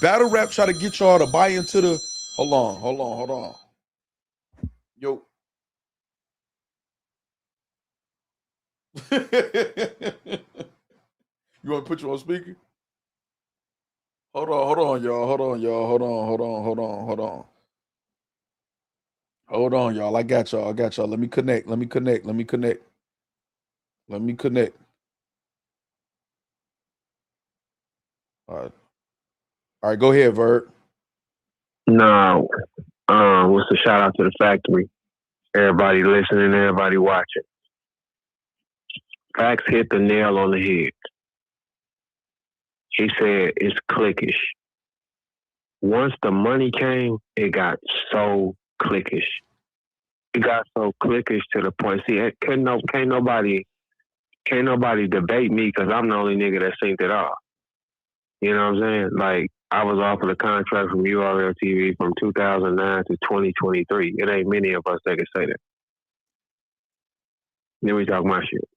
Battle rap try to get y'all to buy into the... Hold on. Yo. You want to put you on speaker? Hold on, y'all. Hold on, y'all. I got y'all. Let me connect. All right, go ahead, Vert. No, what's the shout out to the factory? Everybody listening, everybody watching. Factz hit the nail on the head. He said it's cliquish. Once the money came, it got so cliquish. It got so cliquish to the point. See, can't nobody debate me because I'm the only nigga that synced it all. You know what I'm saying? Like, I was offered a contract from URL TV from 2009 to 2023. It ain't many of us that can say that. Then we talk my shit.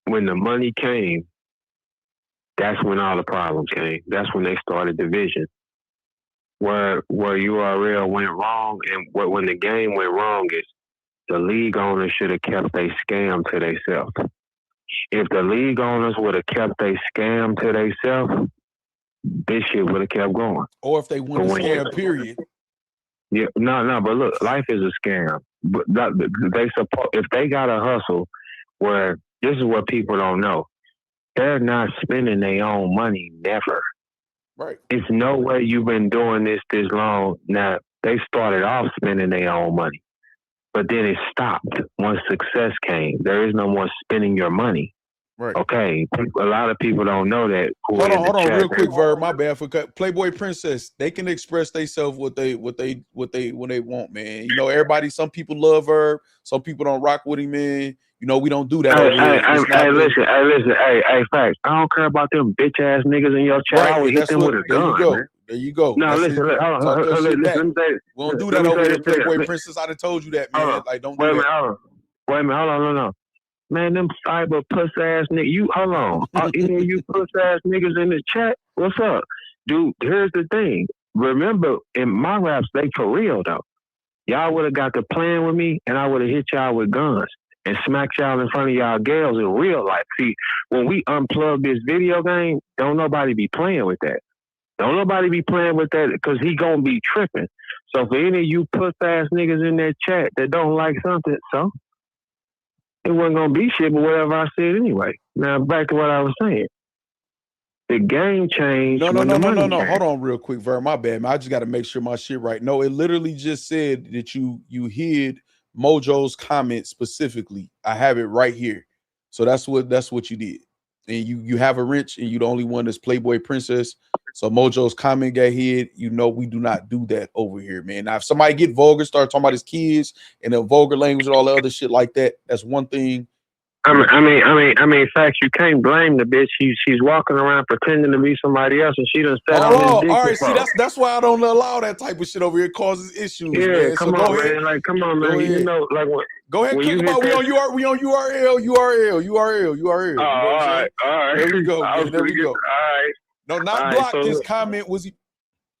When the money came, that's when all the problems came. That's when they started division. Where URL went wrong and when the game went wrong is the league owners should have kept their scam to themselves. If the league owners would have kept their scam to themselves, this shit would have kept going. Or if they wouldn't scam, period. Yeah, no, but look, life is a scam. But if they got a hustle where this is what people don't know, they're not spending their own money, never. Right. It's no way you've been doing this long. Now, they started off spending their own money. But then it stopped once success came. There is no more spending your money. Right. Okay. A lot of people don't know that. Hold on, real quick, Verb. My bad for Playboy Princess. They can express themselves what they when they want, man. You know, everybody. Some people love Verb. Some people don't rock with him, man. You know, we don't do that. Listen, Factz. I don't care about them bitch ass niggas in your chat. Right, I would hit them with a gun. There you go. No, listen. We don't do that over here, Playboy Princess. I done told you that, man. Like, don't do that. Wait a minute, hold on, no. Man, them cyber puss ass niggas. You hold on. Any of you puss ass niggas in the chat? What's up, dude? Here's the thing. Remember, in my raps, they for real though. Y'all would have got to playing with me, and I would have hit y'all with guns and smacked y'all in front of y'all girls in real life. See, when we unplug this video game, don't nobody be playing with that. Don't nobody be playing with that because he gonna be tripping. So for any of you puss ass niggas in that chat that don't like something, so it wasn't gonna be shit, but whatever I said anyway. Now back to what I was saying. The game changed. No. Hold on real quick, Ver. My bad, man. I just gotta make sure my shit right. No, it literally just said that you hid Mojo's comment specifically. I have it right here. So that's what you did. And you have a wrench, and you the only one that's Playboy Princess. So Mojo's comment got hid. You know we do not do that over here, man. Now if somebody get vulgar, start talking about his kids and the vulgar language and all the other shit like that, that's one thing. I mean, Factz, you can't blame the bitch. She's walking around pretending to be somebody else, and she done said on his dick. All right, see, that's why I don't allow that type of shit over here. It causes issues. Yeah, man. come on, man. Like, come on, man. You know, like what? Go ahead, click about. We on URL. All right. There we go. All right. No, not block. This comment was.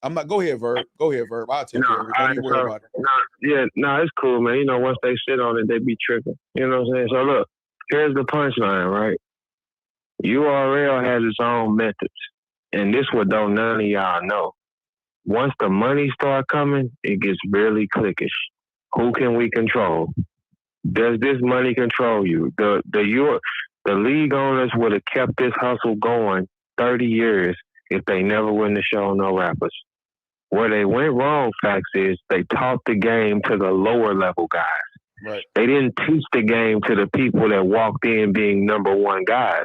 I'm not. Go ahead, Verb. I'll take care of it. Don't you worry about it. It's cool, man. You know, once they sit on it, they be tripping. You know what I'm saying? So look. Here's the punchline, right? URL has its own methods. And this what don't none of y'all know. Once the money start coming, it gets really cliquish. Who can we control? Does this money control you? The league owners would have kept this hustle going 30 years if they never wouldn't have shown no rappers. Where they went wrong, Factz, is they taught the game to the lower level guys. Right. They didn't teach the game to the people that walked in being number one guys.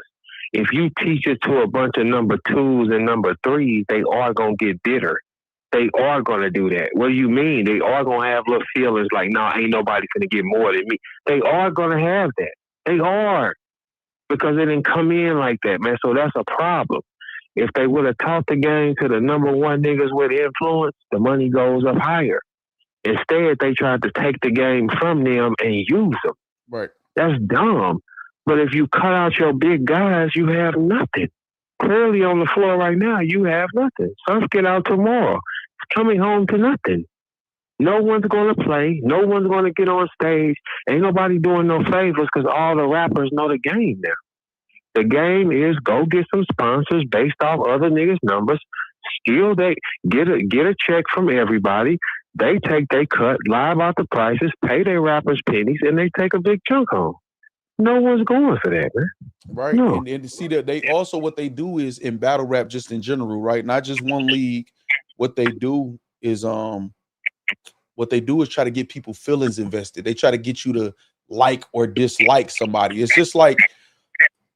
If you teach it to a bunch of number twos and number threes, they are going to get bitter. They are going to do that. What do you mean? They are going to have little feelings like, nah, ain't nobody going to get more than me. They are going to have that. They are. Because they didn't come in like that, man. So that's a problem. If they would have taught the game to the number one niggas with influence, the money goes up higher. Instead, they tried to take the game from them and use them. Right. That's dumb. But if you cut out your big guys, you have nothing. Clearly on the floor right now, you have nothing. Surf get out tomorrow. It's coming home to nothing. No one's going to play. No one's going to get on stage. Ain't nobody doing no favors because all the rappers know the game now. The game is go get some sponsors based off other niggas' numbers. Still, they get a check from everybody. They take their cut, lie about the prices, pay their rappers pennies, and they take a big chunk home. No one's going for that, man. Right. No. And see that they also what they do is in battle rap, just in general, right? Not just one league. What they do is try to get people feelings invested. They try to get you to like or dislike somebody. It's just like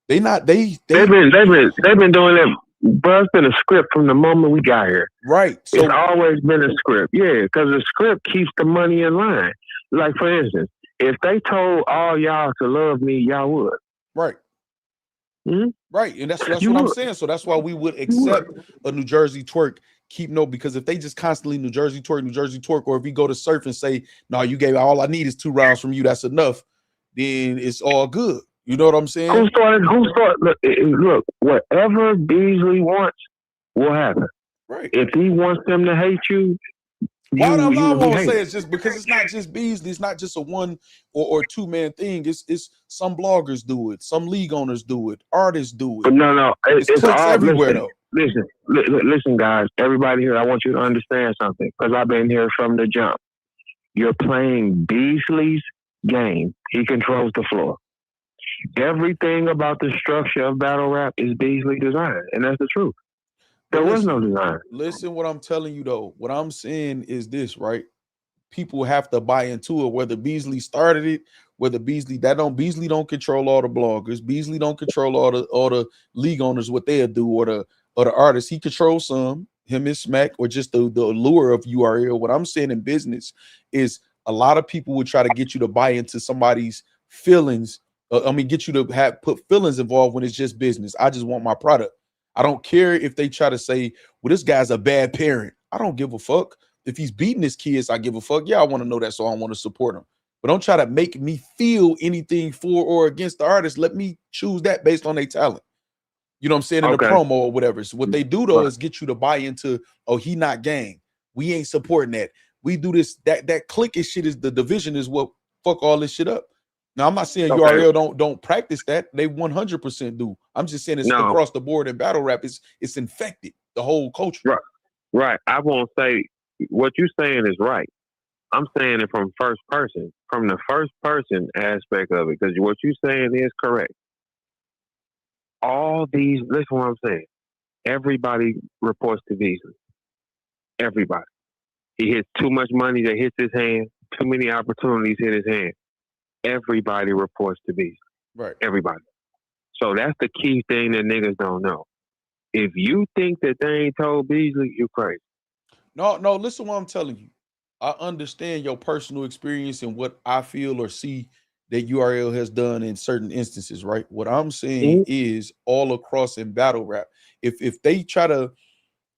they've been doing that. Bro, it's been a script from the moment we got here. Right. So it's always been a script. Yeah, because the script keeps the money in line. Like, for instance, if they told all y'all to love me, y'all would. Right. Mm-hmm. Right. And that's what I'm saying. So that's why we would accept a New Jersey twerk. Keep note, because if they just constantly New Jersey twerk, or if we go to surf and say, no, you gave all I need is 2 rounds from you, that's enough, then it's all good. You know what I'm saying? Who started? Look, whatever Beasley wants will happen. Right. If he wants them to hate you, why I won't say it's just because it's not just Beasley. It's not just a one or 2 man thing. It's some bloggers do it, some league owners do it, artists do it. But no, it's all everywhere though. Listen, guys. Everybody here, I want you to understand something because I've been here from the jump. You're playing Beasley's game. He controls the floor. Everything about the structure of battle rap is Beasley design, and that's the truth. There was no design. Listen, what I'm telling you though. What I'm saying is this, right? people have to buy into it. Whether Beasley started it, whether Beasley don't control all the bloggers. Beasley don't control all the league owners, what they'll do, or the artists. He controls some, him and Smack, or just the allure of URL. What I'm saying in business is a lot of people would try to get you to buy into somebody's feelings. Get you to put feelings involved when it's just business. I just want my product. I don't care if they try to say, well, this guy's a bad parent. I don't give a fuck. If he's beating his kids, I give a fuck. Yeah, I want to know that, so I want to support him. But don't try to make me feel anything for or against the artist. Let me choose that based on their talent. You know what I'm saying? In the promo or whatever. So what they do though is get you to buy into, oh, he not gang. We ain't supporting that. We do this, that cliquish shit is the division is what fuck all this shit up. Now I'm not saying URL don't practice that. They 100% do. I'm just saying it's across the board in battle rap. It's infected the whole culture. Right. I won't say what you're saying is right. I'm saying it from first person, from the first person aspect of it, because what you're saying is correct. All these, listen what I'm saying. Everybody reports to Beasley. Everybody. He hits too much money that hits his hand. Too many opportunities hit his hand. Everybody reports to Beasley. Right. Everybody. So that's the key thing that niggas don't know. If you think that they ain't told Beasley, you crazy. No, listen what I'm telling you. I understand your personal experience and what I feel or see that URL has done in certain instances, right? What I'm saying is all across in battle rap. If they try to,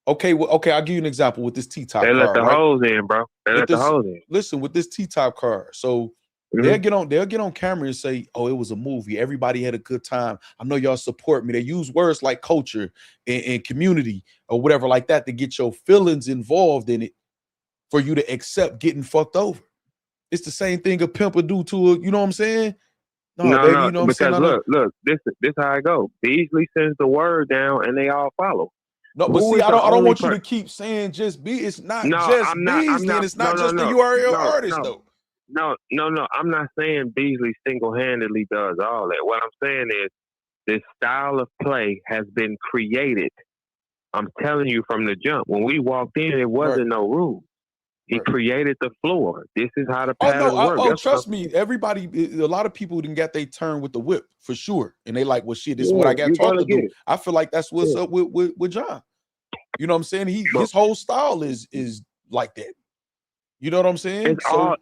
I'll give you an example with this T-Top card. They let the hoes in, bro. They let the hoes in. Listen, with this T-Top card, so they'll get on camera and say, oh, it was a movie. Everybody had a good time. I know y'all support me. They use words like culture and community or whatever like that to get your feelings involved in it for you to accept getting fucked over. It's the same thing a pimp would do to a, you know what I'm saying? No, baby, you know what I'm saying? Look, this how I go. Beasley sends the word down and they all follow. No, but see, I don't want you to keep saying just be. It's not just Beasley, and it's not just the URL artist, though. No. I'm not saying Beasley single-handedly does all that. What I'm saying is this style of play has been created. I'm telling you from the jump. When we walked in, it wasn't no room. He created the floor. This is how the pattern works. Trust me. Everybody, a lot of people didn't get their turn with the whip for sure. And they like, well, shit, this is what I got taught to do. I feel like that's what's up with John. You know what I'm saying? His whole style is like that. You know what I'm saying? It's all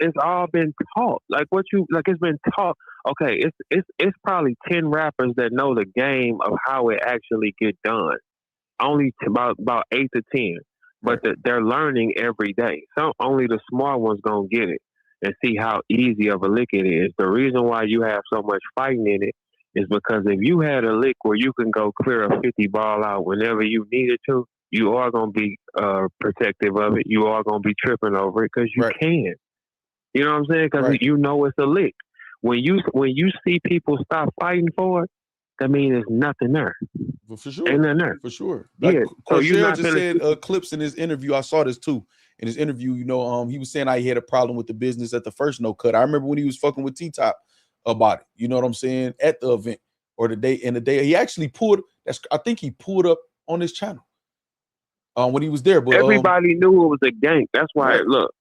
been taught. It's been taught. Okay, it's probably 10 rappers that know the game of how it actually get done. Only about 8 to 10. But they're learning every day. So only the smart ones gonna get it and see how easy of a lick it is. The reason why you have so much fighting in it is because if you had a lick where you can go clear a 50 ball out whenever you needed to, you are gonna be protective of it. You are gonna be tripping over it because you can. You know what I'm saying? Because you know it's a lick. When you see people stop fighting for it, that means there's nothing there. For sure. Ain't nothing there. For sure. So you just said clips in his interview. I saw this too. In his interview, he was saying how he had a problem with the business at the first no cut. I remember when he was fucking with T-Top about it. You know what I'm saying? At the event or the day he actually I think he pulled up on his channel when he was there. But everybody knew it was a gang. That's why look,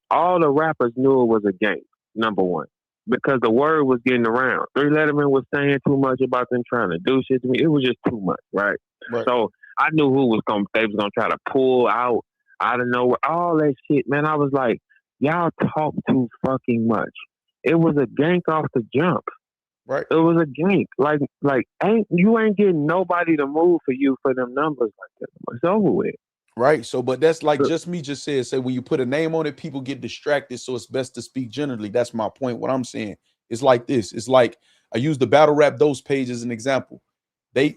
all the rappers knew it was a gang, number one. Because the word was getting around. 3 Letterman was saying too much about them trying to do shit to me. It was just too much, right? So I knew they was gonna try to pull out of nowhere. All that shit, man. I was like, y'all talk too fucking much. It was a gank off the jump. Right. It was a gank. Like you ain't getting nobody to move for you for them numbers like that. It's over with. Right. So, but that's like just me just say when you put a name on it, people get distracted. So it's best to speak generally. That's my point. What I'm saying is like this. It's like I use the battle rap dose page as an example. The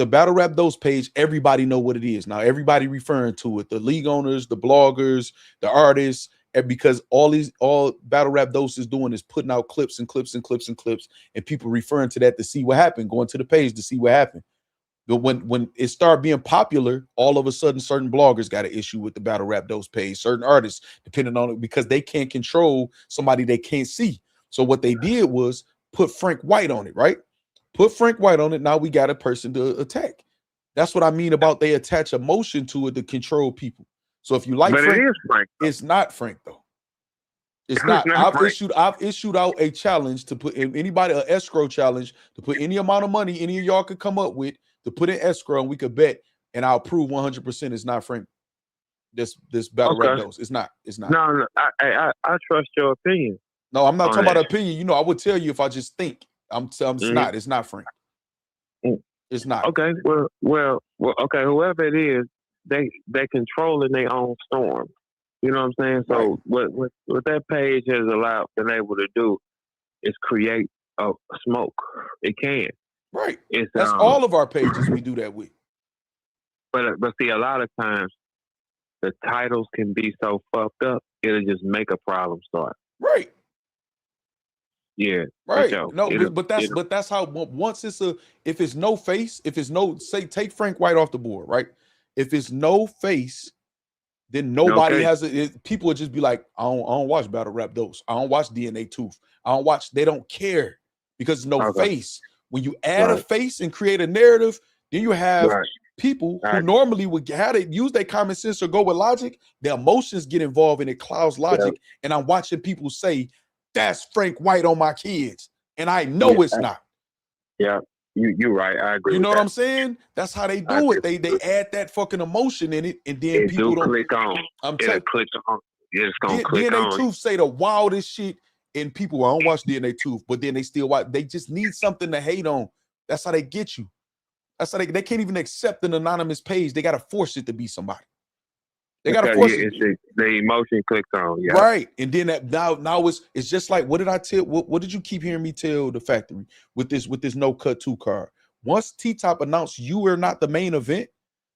battle rap dose page. Everybody know what it is. Now, everybody referring to it. The league owners, the bloggers, the artists, and because all battle rap dose is doing is putting out clips and clips and clips and clips and people referring to that to see what happened, going to the page to see what happened. But when it started being popular, all of a sudden, certain bloggers got an issue with the battle rap dose page, certain artists, depending on it, because they can't control somebody they can't see. So what they did was put Frank White on it, right? Put Frank White on it. Now we got a person to attack. That's what I mean about they attach emotion to it to control people. So if you like Frank, it is Frank, it's not Frank though. It's not. I've issued out a challenge to put in anybody an escrow challenge to put any amount of money any of y'all could come up with to put in escrow, and we could bet, and I'll prove 100% it's not Frank. This battle rap dose. It's not. It's not. No, I trust your opinion. No, I'm not talking about opinion. You know, I would tell you if I just think. It's not. It's not Frank. It's not. Okay. Well. Okay. Whoever it is, they controlling their own storm. You know what I'm saying? So what that page has been able to do is create a smoke. It can. Right. That's all of our pages we do that with. But see, a lot of times the titles can be so fucked up, it'll just make a problem start. Right. Yeah. Right. No, but that's how once if it's no face, if it's no take Frank White off the board, right? If it's no face, then nobody has it. People would just be like, I don't watch battle rap dose. I don't watch DNA Tooth. I don't watch. They don't care because no face. When you add a face and create a narrative, then you have people who normally would use their common sense or go with logic. Their emotions get involved and it clouds logic. And I'm watching people say, "That's Frank White on my kids," and I know it's not. Yeah. You're right. I agree. You know what I'm saying? That's how they do it. They add that fucking emotion in it, and then people don't click on. I'm telling click on. It's gonna click DNA on. Tooth say the wildest shit, and people I don't watch DNA Tooth, but then they still watch. They just need something to hate on. That's how they get you. That's how they can't even accept an anonymous page. They gotta force it to be somebody. They gotta force it. The emotion clicks on. Yeah. Right. And then now it's just like, what did I tell? What did you keep hearing me tell the factory with this no cut 2 card? Once T-Top announced you are not the main event,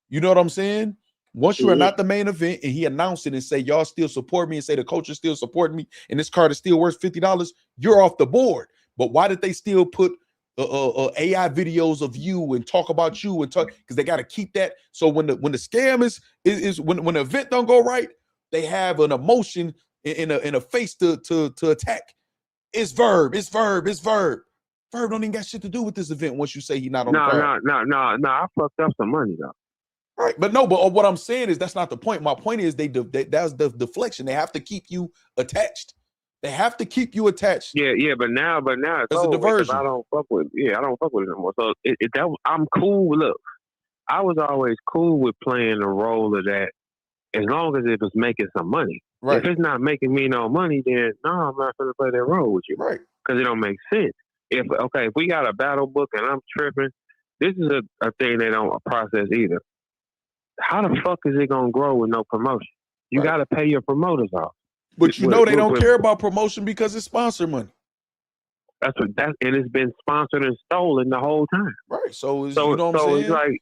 you know what I'm saying? Once you are not the main event and he announced it and say y'all still support me and say the coach is still supporting me and this card is still worth $50, you're off the board. But why did they still put AI videos of you and talk about you and talk, because they got to keep that. So when the scam is when the event don't go right, they have an emotion in a face to attack. It's verb. Verb don't even got shit to do with this event once you say he's not on the card. No. I fucked up some money though. Right, but what I'm saying is that's not the point. My point is that's the deflection. They have to keep you attached. They have to keep you attached. Yeah, but now it's a diversion. I don't fuck with it anymore. So I'm cool. Look, I was always cool with playing the role of that as long as it was making some money. Right. If it's not making me no money, then no, I'm not gonna play that role with you. Right. Because it don't make sense. If we got a battle book and I'm tripping, this is a thing they don't process either. How the fuck is it gonna grow with no promotion? You got to pay your promoters off. But they don't care about promotion because it's sponsor money. And it's been sponsored and stolen the whole time. Right. So you know what I'm saying?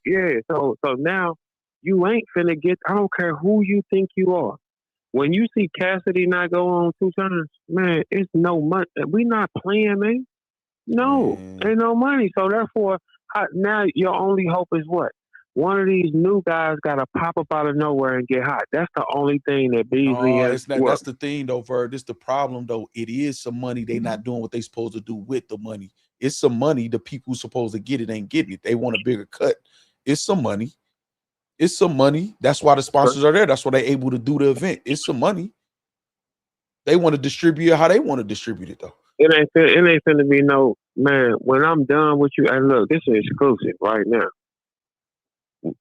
It's like, so now you ain't finna get, I don't care who you think you are. When you see Cassidy not go on 2 times, man, it's no money. We not playing, man. No, ain't no money. So therefore, now your only hope is what? One of these new guys got to pop up out of nowhere and get hot. That's the only thing that Beasley has. That's the thing, though, Verb. This the problem, though. It is some money. They not doing what they supposed to do with the money. It's some money. The people supposed to get it ain't getting it. They want a bigger cut. It's some money. It's some money. That's why the sponsors are there. That's why they're able to do the event. It's some money. They want to distribute it how they want to distribute it, though. It ain't finna be no, man, when I'm done with you, and look, this is exclusive right now.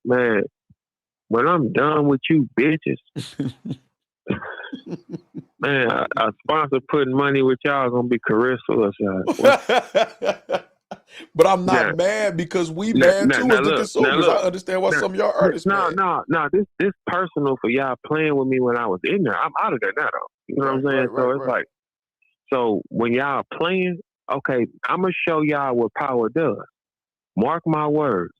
Man, when I'm done with you bitches, man, a sponsor putting money with y'all gonna be Carissa or something. But I'm not mad because we mad too as the consumers. I understand why some of y'all artists mad. No, this personal for y'all playing with me when I was in there. I'm out of there now, though. You know what I'm saying? So it's like, so when y'all playing, okay, I'm gonna show y'all what power does. Mark my words.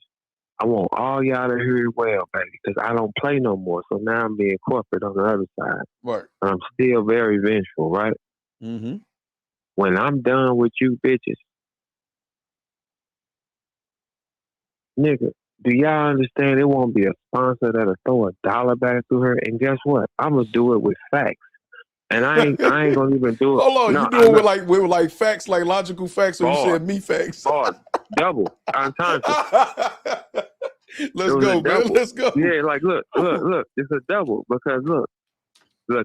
I want all y'all to hear it well, baby, because I don't play no more. So now I'm being corporate on the other side. Right. I'm still very vengeful, right? Mm-hmm. When I'm done with you bitches, nigga, do y'all understand it won't be a sponsor that'll throw $1 back to her? And guess what? I'm going to do it with Factz. And I ain't gonna even do it. Hold on, you do it with like facts, like logical facts, or you said me facts. Double. I'm telling you. Let's go, man. Let's go. Yeah, like look. It's a double because look,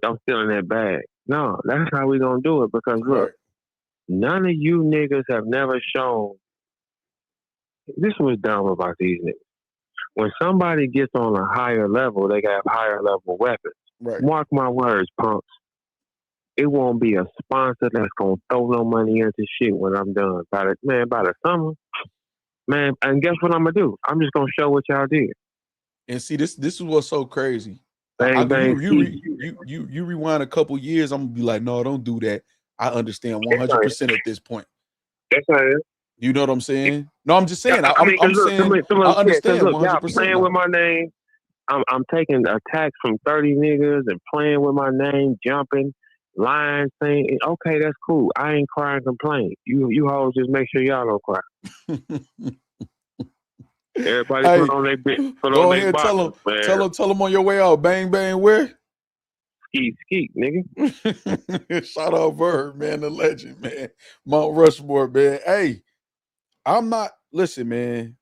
I'm still in that bag. No, that's how we gonna do it. Because look, Right. none of you niggas have never shown. This was dumb about these niggas. When somebody gets on a higher level, they got higher level weapons. Right. Mark my words, punks. It won't be a sponsor that's gonna throw no money into shit when I'm done. By the summer, man. And guess what I'm gonna do? I'm just gonna show what y'all did. And see, this is what's so crazy. Bang bang, ski. You rewind a couple years, I'm gonna be like, no, don't do that. I understand 100% at this point. That's how it is. You know what I'm saying? No, I'm just saying. I mean, I'm look, saying look, I understand look, y'all 100%. playing with my name. I'm taking attacks from 30 niggas and playing with my name, jumping, lying, saying, okay, that's cool. I ain't crying, complain. You hoes just make sure y'all don't cry. Everybody Hey, put on their bit. Go ahead, tell them on your way out. Bang bang, where? Skeet, nigga. Shout out Bird, man, the legend, man. Mount Rushmore, man. Hey, listen, man.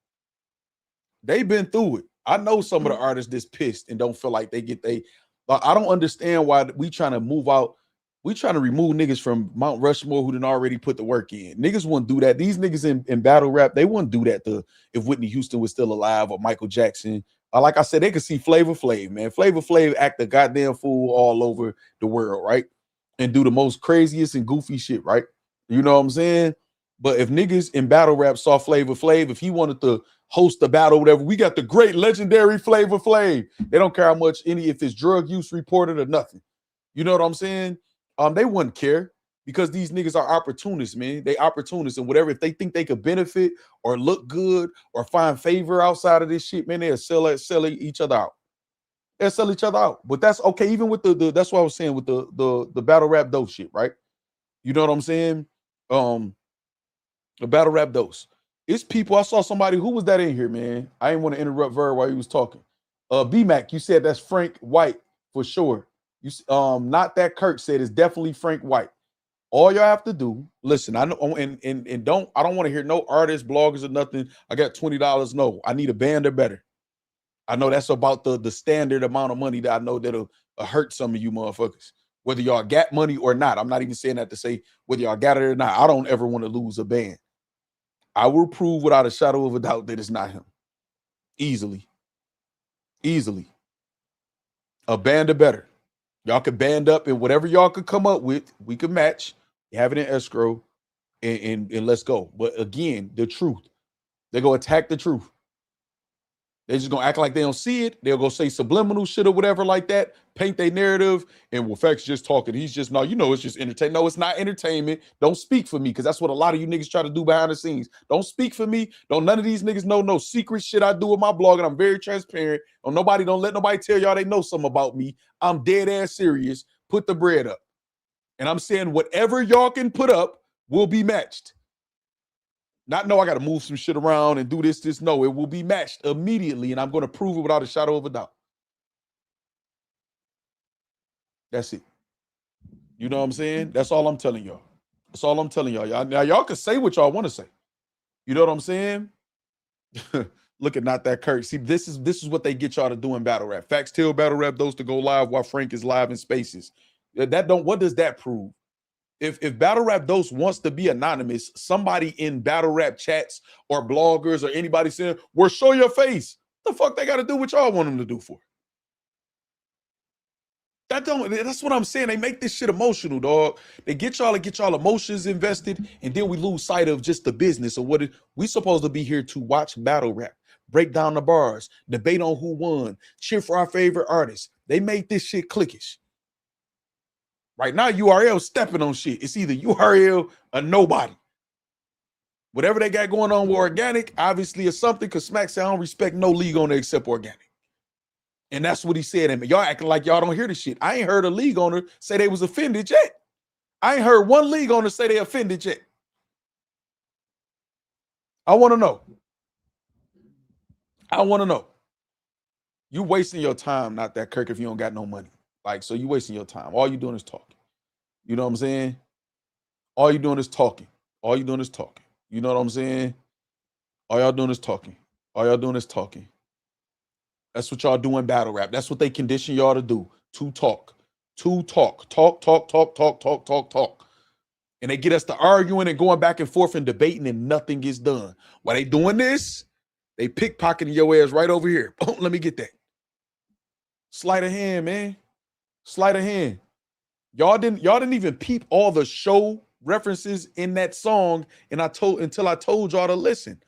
They've been through it. I know some of the artists that's pissed and don't feel like they get I don't understand why we trying to move out. We trying to remove niggas from Mount Rushmore who done already put the work in. Niggas wouldn't do that. These niggas in battle rap, they wouldn't do that if Whitney Houston was still alive or Michael Jackson. Like I said, they could see Flavor Flav, man. Flavor Flav act a goddamn fool all over the world, right? And do the most craziest and goofy shit, right? You know what I'm saying? But if niggas in battle rap saw Flavor Flav, if he wanted to host the battle, whatever, we got the great legendary Flavor Flav. They don't care how much if it's drug use reported or nothing. You know what I'm saying? They wouldn't care because these niggas are opportunists, man. They opportunists and whatever. If they think they could benefit or look good or find favor outside of this shit, man, they'll sell each other out. They'll sell each other out. But that's okay. Even with the that's what I was saying with the battle rap dose shit, right? You know what I'm saying? The battle rap dose. It's people. I saw somebody who was that in here, man. I didn't want to interrupt Ver while he was talking. B-Mac, you said that's Frank White for sure. You not that Kurt said it's definitely Frank White. All y'all have to do, listen, I know, and I don't want to hear no artists, bloggers, or nothing. I got $20. No, I need a band or better. I know that's about the standard amount of money that I know that'll hurt some of you motherfuckers. Whether y'all got money or not. I'm not even saying that to say whether y'all got it or not. I don't ever want to lose a band. I will prove without a shadow of a doubt that it's not him. Easily. A band or better. Y'all could band up and whatever y'all could come up with, we could match, have it in escrow, and let's go. But again, the truth. They're going to attack the truth. They're just going to act like they don't see it. They'll go say subliminal shit or whatever like that, paint their narrative, and Factz just talking. He's just, no, it's just entertainment. No, it's not entertainment. Don't speak for me, because that's what a lot of you niggas try to do behind the scenes. Don't speak for me. Don't none of these niggas know no secret shit I do with my blog, and I'm very transparent. Don't let nobody tell y'all they know something about me. I'm dead ass serious. Put the bread up. And I'm saying whatever y'all can put up will be matched. Not know I got to move some shit around and do this. No, it will be matched immediately, and I'm going to prove it without a shadow of a doubt. That's it. You know what I'm saying? That's all I'm telling y'all. That's all I'm telling y'all. Now, y'all can say what y'all want to say. You know what I'm saying? Look at not that Kurt. See, this is what they get y'all to do in battle rap. Factz tell battle rap those to go live while Frank is live in spaces. What does that prove? If battle rap dose wants to be anonymous, somebody in battle rap chats or bloggers or anybody saying, well, show your face. What the fuck they got to do what y'all want them to do for? That's what I'm saying. They make this shit emotional, dog. They get y'all emotions invested, and then we lose sight of just the business of what we supposed to be here to watch battle rap, break down the bars, debate on who won, cheer for our favorite artists. They made this shit cliquish. Right now, URL stepping on shit. It's either URL or nobody. Whatever they got going on with organic, obviously is something, because Smack said, I don't respect no league owner except organic. And that's what he said. And y'all acting like y'all don't hear the shit. I ain't heard a league owner say they was offended yet. I ain't heard one league owner say they offended yet. I want to know. You wasting your time, not that Kirk, if you don't got no money. So you wasting your time. All you doing is talking. You know what I'm saying? All you doing is talking. You know what I'm saying? All y'all doing is talking. That's what y'all do in battle rap. That's what they condition y'all to do, to talk. to talk. And they get us to arguing and going back and forth and debating, and nothing gets done. While they doing this, they pickpocketing your ass right over here. Oh, let me get that. Sleight of hand, man. Sleight of hand. Y'all didn't even peep all the show references in that song, and until I told y'all to listen.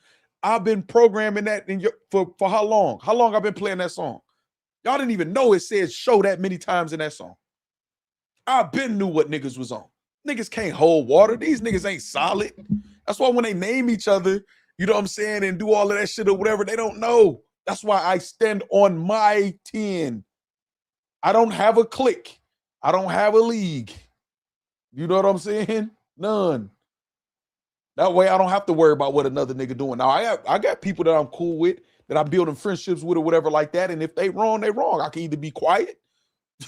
I've been programming that for how long? How long I've been playing that song? Y'all didn't even know it said show that many times in that song. I been knew what niggas was on. Niggas can't hold water. These niggas ain't solid. That's why when they name each other, you know what I'm saying, and do all of that shit or whatever, they don't know. That's why I stand on my 10. I don't have a clique. I don't have a league. You know what I'm saying? None. That way I don't have to worry about what another nigga doing. Now I got people that I'm cool with, that I'm building friendships with or whatever like that. And if they wrong, they wrong. I can either be quiet,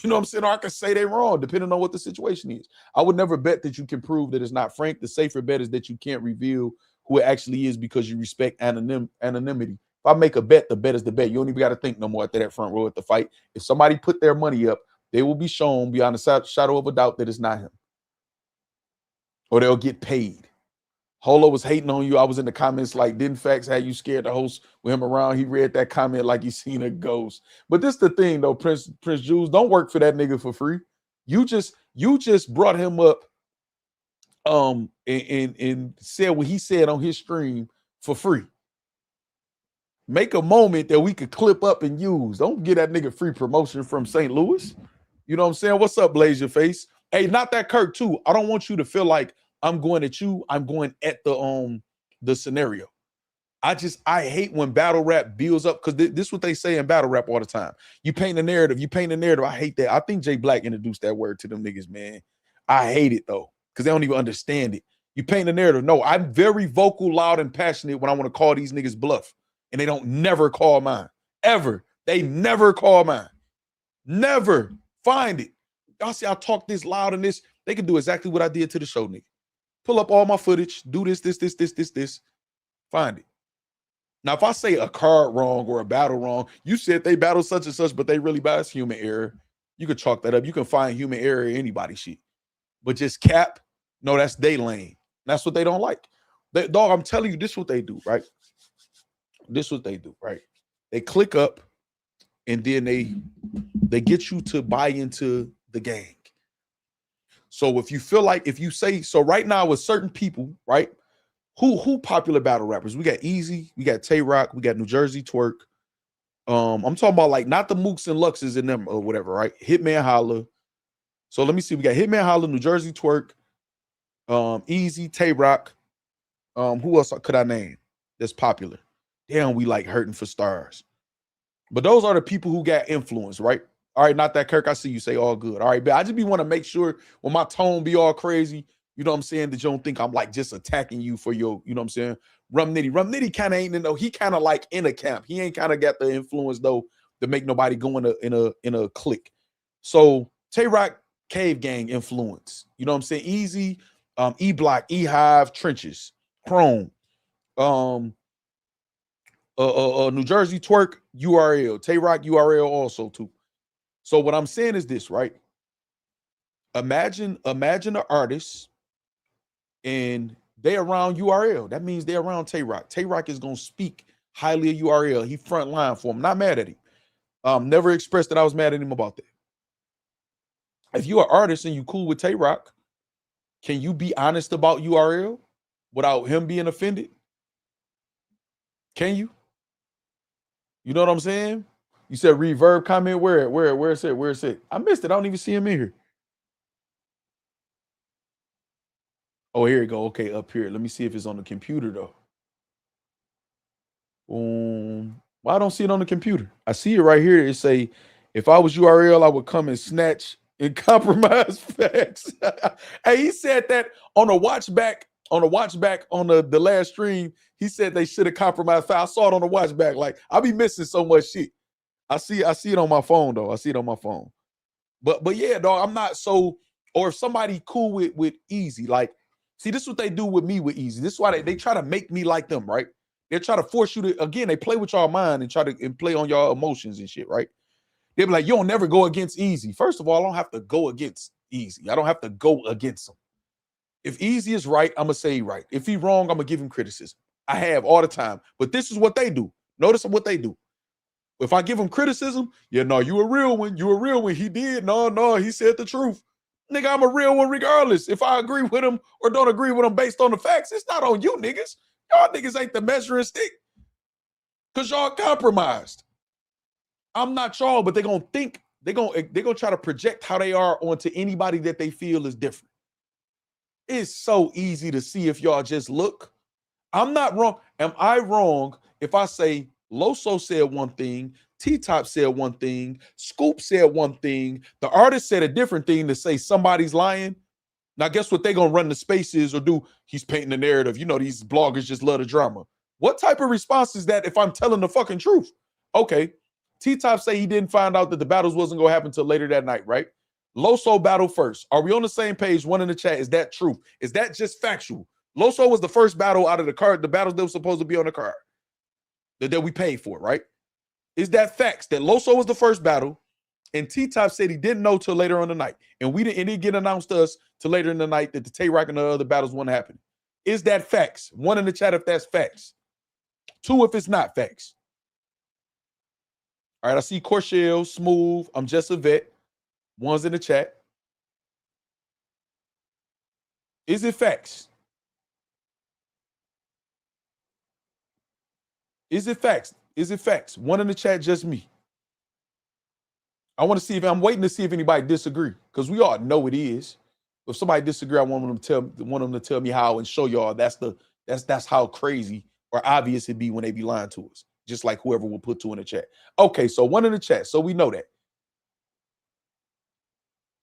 you know what I'm saying, or I can say they wrong, depending on what the situation is. I would never bet that you can prove that it's not Frank. The safer bet is that you can't reveal who it actually is because you respect anonymity. If I make a bet, the bet is the bet. You don't even got to think no more after that front row at the fight. If somebody put their money up, they will be shown beyond a shadow of a doubt that it's not him. Or they'll get paid. Holo was hating on you. I was in the comments like, didn't Factz have you scared the host with him around? He read that comment like he seen a ghost. But this the thing though, Prince Jules, don't work for that nigga for free. You just brought him up and said what he said on his stream for free. Make a moment that we could clip up and use. Don't get that nigga free promotion from St. Louis. You know what I'm saying? What's up, Blaze Your Face? Hey, not that Kirk too. I don't want you to feel like I'm going at you. I'm going at the scenario. I hate when battle rap builds up, because this is what they say in battle rap all the time. You paint a narrative. I hate that. I think Jay Black introduced that word to them niggas, man. I hate it though, because they don't even understand it. You paint a narrative. No, I'm very vocal, loud, and passionate when I want to call these niggas bluff, and they don't never call mine. Ever. They never call mine. Never. Find it. Y'all see I talk this loud and this. They can do exactly what I did to the show, nigga. Pull up all my footage. Do this. Find it. Now, if I say a card wrong or a battle wrong, you said they battle such and such, but they really bad, it's human error. You could chalk that up. You can find human error in anybody's shit. But just cap, no, that's they lane. That's what they don't like. Dog, I'm telling you, this is what they do, right? This is what they do, right? They click up and then they get you to buy into the gang. So if you feel like, if you say, so right now with certain people, right? Who popular battle rappers? We got Easy, we got Tay Rock, we got New Jersey Twerk. I'm talking about like not the Mooks and Luxes in them or whatever, right? Hitman Holla. So let me see. We got Hitman Holla, New Jersey Twerk, Easy, Tay Rock. Who else could I name that's popular? Damn, we like hurting for stars. But those are the people who got influence, right? All right, not that Kirk. I see you say all good. All right, but I just want to make sure when my tone be all crazy, you know what I'm saying, that you don't think I'm like just attacking you for your, you know what I'm saying? Rum Nitty kind of ain't in, though. He kind of like in a camp. He ain't kind of got the influence though to make nobody go in a clique. So Tay Rock, Cave Gang influence. You know what I'm saying? Easy, E Block, E Hive, Trenches, Chrome, New Jersey Twerk, URL, Tay Rock, URL also too. So what I'm saying is this, right? Imagine an artist and they around URL. That means they're around Tay Rock. Tay Rock is gonna speak highly of URL. He front line for him. Not mad at him. Never expressed that I was mad at him about that. If you're an artist and you cool with Tay Rock, can you be honest about URL without him being offended? Can you? You know what I'm saying? You said reverb comment. Where is it? Where is it? I missed it. I don't even see him in here. Oh, here you go. Okay, up here. Let me see if it's on the computer though. Well, I don't see it on the computer. I see it right here. It say, if I was URL, I would come and snatch and compromise Factz. Hey, he said that on the watch back on the last stream. He said they should have compromised Factz. I saw it on the watch back. Like, I be missing so much shit. I see it on my phone though. I see it on my phone. But yeah, dog, I'm not so, or if somebody cool with Easy, like, see, this is what they do with me with Easy. This is why they try to make me like them, right? They try to force you to, again, they play with your mind and try to play on your emotions and shit, right? They'll be like, you don't never go against Easy. First of all, I don't have to go against Easy. I don't have to go against him. If Easy is right, I'm going to say he's right. If he's wrong, I'm going to give him criticism. I have all the time. But this is what they do. Notice what they do. If I give him criticism, yeah, no, you a real one. You a real one. He did. No, he said the truth. Nigga, I'm a real one regardless. If I agree with him or don't agree with him based on the facts, it's not on you niggas. Y'all niggas ain't the measuring stick because y'all compromised. I'm not y'all, but they're going to think, they're going to try to project how they are onto anybody that they feel is different. It's so easy to see if y'all just look. I'm not wrong. Am I wrong if I say Loso said one thing, T-Top said one thing, Scoop said one thing, the artist said a different thing to say somebody's lying? Now, guess what they're going to run the spaces or do? He's painting the narrative. You know, these bloggers just love the drama. What type of response is that if I'm telling the fucking truth? Okay, T-Top say he didn't find out that the battles wasn't going to happen until later that night, right? Loso battle first. Are we on the same page? One in the chat. Is that truth? Is that just factual? Loso was the first battle out of the card, the battles that were supposed to be on the card that we paid for, right? Is that facts that Loso was the first battle and T-Top said he didn't know till later on the night and it didn't get announced to us till later in the night that the Tay-Rock and the other battles wouldn't happen? Is that facts? One in the chat if that's facts. Two if it's not facts. All right, I see Corshell, Smooth, I'm just a vet. One's in the chat. Is it facts? Is it facts? Is it facts? One in the chat, just me. I want to see if I'm waiting to see if anybody disagree because we all know it is. If somebody disagree, I want them to tell me how and show y'all that's how crazy or obvious it be when they be lying to us. Just like whoever will put two in the chat. Okay, so one in the chat, so we know that.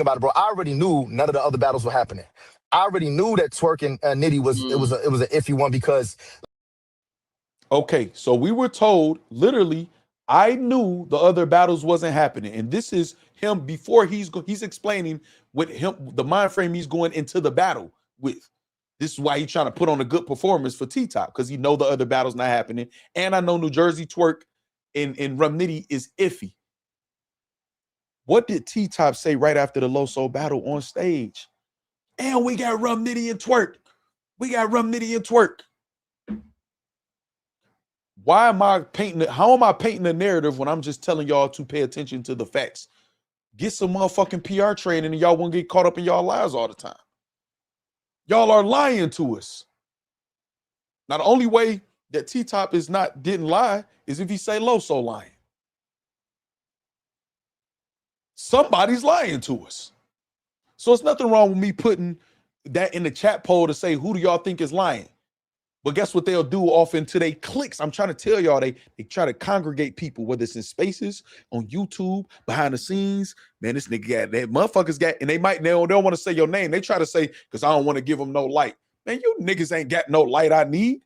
About it, bro. I already knew none of the other battles were happening. I already knew that Twerk and Nitty was it was an iffy one because. Okay, so we were told literally. I knew the other battles wasn't happening, and this is him before he's explaining with him the mind frame he's going into the battle with. This is why he's trying to put on a good performance for T-Top because he know the other battles not happening, and I know New Jersey Twerk and Rum Nitty is iffy. What did T-Top say right after the Loso battle on stage? And we got Rum Nitty and Twerk. We got Rum Nitty and Twerk. Why am I painting it? How am I painting a narrative when I'm just telling y'all to pay attention to the facts? Get some motherfucking PR training and y'all won't get caught up in y'all lies all the time. Y'all are lying to us. Now, the only way that T-Top didn't lie is if he say Loso lying. Somebody's lying to us. So it's nothing wrong with me putting that in the chat poll to say, who do y'all think is lying? But guess what they'll do off into they clicks? I'm trying to tell y'all, they try to congregate people, whether it's in spaces, on YouTube, behind the scenes. Man, this nigga got that motherfuckers got, and they don't want to say your name. They try to say, because I don't want to give them no light. Man, you niggas ain't got no light I need.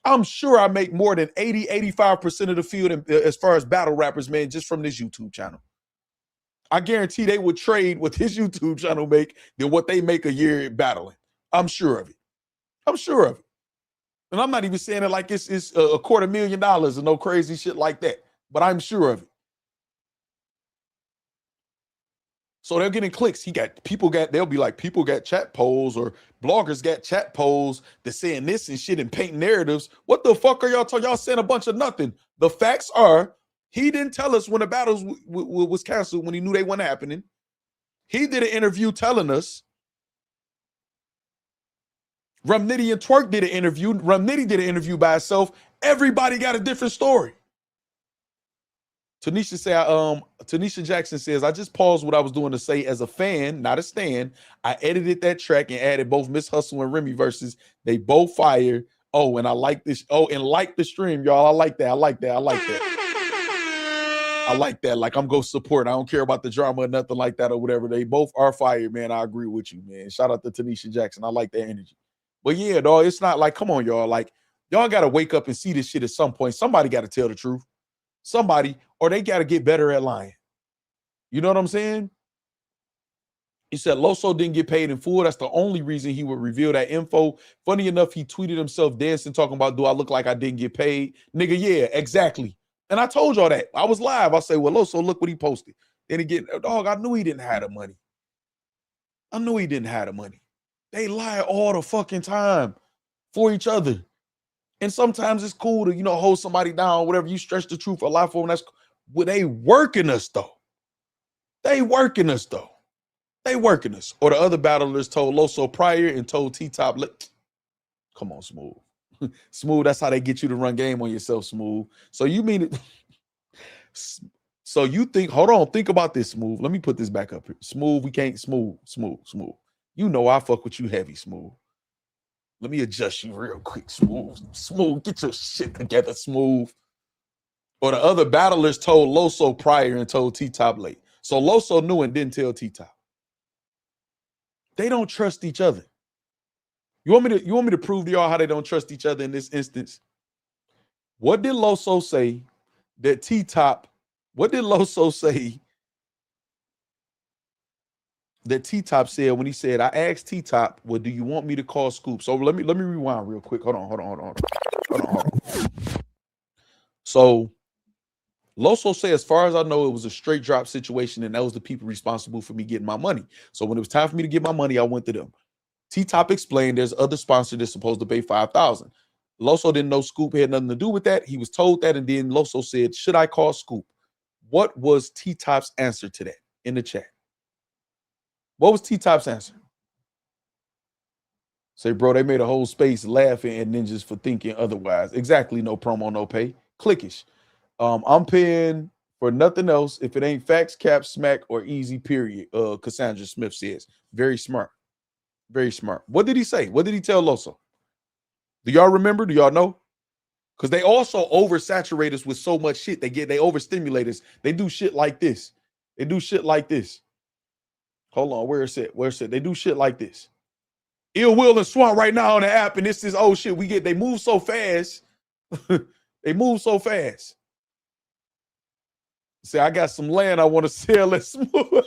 I'm sure I make more than 85% of the field as far as battle rappers, man, just from this YouTube channel. I guarantee they would trade what his YouTube channel make than what they make a year battling. I'm sure of it. I'm sure of it. And I'm not even saying it like it's $250,000 and no crazy shit like that, but I'm sure of it. So they're getting clicks. They'll be like, people got chat polls or bloggers got chat polls that saying this and shit and painting narratives. What the fuck are y'all talking? Y'all saying a bunch of nothing. The facts are, he didn't tell us when the battles was canceled when he knew they weren't happening. He did an interview telling us. Rum Nitty and Twerk did an interview. Rum Nitty did an interview by itself. Everybody got a different story. Tanisha Jackson says, I just paused what I was doing to say as a fan, not a stan. I edited that track and added both Miss Hustle and Remy verses. They both fire. Oh, and I like this. Oh, and like the stream, y'all. I like that. I like that. I like that. I like that. Like, I'm going to support. I don't care about the drama or nothing like that or whatever. They both are fire, man. I agree with you, man. Shout out to Tanisha Jackson. I like that energy. But yeah, dog, it's not like, come on, y'all. Like, y'all got to wake up and see this shit at some point. Somebody got to tell the truth. Somebody, or they got to get better at lying. You know what I'm saying? He said Loso didn't get paid in full. That's the only reason he would reveal that info. Funny enough, he tweeted himself dancing, talking about, do I look like I didn't get paid? Nigga, yeah, exactly. And I told y'all that. I was live. I say, well, Loso, look what he posted. Then again, dog, I knew he didn't have the money. I knew he didn't have the money. They lie all the fucking time for each other. And sometimes it's cool to, hold somebody down, whatever. You stretch the truth a lot for them. That's well, they working us, though. They working us. Or the other battlers told Loso prior and told T-Top, come on, Smooth. Smooth, that's how they get you to run game on yourself, Smooth. So you mean it? So you think, hold on, think about this, Smooth. Let me put this back up here. Smooth, we can't, Smooth. You know I fuck with you heavy, Smooth. Let me adjust you real quick, Smooth, get your shit together, Smooth. Or the other battlers told Loso prior and told T-Top late. So Loso knew and didn't tell T-Top. They don't trust each other. You want me to prove to y'all how they don't trust each other in this instance? What did Loso say that T-Top, what did Loso say that T-Top said when he said, I asked T-Top, well, do you want me to call Scoop? So let me rewind real quick. Hold on. So Loso said, as far as I know, it was a straight drop situation, and that was the people responsible for me getting my money. So when it was time for me to get my money, I went to them. T-Top explained there's other sponsor that's supposed to pay $5,000. Loso didn't know Scoop had nothing to do with that. He was told that, and then Loso said, should I call Scoop? What was T-Top's answer to that in the chat? What was T-Top's answer? Say, bro, they made a whole space laughing at ninjas for thinking otherwise. Exactly, no promo, no pay. Clickish. I'm paying for nothing else if it ain't facts, cap, smack, or easy, period. Cassandra Smith says. Very smart. Very smart. What did he say? What did he tell Loso? Do y'all remember? Do y'all know? Because they also oversaturate us with so much shit. They overstimulate us. They do shit like this. Hold on, where is it? They do shit like this. Ill Will and Swamp right now on the app, and this is oh shit. They move so fast. They move so fast. Say, I got some land I want to sell at Smooth.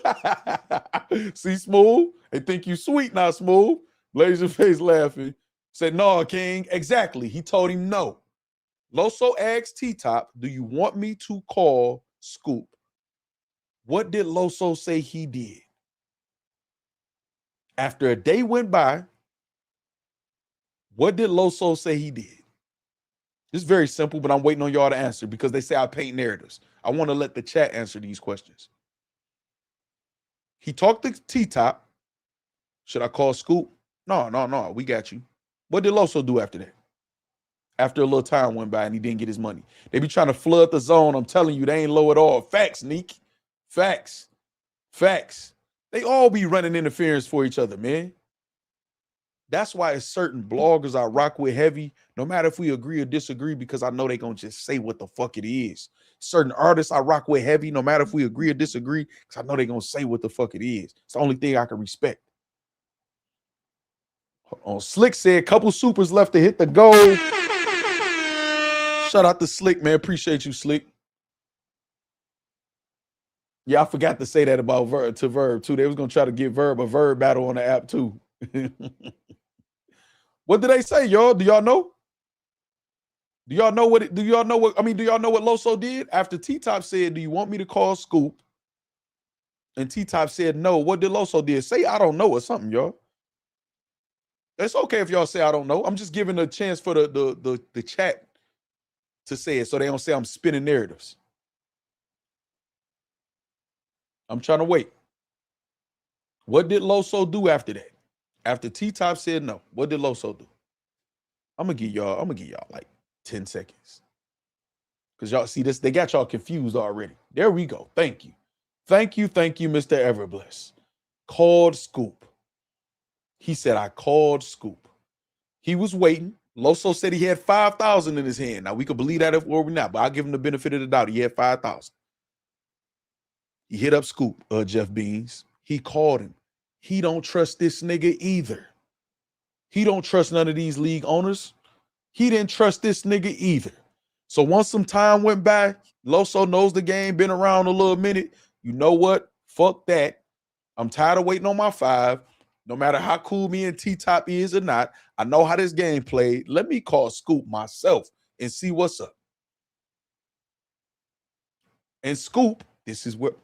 See, Smooth? They think you sweet now, Smooth. Laser face laughing. Said, no, King. Exactly. He told him no. Loso asked T-Top, do you want me to call Scoop? What did Loso say he did? After a day went by, what did Loso say he did? It's very simple, but I'm waiting on y'all to answer because they say I paint narratives. I want to let the chat answer these questions. He talked to T-Top. Should I call Scoop? No. We got you. What did Loso do after that? After a little time went by and he didn't get his money. They be trying to flood the zone. I'm telling you, they ain't low at all. Facts, Neek. Facts. They all be running interference for each other, man. That's why it's certain bloggers I rock with heavy, no matter if we agree or disagree, because I know they gonna just say what the fuck it is. Certain artists I rock with heavy, no matter if we agree or disagree, because I know they gonna say what the fuck it is. It's the only thing I can respect. Slick said, couple supers left to hit the goal. Shout out to Slick, man. Appreciate you, Slick. Yeah, I forgot to say that about Verb too. They was gonna try to get Verb a Verb battle on the app too. What did they say, y'all? Do y'all know? Do y'all know what Loso did? After T-Top said, do you want me to call Scoop? And T-Top said no. What did Loso did? Say I don't know or something, y'all. It's okay if y'all say I don't know. I'm just giving a chance for the chat to say it so they don't say I'm spinning narratives. I'm trying to wait. What did Loso do after that? After T-Top said no, what did Loso do? I'm gonna give y'all like 10 seconds. Because y'all see this, they got y'all confused already. There we go. Thank you, Mr. Everbless. Called Scoop. He said, I called Scoop. He was waiting. Loso said he had 5,000 in his hand. Now we could believe that or we're not, but I'll give him the benefit of the doubt. He had 5,000. He hit up Scoop, Jeff Beans. He called him. He don't trust this nigga either. He don't trust none of these league owners. He didn't trust this nigga either. So once some time went by, Loso knows the game, been around a little minute. You know what? Fuck that. I'm tired of waiting on my 5. No matter how cool me and T-Top is or not, I know how this game played. Let me call Scoop myself and see what's up. And Scoop, this is what,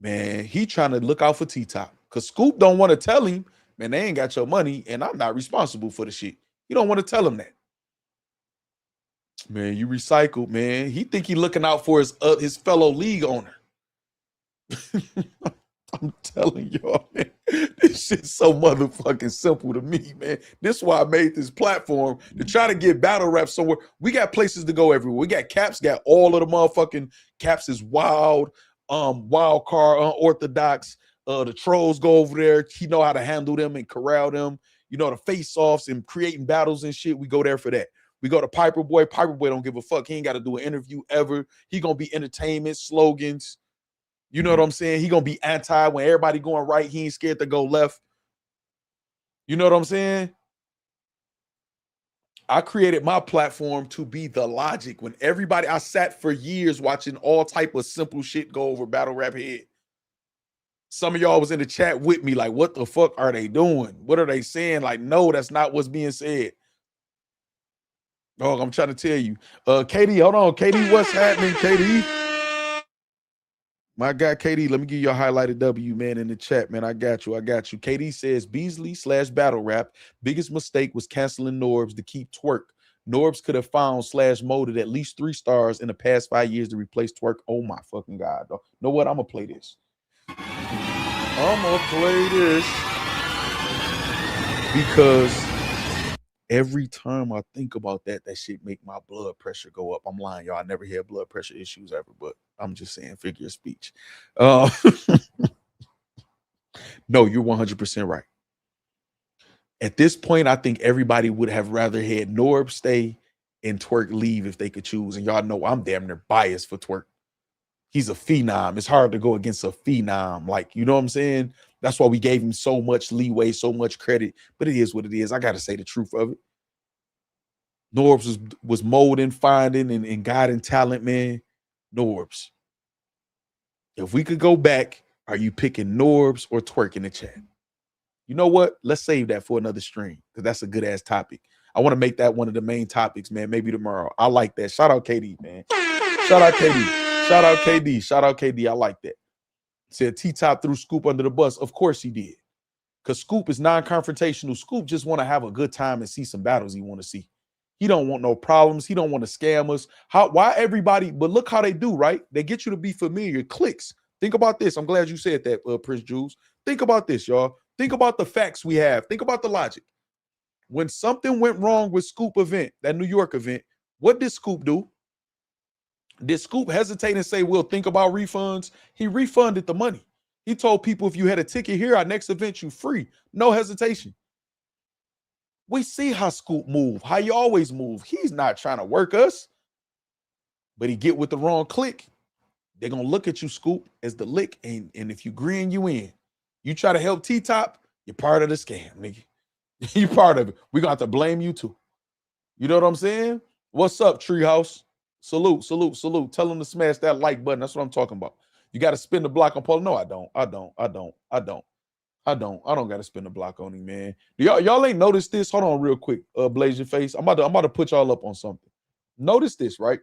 man, he trying to look out for T-Top. Because Scoop don't want to tell him, man, they ain't got your money, and I'm not responsible for the shit. He don't want to tell him that. Man, you recycled, man. He think he looking out for his fellow league owner. I'm telling y'all, man, this shit's so motherfucking simple to me, man. This is why I made this platform, to try to get battle rap somewhere. We got places to go everywhere. We got Caps, got all of the motherfucking Caps is wild, wild card, unorthodox. The trolls go over there. He know how to handle them and corral them. You know, the face-offs and creating battles and shit. We go there for that. We go to Piper Boy. Piper Boy don't give a fuck. He ain't got to do an interview ever. He gonna be entertainment, slogans. You know what I'm saying? He gonna be anti when everybody going right. He ain't scared to go left. You know what I'm saying? I created my platform to be the logic. When everybody, I sat for years watching all type of simple shit go over battle rap head. Some of y'all was in the chat with me like, what the fuck are they doing? What are they saying? Like, no, that's not what's being said. Oh, I'm trying to tell you. KD, hold on. KD, what's happening, KD? My guy, KD, let me give you a highlighted W, man, in the chat, man. I got you. KD says, Beasley / battle rap. Biggest mistake was canceling Norbs to keep Twerk. Norbs could have found / molded at least 3 stars in the past 5 years to replace Twerk. Oh, my fucking God, dog. Know what? I'm going to play this. Because every time I think about that, that shit make my blood pressure go up. I'm lying, y'all. I never had blood pressure issues ever, but I'm just saying, figure of speech. No, you're 100% right. At this point, I think everybody would have rather had Norb stay and Twerk leave if they could choose. And y'all know I'm damn near biased for Twerk. He's a phenom. It's hard to go against a phenom. Like, you know what I'm saying? That's why we gave him so much leeway, so much credit. But it is what it is. I got to say the truth of it. Norbs was molding, finding, and guiding talent, man. Norbs. If we could go back, are you picking Norbs or Twerk in the chat? You know what? Let's save that for another stream because that's a good-ass topic. I want to make that one of the main topics, man. Maybe tomorrow. I like that. Shout out KD, man. Shout out KD. Shout out KD. Shout out KD. I like that. Said T-Top threw Scoop under the bus. Of course he did. Because Scoop is non-confrontational. Scoop just want to have a good time and see some battles he want to see. He don't want no problems. He don't want to scam us. Why everybody, but look how they do, right? They get you to be familiar. Clicks. Think about this. I'm glad you said that, Prince Jules. Think about this, y'all. Think about the facts we have. Think about the logic. When something went wrong with Scoop event, that New York event, what did Scoop do? Did Scoop hesitate and say, we'll think about refunds? He refunded the money. He told people, if you had a ticket here, our next event, you free. No hesitation. We see how Scoop move, how you always move. He's not trying to work us, but he get with the wrong click. They're going to look at you, Scoop, as the lick, and if you grin, you in. You try to help T-Top, you're part of the scam, nigga. You're part of it. We're going to have to blame you too. You know what I'm saying? What's up, Treehouse? Salute, salute, salute. Tell them to smash that like button. That's what I'm talking about. You got to spin the block on Paul. No, I don't got to spin the block on him, man. Y'all ain't noticed this? Hold on real quick. Blaze your face. I'm about to put y'all up on something. Notice this, right?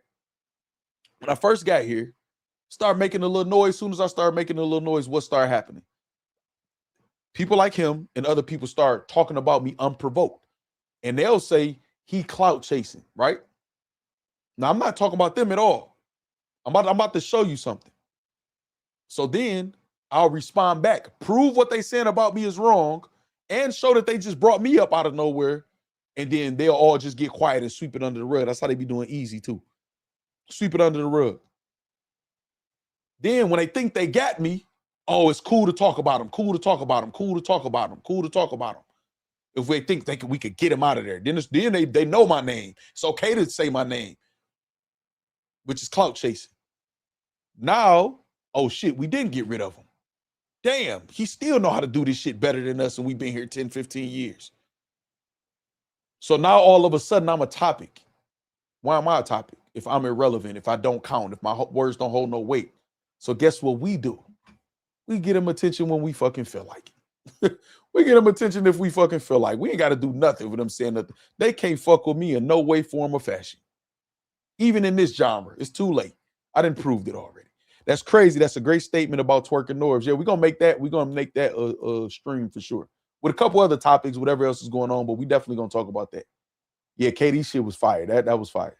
When I first got here, start making a little noise. As soon as I started making a little noise, what started happening? People like him and other people start talking about me unprovoked. And they'll say he clout chasing, right? Now, I'm not talking about them at all. I'm about to show you something. So then I'll respond back, prove what they saying about me is wrong, and show that they just brought me up out of nowhere. And then they'll all just get quiet and sweep it under the rug. That's how they be doing easy too. Sweep it under the rug. Then when they think they got me, oh, it's cool to talk about them. Cool to talk about them. Cool to talk about them. Cool to talk about them. If we think we could get him out of there, then they know my name. It's okay to say my name, which is clout chasing. Now, oh shit, we didn't get rid of him. Damn, he still know how to do this shit better than us, and we've been here 10, 15 years. So now all of a sudden I'm a topic. Why am I a topic? If I'm irrelevant, if I don't count, if my words don't hold no weight. So guess what we do? We get him attention when we fucking feel like it. We get them attention if we fucking feel like. We ain't got to do nothing with them saying nothing. They can't fuck with me in no way, form, or fashion. Even in this genre, it's too late. I didn't prove it already. That's crazy. That's a great statement about twerking Norbs. Yeah, we're gonna make that a stream for sure. With a couple other topics, whatever else is going on, but we definitely gonna talk about that. Yeah, KD shit was fire. That was fire.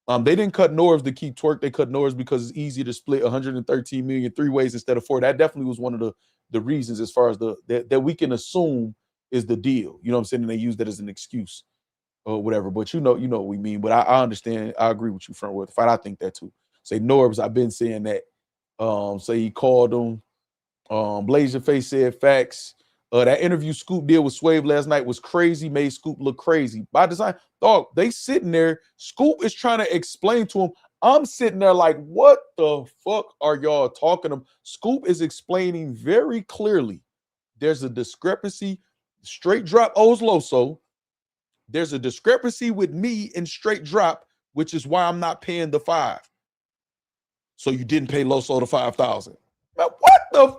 They didn't cut Norbs to keep twerk. They cut Norbs because it's easier to split 113 million 3 ways instead of 4. That definitely was one of the reasons as far as that we can assume is the deal. You know what I'm saying? And they use that as an excuse or whatever. But you know what we mean. But I understand. I agree with you, front with the fight. I think that too. Say Norbs, I've been saying that. Say he called him. Blaze Your Face said Factz. That interview Scoop did with Swave last night was crazy, made Scoop look crazy. By design, dog, they sitting there. Scoop is trying to explain to him. I'm sitting there like, what the fuck are y'all talking about? Scoop is explaining very clearly. There's a discrepancy. Straight drop owes Loso. There's a discrepancy with me in straight drop, which is why I'm not paying the 5. So you didn't pay Loso the 5,000. What the?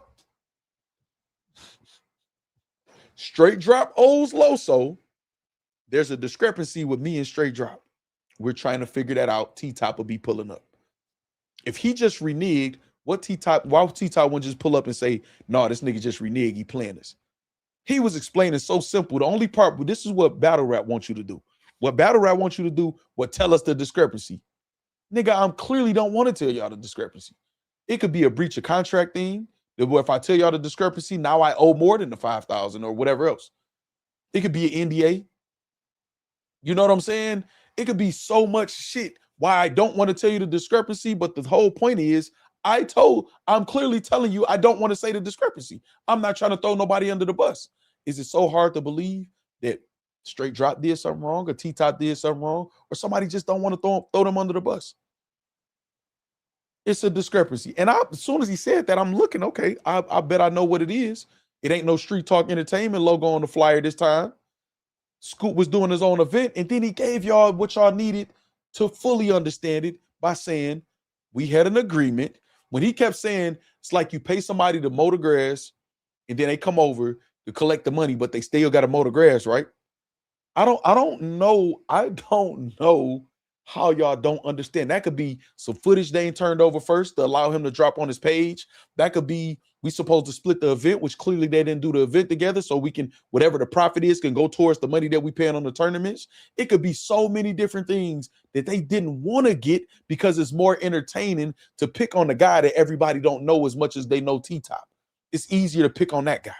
Straight drop owes Loso. There's a discrepancy with me and straight drop. We're trying to figure that out. T-Top will be pulling up. If he just reneged, why T-Top wouldn't just pull up and say, no, this nigga just reneged, he playing this. He was explaining so simple. The only part, but this is what battle rap wants you to do. What battle rap wants you to do, tell us the discrepancy. Nigga, I clearly don't want to tell y'all the discrepancy. It could be a breach of contract thing. If I tell y'all the discrepancy, now I owe more than the 5,000 or whatever else. It could be an NDA. You know what I'm saying? It could be so much shit why I don't want to tell you the discrepancy, but the whole point is I'm clearly telling you I don't want to say the discrepancy. I'm not trying to throw nobody under the bus. Is it so hard to believe that Straight Drop did something wrong or T-Top did something wrong or somebody just don't want to throw them under the bus? It's a discrepancy. And as soon as he said that, I'm looking, okay, I bet I know what it is. It ain't no Street Talk Entertainment logo on the flyer this time. Scoop was doing his own event, and then he gave y'all what y'all needed to fully understand it by saying, we had an agreement. When he kept saying, it's like you pay somebody to mow the grass, and then they come over to collect the money, but they still got to mow the grass, right? I don't know how y'all don't understand. That could be some footage they ain't turned over first to allow him to drop on his page. That could be we supposed to split the event, which clearly they didn't do the event together, so we can, whatever the profit is, can go towards the money that we paying on the tournaments. It could be so many different things that they didn't want to get because it's more entertaining to pick on the guy that everybody don't know as much as they know T-Top. It's easier to pick on that guy.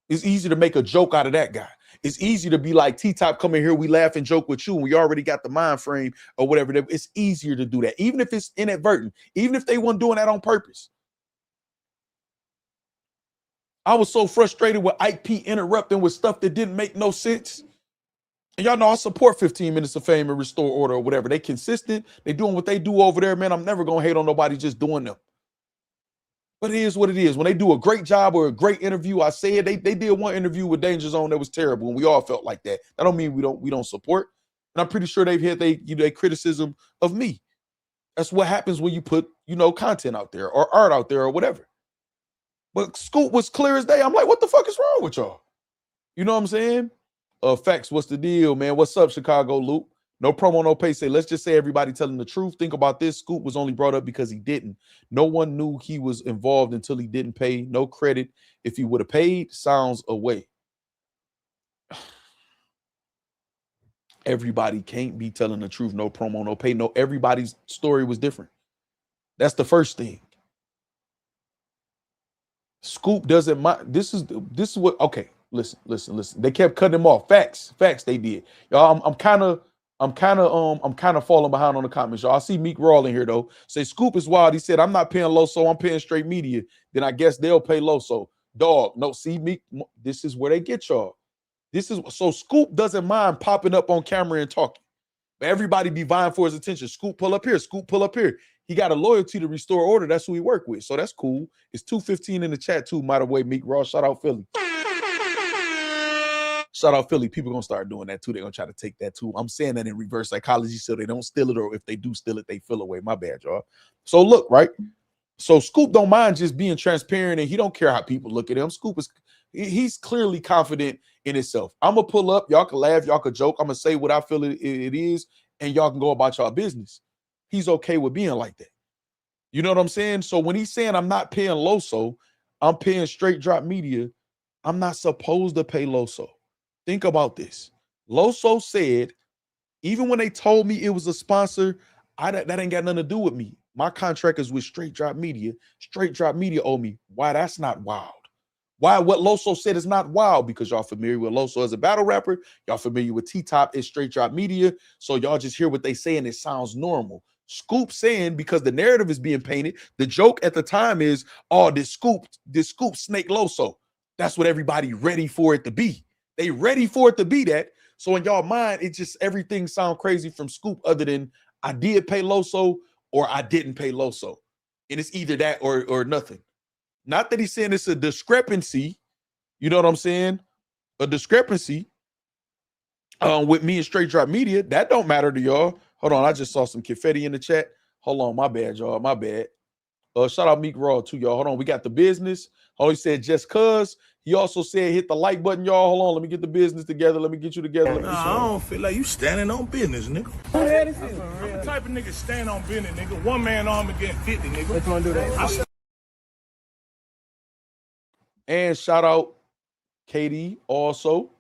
It's easy to make a joke out of that guy. It's easy to be like, T-Top, come in here, we laugh and joke with you, and we already got the mind frame or whatever. It's easier to do that, even if it's inadvertent, even if they weren't doing that on purpose. I was so frustrated with Ike P interrupting with stuff that didn't make no sense. And y'all know I support 15 Minutes of Fame and Restore Order or whatever. They consistent. They doing what they do over there, man. I'm never going to hate on nobody just doing them. But it is what it is. When they do a great job or a great interview, I say it. They did one interview with Danger Zone that was terrible, and we all felt like that. That don't mean we don't support. And I'm pretty sure they've had their criticism of me. That's what happens when you put content out there or art out there or whatever. But Scoop was clear as day. I'm like, what the fuck is wrong with y'all? You know what I'm saying? Factz, what's the deal, man? What's up, Chicago Loop? No promo, no pay. Say, let's just say everybody telling the truth. Think about this. Scoop was only brought up because he didn't. No one knew he was involved until he didn't pay. No credit. If he would have paid, sounds away. Everybody can't be telling the truth. No promo, no pay. No, everybody's story was different. That's the first thing. Scoop doesn't mind. This is what. Okay, listen. They kept cutting him off. Facts. They did. Y'all, I'm kind of falling behind on the comments. Y'all, I see Meek Raw in here though. Say Scoop is wild. He said, I'm not paying Loso. I'm paying straight media. Then I guess they'll pay Loso. Dog. No, see Meek. This is where they get y'all. So Scoop doesn't mind popping up on camera and talking. But everybody be vying for his attention. Scoop pull up here. Scoop pull up here. He got a loyalty to Restore Order. That's who he work with. So that's cool. It's 215 in the chat too. By the way, Meek Raw, shout out Philly. Shout out Philly. People gonna start doing that too. They're gonna try to take that too. I'm saying that in reverse psychology so they don't steal it, or if they do steal it, they feel away. My bad, y'all. So look, right? So Scoop don't mind just being transparent, and he don't care how people look at him. He's clearly confident in himself. I'm gonna pull up. Y'all can laugh. Y'all can joke. I'm gonna say what I feel it is, and y'all can go about y'all business. He's okay with being like that. You know what I'm saying? So when he's saying I'm not paying Loso, I'm paying Straight Drop Media, I'm not supposed to pay Loso. Think about this. Loso said, even when they told me it was a sponsor, that ain't got nothing to do with me. My contract is with Straight Drop Media. Straight Drop Media owe me. Why that's not wild? Why what Loso said is not wild? Because y'all familiar with Loso as a battle rapper. Y'all familiar with T-Top as Straight Drop Media. So y'all just hear what they say and it sounds normal. Scoop saying, because the narrative is being painted, the joke at the time is, oh, this Scoop snake Loso. That's what everybody ready for it to be. They ready for it to be that. So in y'all mind, it just everything sound crazy from Scoop other than I did pay Loso or I didn't pay Loso. And it's either that or nothing. Not that he's saying it's a discrepancy. You know what I'm saying? A discrepancy with me and Straight Drop Media. That don't matter to y'all. Hold on. I just saw some confetti in the chat. Hold on. My bad, y'all. My bad. Shout out Meek Raw too, y'all. Hold on. We got the business. Oh, he said just cuz. He also said hit the like button, y'all. Hold on. Let me get the business together. Let me get you together. Nah, I don't feel like you standing on business, nigga. I'm the type of nigga stand on business, nigga. One man arm against 50, nigga. Which one do that? And shout out KD also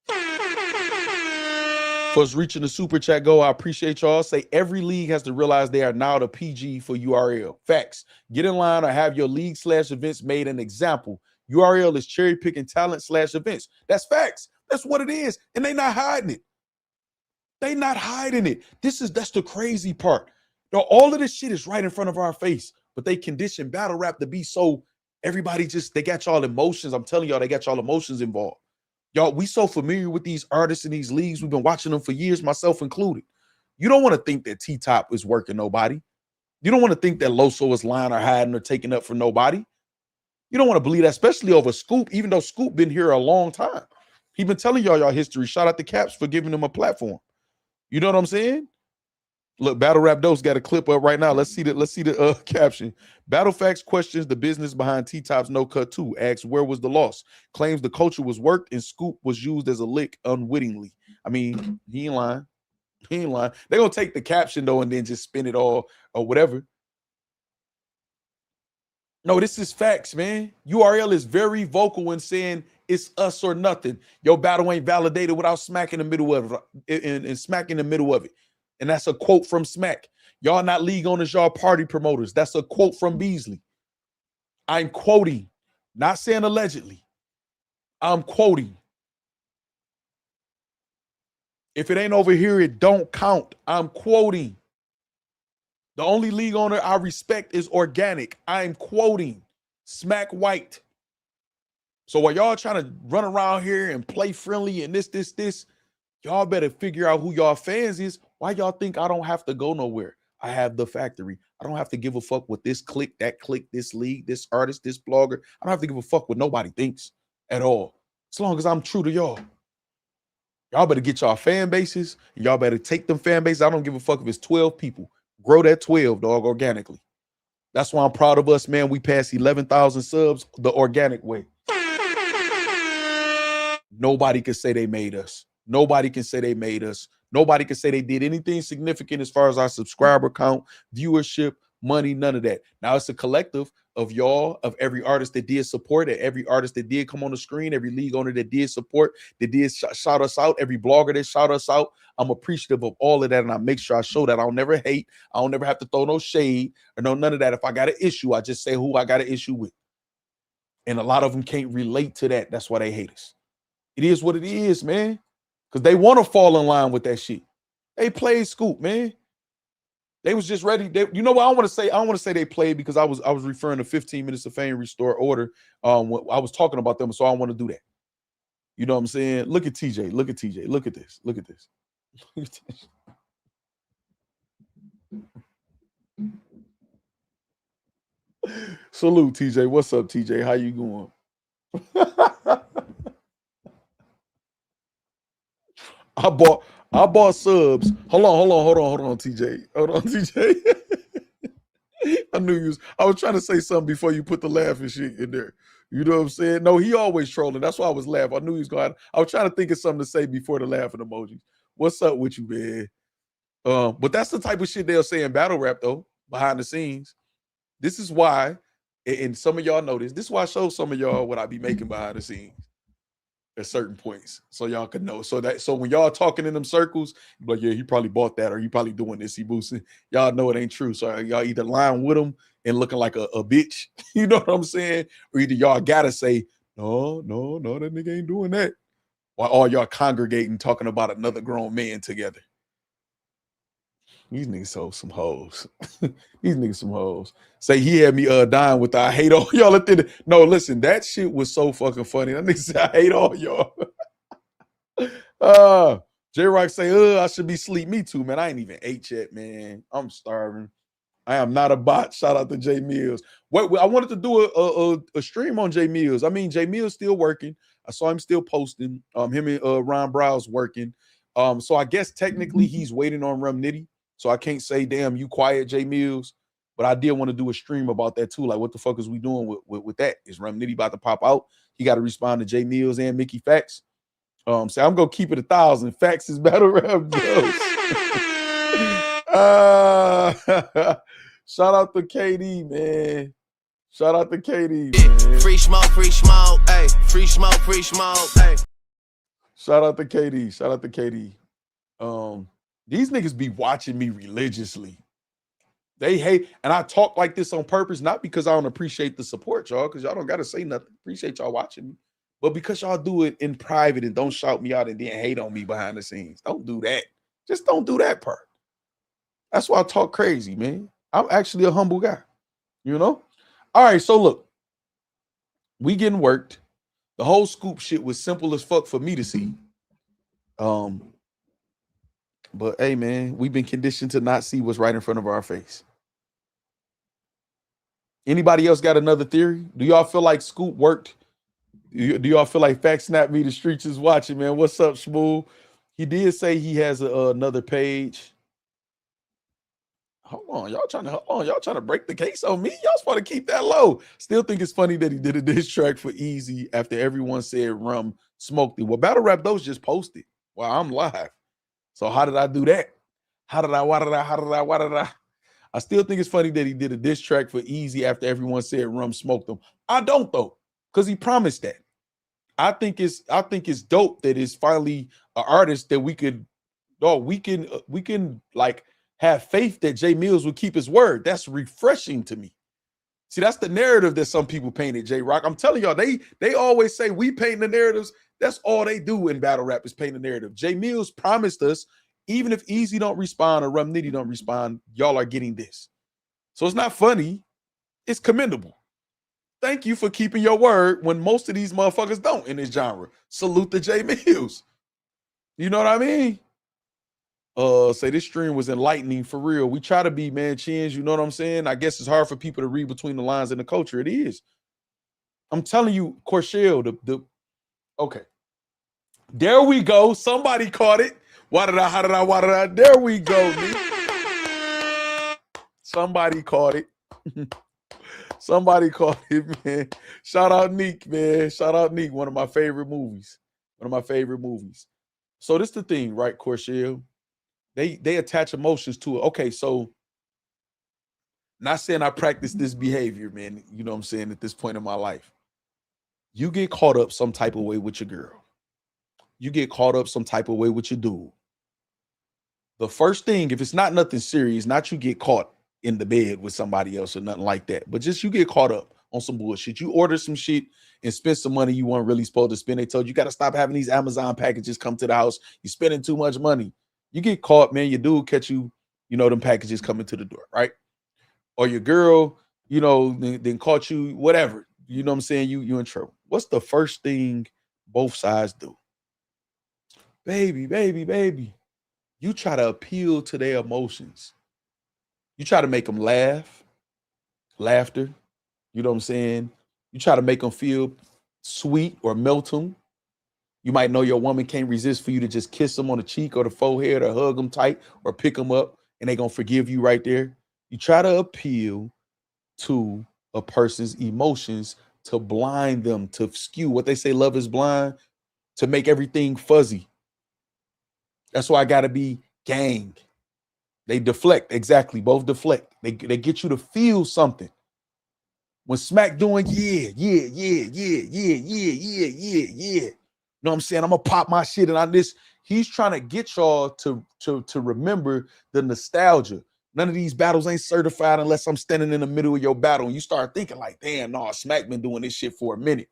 for us reaching the super chat goal. I appreciate y'all. Say every league has to realize they are now the PG for URL. Facts. Get in line or have your league/events made an example. URL is cherry picking talent/events. That's facts. That's what it is. And they not hiding it. They not hiding it. That's the crazy part. Now, all of this shit is right in front of our face, but they condition battle rap to be so everybody they got y'all emotions. I'm telling y'all, they got y'all emotions involved. Y'all, we so familiar with these artists in these leagues. We've been watching them for years, myself included. You don't want to think that T-Top is working nobody. You don't want to think that Loso is lying or hiding or taking up for nobody. You don't want to believe that, especially over Scoop, even though Scoop been here a long time. He been telling y'all history. Shout out to Caps for giving him a platform. You know what I'm saying? Look, Battle Rap Dose got a clip up right now. Let's see the caption. Battle Factz questions the business behind T-Top's no cut 2. Asks where was the loss? Claims the culture was worked and Scoop was used as a lick unwittingly. I mean, he ain't lying. He ain't lying. They're gonna take the caption though and then just spin it all or whatever. No, this is facts, man. URL is very vocal in saying it's us or nothing. Your battle ain't validated without Smack in the middle of it, and Smack in the middle of it. And that's a quote from Smack. Y'all not league owners, y'all party promoters. That's a quote from Beasley. I'm quoting, not saying allegedly. I'm quoting. If it ain't over here, it don't count. I'm quoting. The only league owner I respect is Organic. I'm quoting Smack White. So while y'all trying to run around here and play friendly and this, y'all better figure out who y'all fans is. Why y'all think I don't have to go nowhere? I have the factory. I don't have to give a fuck with this clique, that clique, this league, this artist, this blogger. I don't have to give a fuck what nobody thinks at all. As long as I'm true to y'all. Y'all better get y'all fan bases. And y'all better take them fan bases. I don't give a fuck if it's 12 people. Grow that 12, dog, organically. That's why I'm proud of us, man. We passed 11,000 subs the organic way. Nobody can say they made us. Nobody can say they made us. Nobody can say they did anything significant as far as our subscriber count, viewership, money, none of that. Now it's a collective of y'all, of every artist that did support it, every artist that did come on the screen, every league owner that did support, that did shout us out, every blogger that shout us out. I'm appreciative of all of that, and I make sure I show that. I don't never hate. I don't never have to throw no shade or none of that. If I got an issue, I just say who I got an issue with. And a lot of them can't relate to that. That's why they hate us. It is what it is, man. Because they want to fall in line with that shit. They played Scoop, man. They was just ready. You know what I want to say? I want to say they played because I was referring to 15 Minutes of Fame Restore Order. When I was talking about them, so I want to do that. You know what I'm saying? Look at TJ. Look at TJ. Look at this. Look at this. Look at this. Salute, TJ. What's up, TJ? How you going? I bought subs. Hold on, TJ. Hold on, TJ. I knew you was. I was trying to say something before you put the laughing shit in there. You know what I'm saying? No, he always trolling. That's why I was laughing. I knew he was going. I was trying to think of something to say before the laughing emojis. What's up with you, man? But that's the type of shit they'll say in battle rap, though, behind the scenes. This is why, and some of y'all know this. This is why I show some of y'all what I be making behind the scenes at certain points, so y'all can know. So when y'all talking in them circles, like, yeah, he probably bought that, or he probably doing this, he boosting. Y'all know it ain't true. So y'all either lying with him and looking like a bitch, you know what I'm saying, or either y'all gotta say, no, that nigga ain't doing that, while all y'all congregating talking about another grown man together. These niggas sold some hoes. These niggas some hoes. Say he had me dying with the I hate all y'all at the no, listen, that shit was so fucking funny. That nigga said I hate all y'all. J-Rock say, I should be sleep. Me too, man. I ain't even ate yet, man. I'm starving. I am not a bot. Shout out to Jay Mills. What I wanted to do a stream on Jay Mills. I mean, Jay Mills still working. I saw him still posting. Him and Ron Browse working. So I guess technically he's waiting on Rum Nitty. So I can't say, damn, you quiet, Jay Mills. But I did want to do a stream about that too. Like, what the fuck is we doing with that? Is Rum Nitty about to pop out? He got to respond to Jay Mills and Mickey Factz. So I'm gonna keep it 1,000. Factz is battle rap goes. Shout out to KD, man. Shout out to KD, man. Free smoke, hey. Free smoke, hey. Shout out to KD. Shout out to KD. These niggas be watching me religiously. They hate, and I talk like this on purpose, not because I don't appreciate the support, y'all, because y'all don't gotta say nothing. Appreciate y'all watching me. But because y'all do it in private and don't shout me out and then hate on me behind the scenes. Don't do that. Just don't do that part. That's why I talk crazy, man. I'm actually a humble guy, you know? All right, so look. We getting worked. The whole scoop shit was simple as fuck for me to see. But hey, man, we've been conditioned to not see what's right in front of our face. Anybody else got another theory? Do y'all feel like Scoop worked? Do y'all feel like Factz snapped me? The streets is watching, man. What's up, Shmoo? He did say he has another page. Hold on, y'all trying to break the case on me? Y'all supposed to keep that low. Still think it's funny that he did a diss track for Easy after everyone said Rum smoked it. Well, Battle Rap Those just posted while I'm live. So how did I do that? Why did I? I still think it's funny that he did a diss track for Easy after everyone said Rum smoked him. I don't though, because he promised that. I think it's dope that it's finally an artist that we can like have faith that Jay Mills will keep his word. That's refreshing to me. See, that's the narrative that some people painted, J-Rock. I'm telling y'all, they always say we paint the narratives. That's all they do in battle rap is paint the narrative. Jay Mills promised us, even if Easy don't respond or Rum Nitty don't respond, y'all are getting this. So it's not funny. It's commendable. Thank you for keeping your word when most of these motherfuckers don't in this genre. Salute to Jay Mills. You know what I mean? Say this stream was enlightening for real. We try to be, man, Chins, you know what I'm saying? I guess it's hard for people to read between the lines in the culture. It is. I'm telling you, Corshell, okay. There we go. Somebody caught it. Why did I? There we go, man. Somebody caught it. Somebody caught it, man. Shout out Neek, man. Shout out Neek. One of my favorite movies. So this is the thing, right, Corshell? They attach emotions to it. Okay, so not saying I practice this behavior, man. You know what I'm saying, at this point in my life. You get caught up some type of way with your girl. You get caught up some type of way with your dude. The first thing, if it's not nothing serious, not you get caught in the bed with somebody else or nothing like that, but just you get caught up on some bullshit. You order some shit and spend some money you weren't really supposed to spend. They told you got to stop having these Amazon packages come to the house. You're spending too much money. You get caught, man. Your dude catch you, them packages coming to the door, right? Or your girl, then caught you, whatever. You know what I'm saying? You in trouble. What's the first thing both sides do? Baby. You try to appeal to their emotions. You try to make them laughter. You know what I'm saying? You try to make them feel sweet or melt them. You might know your woman can't resist for you to just kiss them on the cheek or the forehead or hug them tight or pick them up and they're going to forgive you right there. You try to appeal to a person's emotions to blind them, to skew what they say love is blind, to make everything fuzzy. That's why I got to be gang. They deflect. Exactly. Both deflect. They get you to feel something. When Smack doing, yeah. You know what I'm saying? I'm gonna pop my shit and on this. He's trying to get y'all to remember the nostalgia. None of these battles ain't certified unless I'm standing in the middle of your battle. And you start thinking like, damn, nah, Smack been doing this shit for a minute.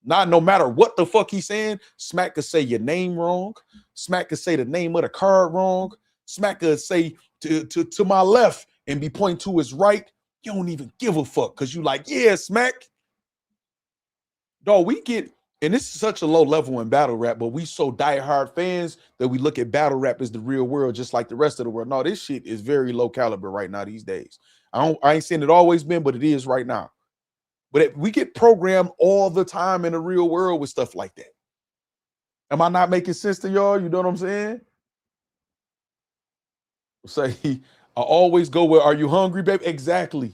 Not no matter what the fuck he's saying, Smack could say your name wrong. Smack could say the name of the card wrong. Smack could say to my left and be pointing to his right. You don't even give a fuck because you like, yeah, Smack. Dog, we get, and this is such a low level in battle rap, but we so diehard fans that we look at battle rap as the real world, just like the rest of the world. No, this shit is very low caliber right now these days. I ain't saying it always been, but it is right now. But we get programmed all the time in the real world with stuff like that. Am I not making sense to y'all? You know what I'm saying? Say, I always go where, are you hungry, babe? Exactly.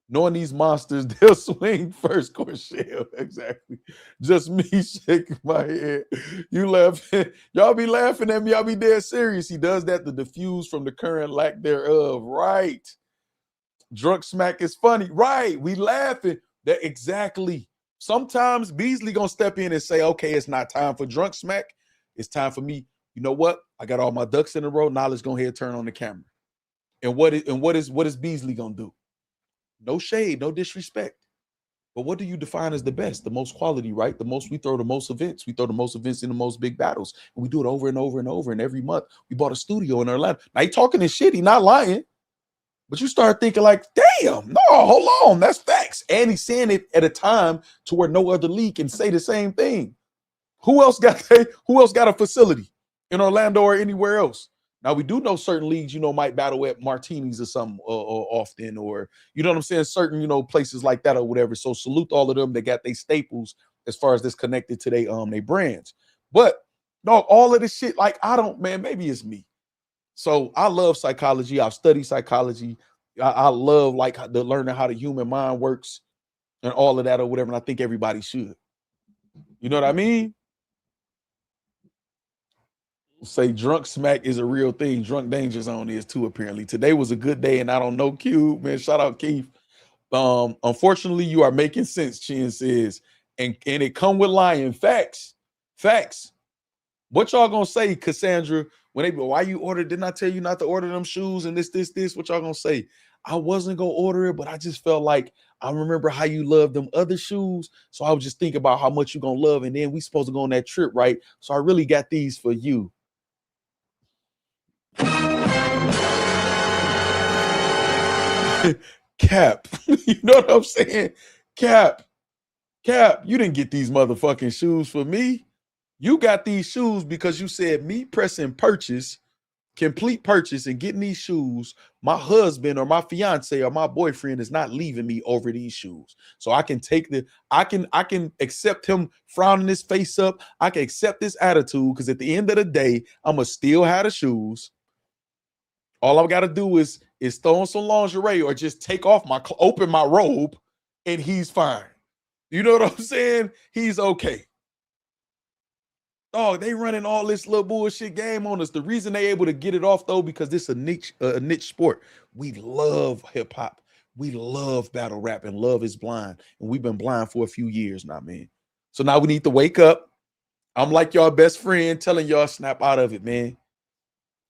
Knowing these monsters, they'll swing first course shell. Exactly. Just me shaking my head. You laughing. Y'all be laughing at me. Y'all be dead serious. He does that to diffuse from the current lack thereof. Right. Drunk Smack is funny. Right. We laughing. That exactly. Sometimes Beasley gonna step in and say, okay, it's not time for Drunk Smack. It's time for me. You know what? I got all my ducks in a row. Now let's go ahead and turn on the camera. And what is Beasley gonna do? No shade, no disrespect. But what do you define as the best? The most quality, right? We throw the most events. We throw the most events in the most big battles. And we do it over and over and over. And every month we bought a studio in Orlando. Now he talking this shit, he not lying. But you start thinking like, damn, no, hold on, that's facts. And he's saying it at a time to where no other league can say the same thing. Who else got a facility in Orlando or anywhere else? Now we do know certain leagues, might battle at Martinis or something often, or you know what I'm saying, certain places like that or whatever. So salute all of them that got their staples as far as this connected to they brands. But no, all of this shit, like maybe it's me. So I love psychology. I've studied psychology. I love learning how the human mind works and all of that or whatever. And I think everybody should. You know what I mean? Say Drunk Smack is a real thing. Drunk Danger Zone is too, apparently. Today was a good day, and I don't know, Cube, man. Shout out Keith. Unfortunately, you are making sense, Chin says. And it come with lying. Facts. What y'all gonna say, Cassandra, when they go, why you ordered? Didn't I tell you not to order them shoes and this? What y'all gonna say? I wasn't gonna order it, but I just felt like I remember how you love them other shoes. So I was just thinking about how much you're gonna love. And then we supposed to go on that trip, right? So I really got these for you. Cap. You know what I'm saying? Cap, you didn't get these motherfucking shoes for me. You got these shoes because you said me pressing purchase, complete purchase, and getting these shoes, my husband or my fiance or my boyfriend is not leaving me over these shoes. So I can take I can accept him frowning his face up. I can accept this attitude because at the end of the day, I'm going to still have the shoes. All I've got to do is throw on some lingerie or just take off open my robe and he's fine. You know what I'm saying? He's okay. Oh, they running all this little bullshit game on us. The reason they able to get it off though, because this is a niche sport. We love hip hop. We love battle rap, and love is blind. And we've been blind for a few years now, man. So now we need to wake up. I'm like y'all best friend telling y'all snap out of it, man.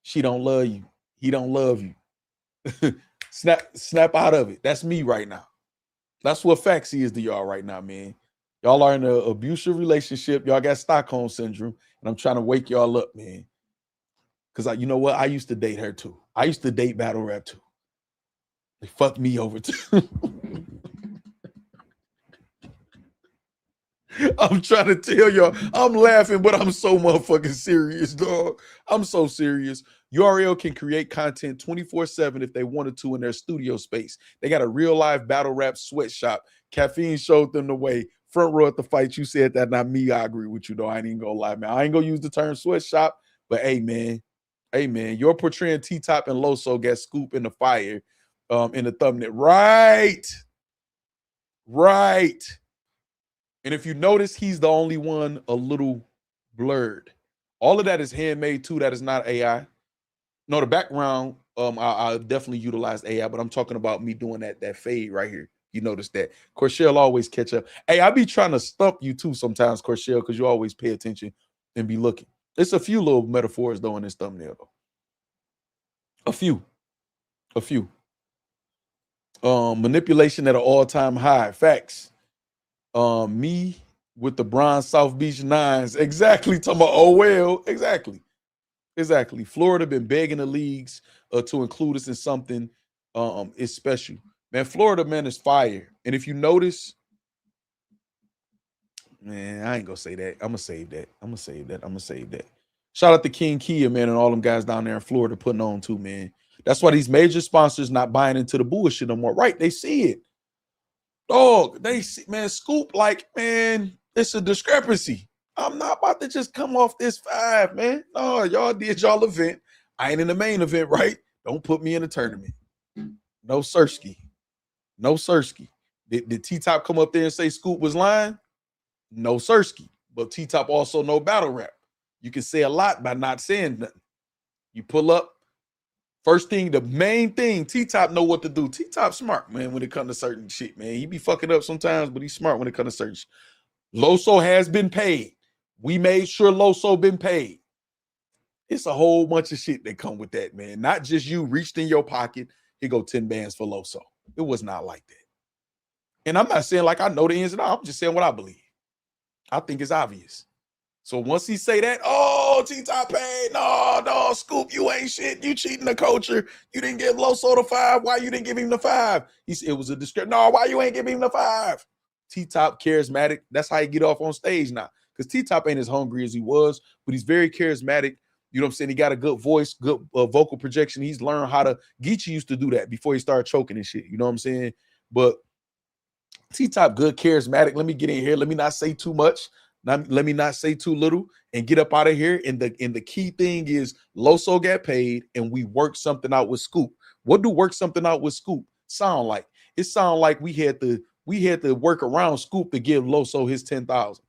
She don't love you. He don't love you. snap out of it. That's me right now. That's what Factz is to y'all right now, man. Y'all are in an abusive relationship. Y'all got Stockholm syndrome, and I'm trying to wake y'all up, man. Because you know what? I used to date her too. I used to date battle rap too. They fucked me over too. I'm trying to tell y'all, I'm laughing, but I'm so motherfucking serious, dog. I'm so serious. URL can create content 24/7 if they wanted to in their studio space. They got a real live battle rap sweatshop. Caffeine showed them the way. Front row at the fight. You said that, not me. I agree with you, though. I ain't even gonna lie, man. I ain't gonna use the term sweatshop, but hey, man. You're portraying T-Top and Loso get scoop in the fire in the thumbnail. Right. And if you notice, he's the only one a little blurred. All of that is handmade too. That is not AI. No, the background I definitely utilize AI, but I'm talking about me doing that fade right here. You notice that Corshell always catch up. Hey, I be trying to stump you too sometimes, Corshell, because you always pay attention and be looking. It's a few little metaphors though in this thumbnail though. A few. Manipulation at an all-time high. Facts. Me with the bronze South Beach Nines. Exactly. Talking about, oh well. Exactly. Florida been begging the leagues to include us in something. It's special. Man, Florida, man, is fire. And if you notice, man, I ain't gonna say that. I'm gonna save that. Shout out to King Kia, man, and all them guys down there in Florida putting on too, man. That's why these major sponsors not buying into the bullshit no more. Right? They see it. Dog, they see, man, Scoop, like, man, it's a discrepancy. I'm not about to just come off this 5, man. No, y'all did y'all event. I ain't in the main event, right? Don't put me in the tournament. No Sirski. Did T-Top come up there and say Scoop was lying? No Sirski. But T-Top also know battle rap. You can say a lot by not saying nothing. You pull up. First thing, the main thing, T-Top know what to do. T-Top smart, man, when it comes to certain shit, man. He be fucking up sometimes, but he's smart when it comes to certain shit. Loso has been paid. We made sure Loso been paid. It's a whole bunch of shit that come with that, man. Not just you reached in your pocket, here go 10 bands for Loso. It was not like that. And I'm not saying like I know the ins and outs. I'm just saying what I believe. I think it's obvious. So once he say that, oh, T-Top paid. No, Scoop, you ain't shit. You cheating the culture. You didn't give Loso the 5. Why you didn't give him the 5? He said it was a discrepancy. No, why you ain't give him the 5? T-Top charismatic. That's how he get off on stage now. Because T-Top ain't as hungry as he was, but he's very charismatic. You know what I'm saying? He got a good voice, good vocal projection. He's learned how to. Geechee used to do that before he started choking and shit. You know what I'm saying? But T-Top good, charismatic. Let me get in here. Let me not say too much. Let me not say too little and get up out of here. And the key thing is Loso got paid and we worked something out with Scoop. What do work something out with Scoop sound like? It sound like we had to work around Scoop to give Loso his 10,000.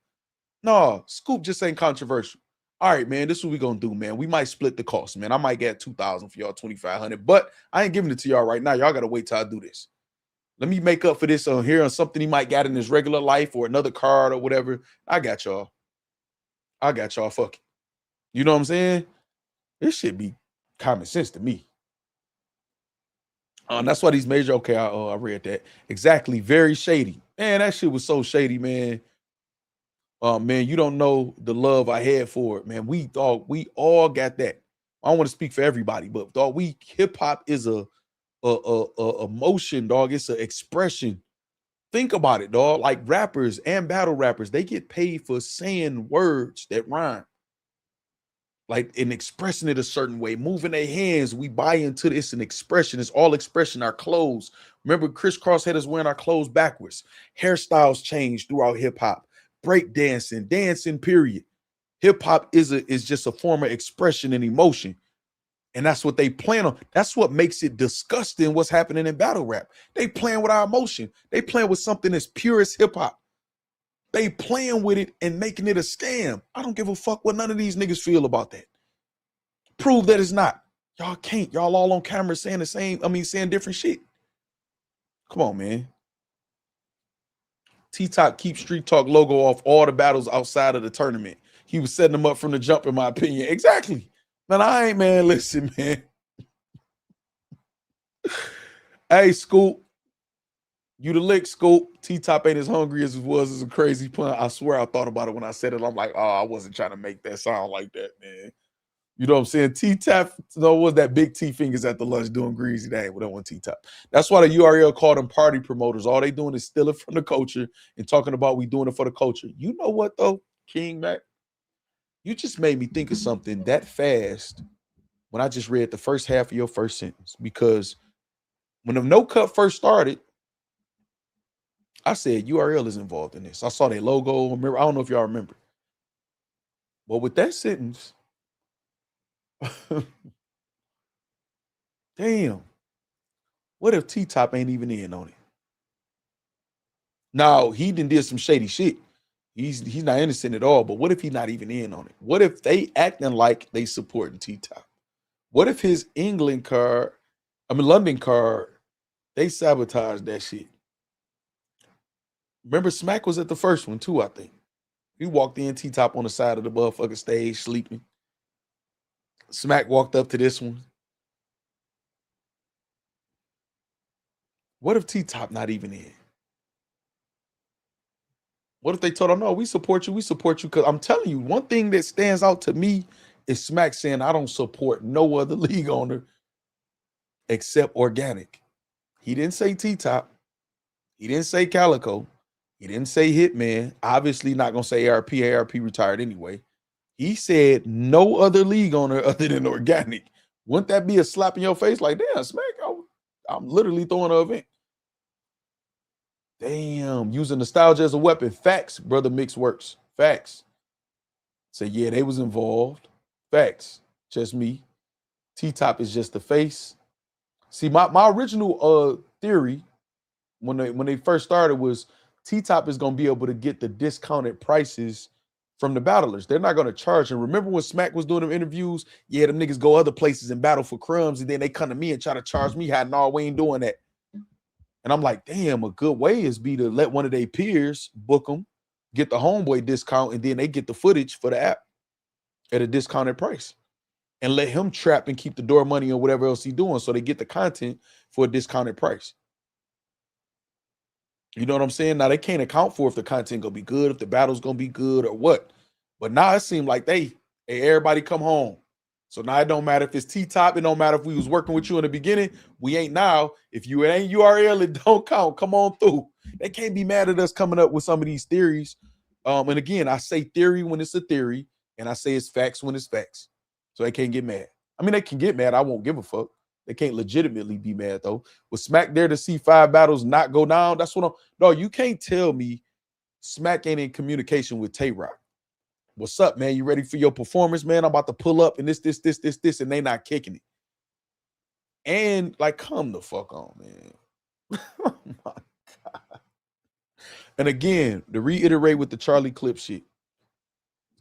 No, Scoop just ain't controversial. All right, man, this is what we gonna do, man. We might split the cost, man. I might get 2,000 for y'all, 2,500, but I ain't giving it to y'all right now. Y'all gotta wait till I do this. Let me make up for this on here on something he might get in his regular life or another card or whatever. I got y'all. Fuck it. You know what I'm saying? This should be common sense to me. That's why these major. Okay, I read that exactly. Very shady, man. That shit was so shady, man. Man, you don't know the love I had for it, man. We all got that. I don't want to speak for everybody, but dog, hip hop is a emotion, dog. It's an expression. Think about it, dog. Like rappers and battle rappers, they get paid for saying words that rhyme. Like in expressing it a certain way, moving their hands. We buy into this an expression. It's all expression. Our clothes. Remember, Crisscross had us wearing our clothes backwards. Hairstyles changed throughout hip hop. Break dancing, period. Hip hop is just a form of expression and emotion. And that's what they plan on. That's what makes it disgusting what's happening in battle rap. They playing with our emotion. They playing with something as pure as hip hop. They playing with it and making it a scam. I don't give a fuck what none of these niggas feel about that. Prove that it's not. Y'all can't. Y'all all on camera saying saying different shit. Come on, man. T-Top keep Street Talk logo off all the battles outside of the tournament. He was setting them up from the jump, in my opinion. Exactly. Man, listen, man. Hey, Scoop. You the lick, Scoop. T-Top ain't as hungry as it was as a crazy pun. I swear I thought about it when I said it. I'm like, oh, I wasn't trying to make that sound like that, man. You know what I'm saying? T-Top, was that big T fingers at the lunch doing greasy. That ain't what I want T-Top. That's why the URL called them party promoters. All they doing is stealing from the culture and talking about we doing it for the culture. You know what, though, King Mac? You just made me think of something that fast when I just read the first half of your first sentence. Because when the no cut first started, I said URL is involved in this. I saw their logo. Remember, I don't know if y'all remember. But with that sentence, damn, what if T-Top ain't even in on it? Now, he did some shady shit. He's not innocent at all, but what if he not even in on it? What if they acting like they supporting T-Top? What if his England card I mean, London Card, they sabotaged that shit. Remember, Smack was at the first one too, I think. He walked in, T-Top on the side of the motherfucking stage, sleeping. Smack walked up to this one. What if T-Top not even in? What if they told him, no, we support you, because I'm telling you, one thing that stands out to me is Smack saying, I don't support no other league owner except Organic. He didn't say T-Top. He didn't say Calico. He didn't say Hitman. Obviously not going to say ARP. ARP retired anyway. He said no other league owner other than Organic. Wouldn't that be a slap in your face? Like, damn, Smack, I'm literally throwing an event. Damn, using nostalgia as a weapon. Factz, Brother Mix works. Factz. Say, yeah, they was involved. Factz. Just me. T-Top is just the face. See, my original theory when they first started was T-Top is going to be able to get the discounted prices from the battlers. They're not going to charge. And remember when Smack was doing them interviews? Yeah, them niggas go other places and battle for crumbs, and then they come to me and try to charge me. No, we ain't doing that. And I'm like, damn, a good way is be to let one of their peers book them, get the homeboy discount, and then they get the footage for the app at a discounted price. And let him trap and keep the door money or whatever else he's doing so they get the content for a discounted price. You know what I'm saying? Now, they can't account for if the content going to be good, if the battle's going to be good or what. But now it seemed like hey, everybody come home. So now it don't matter if it's T-Top. It don't matter if we was working with you in the beginning. We ain't now. If you ain't URL, it don't count. Come on through. They can't be mad at us coming up with some of these theories. And again, I say theory when it's a theory, and I say it's facts when it's facts. So they can't get mad. I mean, they can get mad. I won't give a fuck. They can't legitimately be mad, though. Was Smack there to see 5 battles not go down? That's what I'm... No, you can't tell me Smack ain't in communication with Tay-Rock. What's up, man? You ready for your performance, man? I'm about to pull up and this, and they not kicking it. And, like, come the fuck on, man. Oh, my God. And again, to reiterate with the Charlie Clip shit,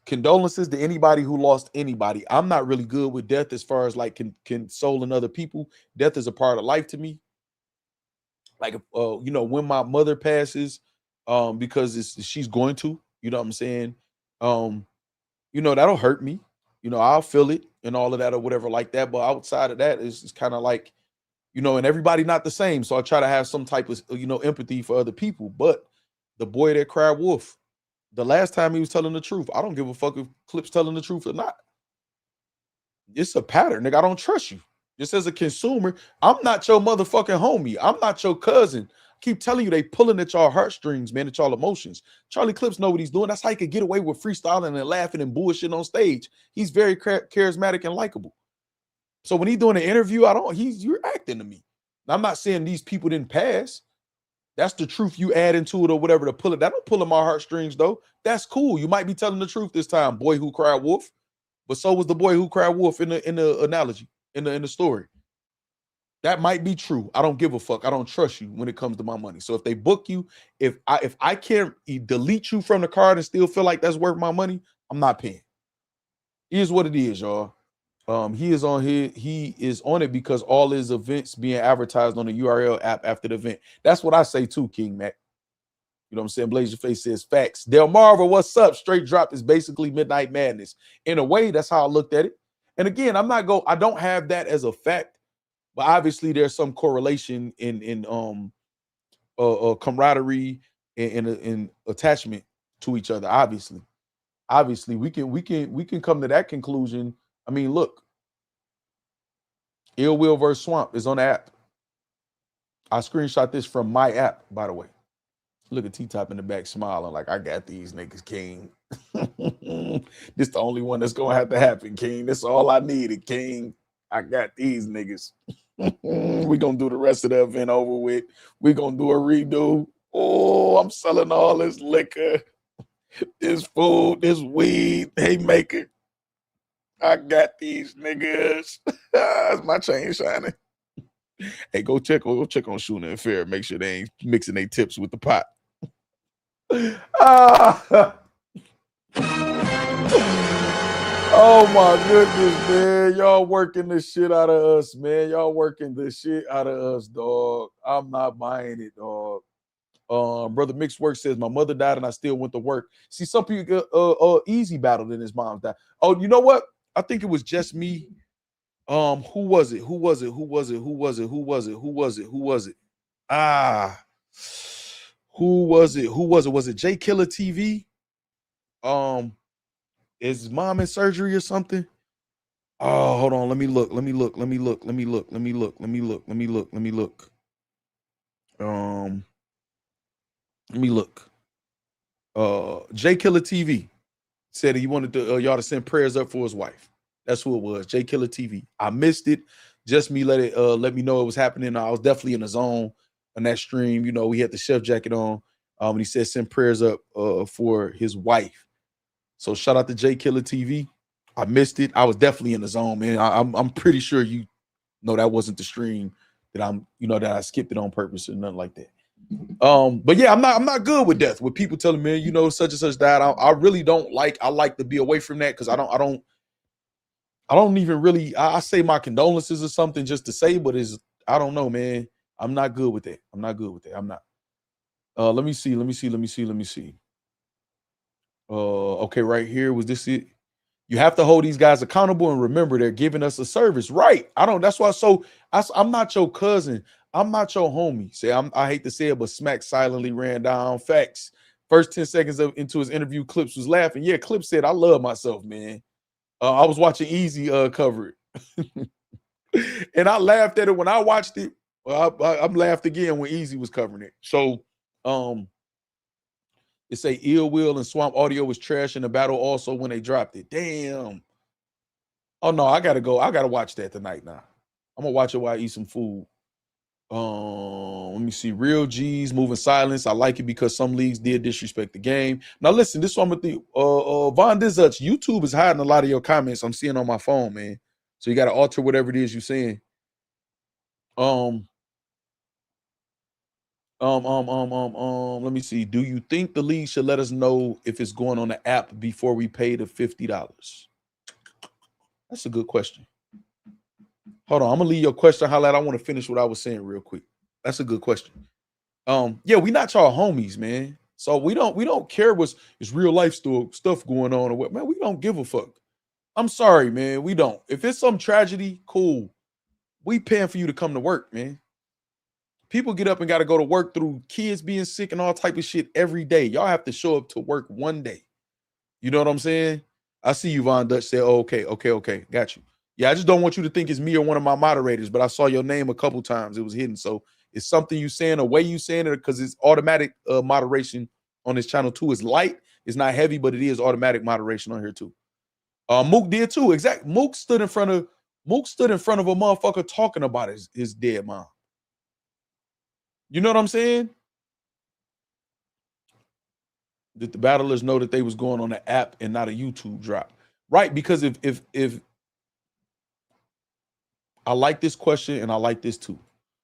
condolences to anybody who lost anybody. I'm not really good with death as far as like consoling other people. Death is a part of life to me. Like, you know, when my mother passes, because she's going to, you know what I'm saying? You know, that'll hurt me. You know, I'll feel it and all of that or whatever like that. But outside of that, it's kind of like, you know, and everybody not the same. So I try to have some type of, you know, empathy for other people. But the boy that cried wolf, the last time he was telling the truth, I don't give a fuck if Clip's telling the truth or not. It's a pattern, nigga. I don't trust you. Just as a consumer, I'm not your motherfucking homie. I'm not your cousin. I keep telling you, they pulling at y'all heartstrings, man, at y'all emotions. Charlie Clips know what he's doing. That's how he could get away with freestyling and laughing and bullshitting on stage. He's very charismatic and likable. So when he's doing an interview, you're acting to me. Now, I'm not saying these people didn't pass. That's the truth you add into it or whatever to pull it. That don't pull in my heartstrings, though. That's cool. You might be telling the truth this time, boy who cried wolf. But so was the boy who cried wolf in the analogy, in the story. That might be true. I don't give a fuck. I don't trust you when it comes to my money. So if they book you, if I can't delete you from the card and still feel like that's worth my money, I'm not paying. Here's what it is, y'all. He is on it because all his events being advertised on the URL app after the event. That's what I say too, King Mac. You know what I'm saying? Blaze Your Face says facts. Del Marvel, what's up? Straight Drop is basically Midnight Madness. In a way, that's how I looked at it. And again, I don't have that as a fact, but obviously there's some correlation in camaraderie and attachment to each other. Obviously, we can come to that conclusion. I mean, look, Ill Will vs. Swamp is on the app. I screenshot this from my app, by the way. Look at T-Top in the back smiling like, I got these niggas, King. This the only one that's going to have to happen, King. That's all I needed, King. I got these niggas. We're going to do the rest of the event over with. We're going to do a redo. Oh, I'm selling all this liquor, this food, this weed. Hey, maker. I got these niggas. That's my chain shining. Hey, go check on Shooter and Fair. Make sure they ain't mixing their tips with the pot. Oh my goodness, man. Y'all working the shit out of us, man. Y'all working the shit out of us, dog. I'm not buying it, dog. Brother Mixed Work says my mother died and I still went to work. See, some people easy battled and his mom died. Oh, you know what? I think it was just me. Who was it? Who was it? Who was it? Who was it? Who was it? Who was it? Who was it? Ah, who was it? Who was it? Was it J Killer TV? Is mom in surgery or something? Oh, hold on. Let me look. Let me look. Let me look. Let me look. Let me look. Let me look. Let me look. Let me look. Let me look. J Killer TV said he wanted to y'all to send prayers up for his wife. That's who it was. J Killer TV. I missed it. Just me let me know it was happening. I was definitely in the zone on that stream. You know, he had the chef jacket on. And he said send prayers up for his wife. So shout out to J Killer TV. I missed it. I was definitely in the zone, man. I'm pretty sure you know that wasn't the stream that that I skipped it on purpose or nothing like that. But yeah, I'm not good with death. With people telling me, such and such died. I really don't like. I like to be away from that because I don't even really. I say my condolences or something just to say, but I don't know, man. I'm not good with that. I'm not good with that. I'm not. Let me see. Okay, right here was this it. You have to hold these guys accountable and remember they're giving us a service, right? That's why. So I'm not your cousin. I'm not your homie. I hate to say it, but Smack silently ran down. Factz. First 10 seconds into his interview, Clips was laughing. Yeah, Clips said, "I love myself, man." I was watching Easy cover it, and I laughed at it when I watched it. Well, I'm laughed again when Easy was covering it. So, it say Ill Will and Swamp Audio was trash in the battle also when they dropped it. Damn. Oh no, I gotta go. I gotta watch that tonight now. I'm gonna watch it while I eat some food. Let me see. Real G's moving silence. I like it because some leagues did disrespect the game. Now listen, this one with the Von Dizuts. YouTube is hiding a lot of your comments I'm seeing on my phone, man. So you gotta alter whatever it is you're saying. Let me see. Do you think the league should let us know if it's going on the app before we pay the $50? That's a good question. Hold on, I'm gonna leave your question highlight. I want to finish what I was saying real quick. That's a good question. Yeah, we not y'all homies, man. So we don't care what's real life stuff going on or what, man. We don't give a fuck. I'm sorry, man. We don't. If it's some tragedy, cool. We paying for you to come to work, man. People get up and got to go to work through kids being sick and all type of shit every day. Y'all have to show up to work one day. You know what I'm saying? I see you, Von Dutch said, oh, okay. Got you. Yeah, I just don't want you to think it's me or one of my moderators, but I saw your name a couple times. It was hidden. So it's something you saying, a way you saying it, because it's automatic moderation on this channel too. It's light. It's not heavy, but it is automatic moderation on here too. Mook did too. Exactly. Mook stood in front of a motherfucker talking about his dead mom. You know what I'm saying? Did the battlers know that they was going on an app and not a YouTube drop? Right, because if I like this question and I like this too.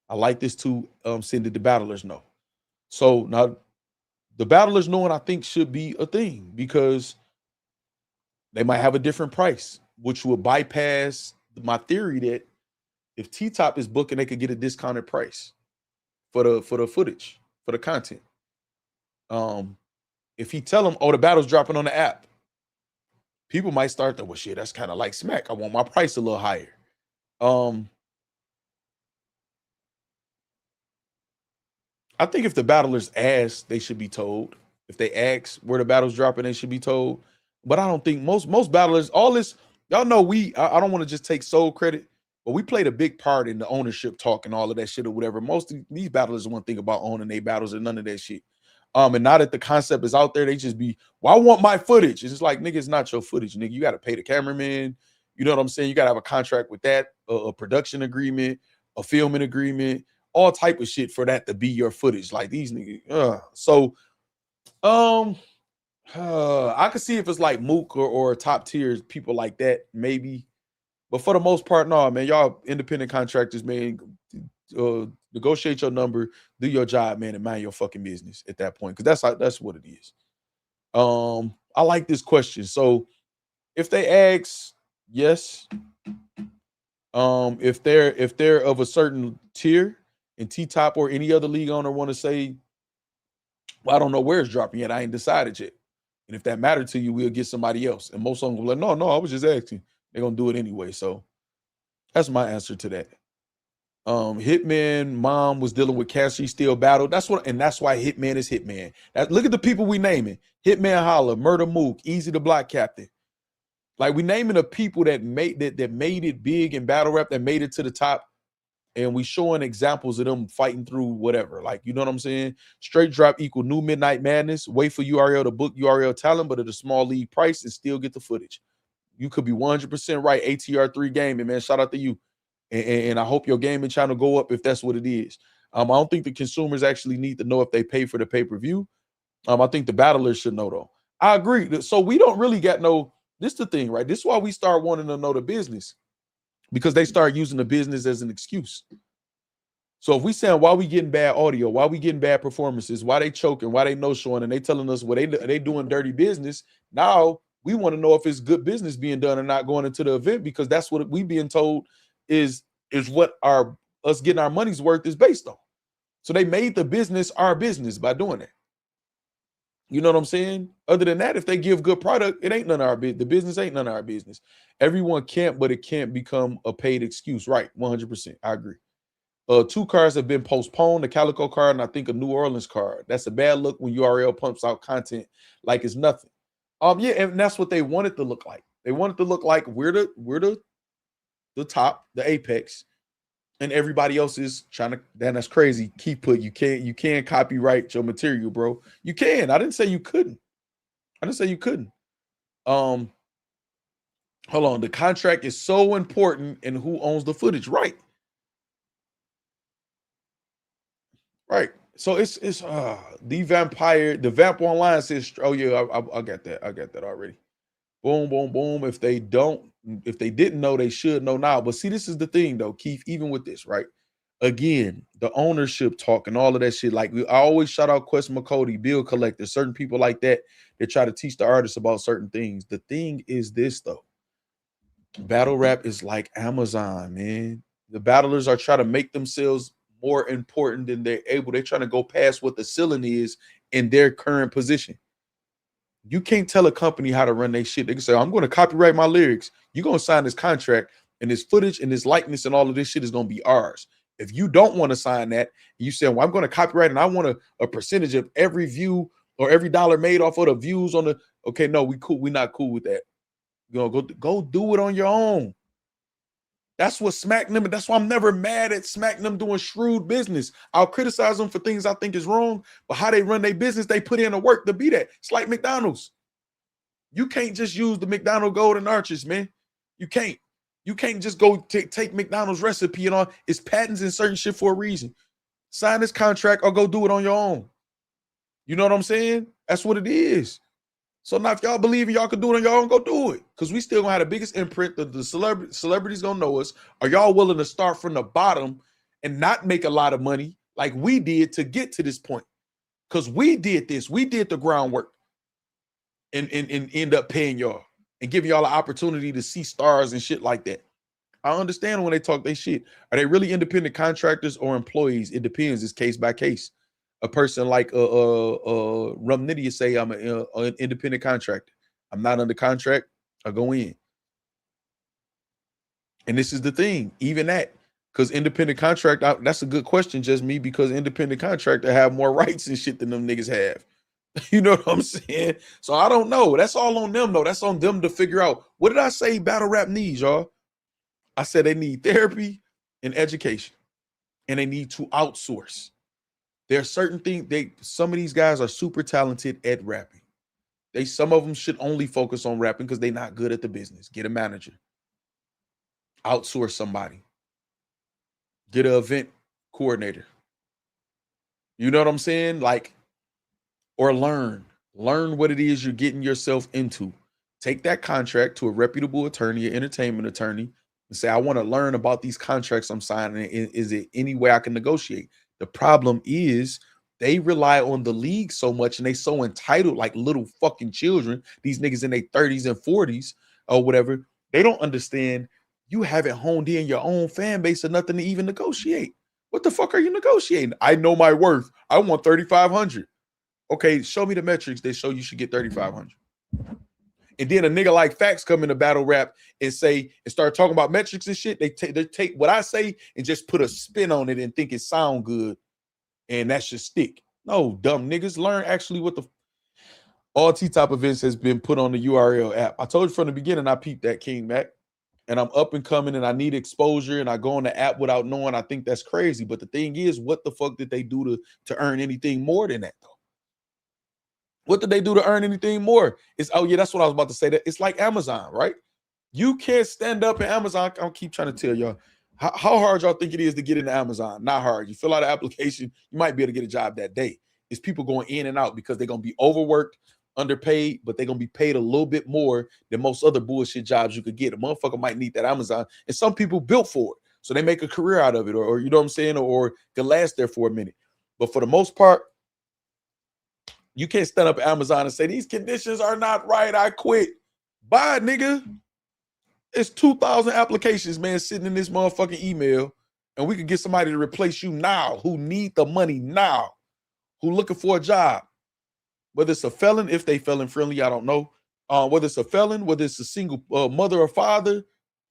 I like this too. Saying did the battlers know? So now the battlers knowing I think should be a thing because they might have a different price, which would bypass my theory that if T-Top is booking, they could get a discounted price for the footage, for the content. If he tell them, oh, the battle's dropping on the app, people might start to, well, shit, that's kind of like Smack. I want my price a little higher. I think if the battlers ask, they should be told. If they ask where the battle's dropping, they should be told. But I don't think most battlers, all this, y'all know I don't want to just take sole credit, but we played a big part in the ownership talk and all of that shit or whatever. Most of these battlers want to think about owning their battles and none of that shit. And now that the concept is out there, they just be, well, I want my footage. It's just like, nigga, it's not your footage, nigga. You got to pay the cameraman. You know what I'm saying? You got to have a contract with that, a production agreement, a filming agreement, all type of shit for that to be your footage. Like these niggas. I could see if it's like Mook or top tiers, people like that, maybe. But for the most part, no, man. Y'all independent contractors, man. Negotiate your number, do your job, man, and mind your fucking business at that point. Because that's what it is. I like this question. So If they ask, yes. If they're of a certain tier in T-Top or any other league owner want to say, well, I don't know where it's dropping yet. I ain't decided yet. And if that mattered to you, we'll get somebody else. And most of them will be like, no, I was just asking. They're gonna do it anyway. So that's my answer to that. Hitman mom was dealing with cancer. She still battled. That's why Hitman is Hitman. Look at the people we naming: Hitman Holla, Murder Mook, Easy the Block Captain. Like, we naming the people that made it big in battle rap, that made it to the top, and we showing examples of them fighting through whatever. Like, you know what I'm saying? Straight drop equal new Midnight Madness. Wait for URL to book URL talent, but at a small league price and still get the footage. You could be 100% right. ATR3 gaming, man. Shout out to you. And I hope your gaming channel go up if that's what it is. I don't think the consumers actually need to know if they pay for the pay-per-view. I think the battlers should know, though. I agree. So we don't really got no, this is the thing, right? This is why we start wanting to know the business, because they start using the business as an excuse. So if we saying why we getting bad audio, why we getting bad performances, why they choking, why they no showing, and they telling us what they doing dirty business, now we want to know if it's good business being done or not going into the event, because that's what we being told is what us getting our money's worth is based on. So they made the business our business by doing that. You know what I'm saying? Other than that, if they give good product, it ain't none of our business. The business ain't none of our business. Everyone can't, but it can't become a paid excuse. Right, 100%. I agree. 2 cards have been postponed, the Calico card and I think a New Orleans card. That's a bad look when URL pumps out content like it's nothing. Yeah, and that's what they want it to look like. They want it to look like we're the top, the apex, and everybody else is trying to. Then that's crazy. You can't copyright your material, bro. You can. I didn't say you couldn't. Hold on. The contract is so important, and who owns the footage, right? Right. So it's the Vamp Online says, oh yeah, I got that. I got that already. Boom, boom, boom. If they didn't know, they should know now. But see, this is the thing though, Keith, even with this, right? Again, the ownership talk and all of that shit. Like, I always shout out Quest McCody, Bill Collector, certain people like that try to teach the artists about certain things. The thing is this though. Battle rap is like Amazon, man. The battlers are trying to make themselves more important than they're able. They're trying to go past what the ceiling is in their current position. You can't tell a company how to run their shit. They can say, I'm going to copyright my lyrics. You're going to sign this contract, and this footage and this likeness and all of this shit is going to be ours. If you don't want to sign that, you say, well, I'm going to copyright and I want a percentage of every view or every dollar made off of the views on the, okay, no, we cool. We're not cool with that. You know, go do it on your own. That's what smack them. That's why I'm never mad at smack them doing shrewd business. I'll criticize them for things I think is wrong, but how they run their business, they put in the work to be that. It's like McDonald's. You can't just use the McDonald's golden arches, man. You can't. You can't just go take McDonald's recipe and all. It's patents and certain shit for a reason. Sign this contract or go do it on your own. You know what I'm saying? That's what it is. So now if y'all believe y'all can do it on your own, go do it. Because we still gonna have the biggest imprint. The celebrities gonna know us. Are y'all willing to start from the bottom and not make a lot of money like we did to get to this point? Because we did this. We did the groundwork and end up paying y'all and giving y'all an opportunity to see stars and shit like that. I understand when they talk they shit. Are they really independent contractors or employees? It depends. It's case by case. A person like Rumnidia say I'm an independent contractor. I'm not under contract. I go in. And this is the thing, even that, because independent contractor, that's a good question, just me, because independent contractor have more rights and shit than them niggas have. You know what I'm saying? So I don't know. That's all on them, though. That's on them to figure out. What did I say battle rap needs, y'all? I said they need therapy and education, and they need to outsource. There are certain things some of these guys are super talented at rapping. Some of them should only focus on rapping because they're not good at the business. Get a manager. Outsource somebody. Get an event coordinator. You know what I'm saying? Like, or learn what it is you're getting yourself into. Take that contract to a reputable attorney, an entertainment attorney, and say, I want to learn about these contracts I'm signing. Is it any way I can negotiate? The problem is they rely on the league so much and they so entitled like little fucking children, these niggas in their 30s and 40s, or whatever. They don't understand you haven't honed in your own fan base or nothing to even negotiate. What the fuck are you negotiating? I know my worth. I want 3,500. Okay, show me the metrics that show you should get 3,500. And then a nigga like Factz come in a battle rap and start talking about metrics and shit. They take what I say and just put a spin on it and think it sound good, and that should stick. No, dumb niggas, learn actually what the all T-top events has been put on the URL app. I told you from the beginning I peeped that King Mac, and I'm up and coming and I need exposure and I go on the app without knowing. I think that's crazy. But the thing is, what the fuck did they do to earn anything more than that though? What did they do to earn anything more? It's, oh yeah, that's what I was about to say. That it's like Amazon, right? You can't stand up in Amazon. I'll keep trying to tell y'all how hard y'all think it is to get into Amazon. Not hard. You fill out an application, you might be able to get a job that day. It's people going in and out because they're gonna be overworked, underpaid, but they're gonna be paid a little bit more than most other bullshit jobs you could get. A motherfucker might need that Amazon, and some people built for it, so they make a career out of it, or you know what I'm saying, or can last there for a minute. But for the most part, you can't stand up at Amazon and say these conditions are not right. I quit. Bye, nigga. It's 2,000 applications, man, sitting in this motherfucking email, and we could get somebody to replace you now, who need the money now, who looking for a job. Whether it's a felon, if they felon friendly, I don't know. Whether it's a felon, whether it's a single mother or father,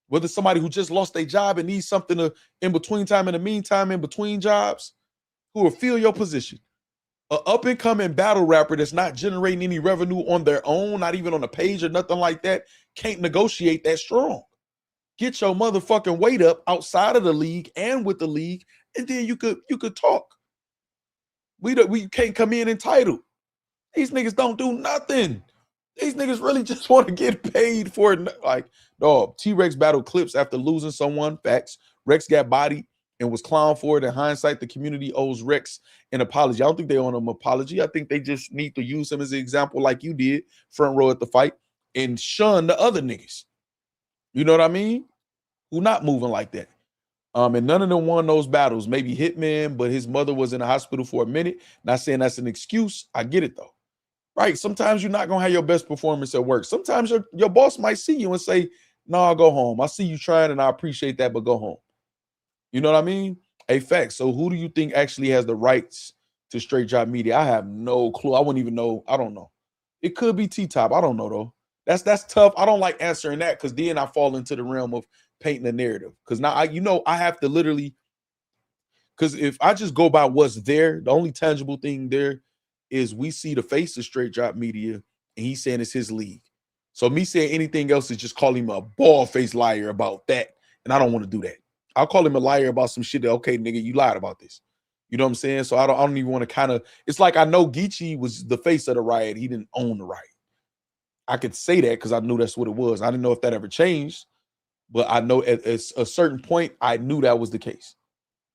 whether it's somebody who just lost their job and needs something in between time, in the meantime, in between jobs, who will fill your position. An up-and-coming battle rapper that's not generating any revenue on their own, not even on a page or nothing like that, can't negotiate that strong. Get your motherfucking weight up outside of the league and with the league, and then you could talk. We can't come in entitled. These niggas don't do nothing. These niggas really just want to get paid for it. Like, dog, T-Rex battled Clips after losing someone. Facts. Rex got bodied and was clowned for it. In hindsight, the community owes Rex an apology. I don't think they owe him an apology. I think they just need to use him as an example like you did, front row at the fight, and shun the other niggas. You know what I mean? Who not moving like that. And none of them won those battles. Maybe Hitman, but his mother was in the hospital for a minute. Not saying that's an excuse. I get it, though. Right? Sometimes you're not going to have your best performance at work. Sometimes your boss might see you and say, no, I'll go home. I see you trying and I appreciate that, but go home. You know what I mean? Hey, Factz. So who do you think actually has the rights to straight drop media? I have no clue. I wouldn't even know. I don't know. It could be T-Top. I don't know, though. That's tough. I don't like answering that because then I fall into the realm of painting a narrative. Because now, I have to literally, because if I just go by what's there, the only tangible thing there is we see the face of straight drop media and he's saying it's his league. So me saying anything else is just calling him a bald-faced liar about that. And I don't want to do that. I'll call him a liar about some shit that, okay, nigga, you lied about this. You know what I'm saying? So I don't even want to kind of, it's like I know Geechee was the face of the riot. He didn't own the riot. I could say that because I knew that's what it was. I didn't know if that ever changed, but I know at a certain point, I knew that was the case.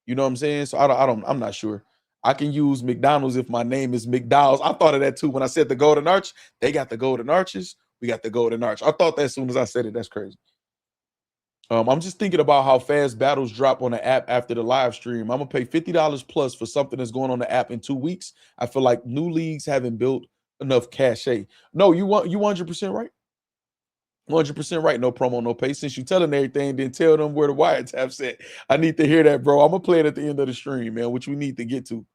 You know what I'm saying? So I'm not sure. I can use McDonald's if my name is McDowell's. I thought of that too when I said the Golden Arch. They got the Golden Arches. We got the Golden Arch. I thought that as soon as I said it. That's crazy. I'm just thinking about how fast battles drop on the app after the live stream. I'm gonna pay $50 plus for something that's going on the app in 2 weeks. I feel like new leagues haven't built enough cachet. No, you 100% right. 100% right. No promo, no pay. Since you telling everything, then tell them where the wiretap's at. I need to hear that, bro. I'm gonna play it at the end of the stream, man, which we need to get to.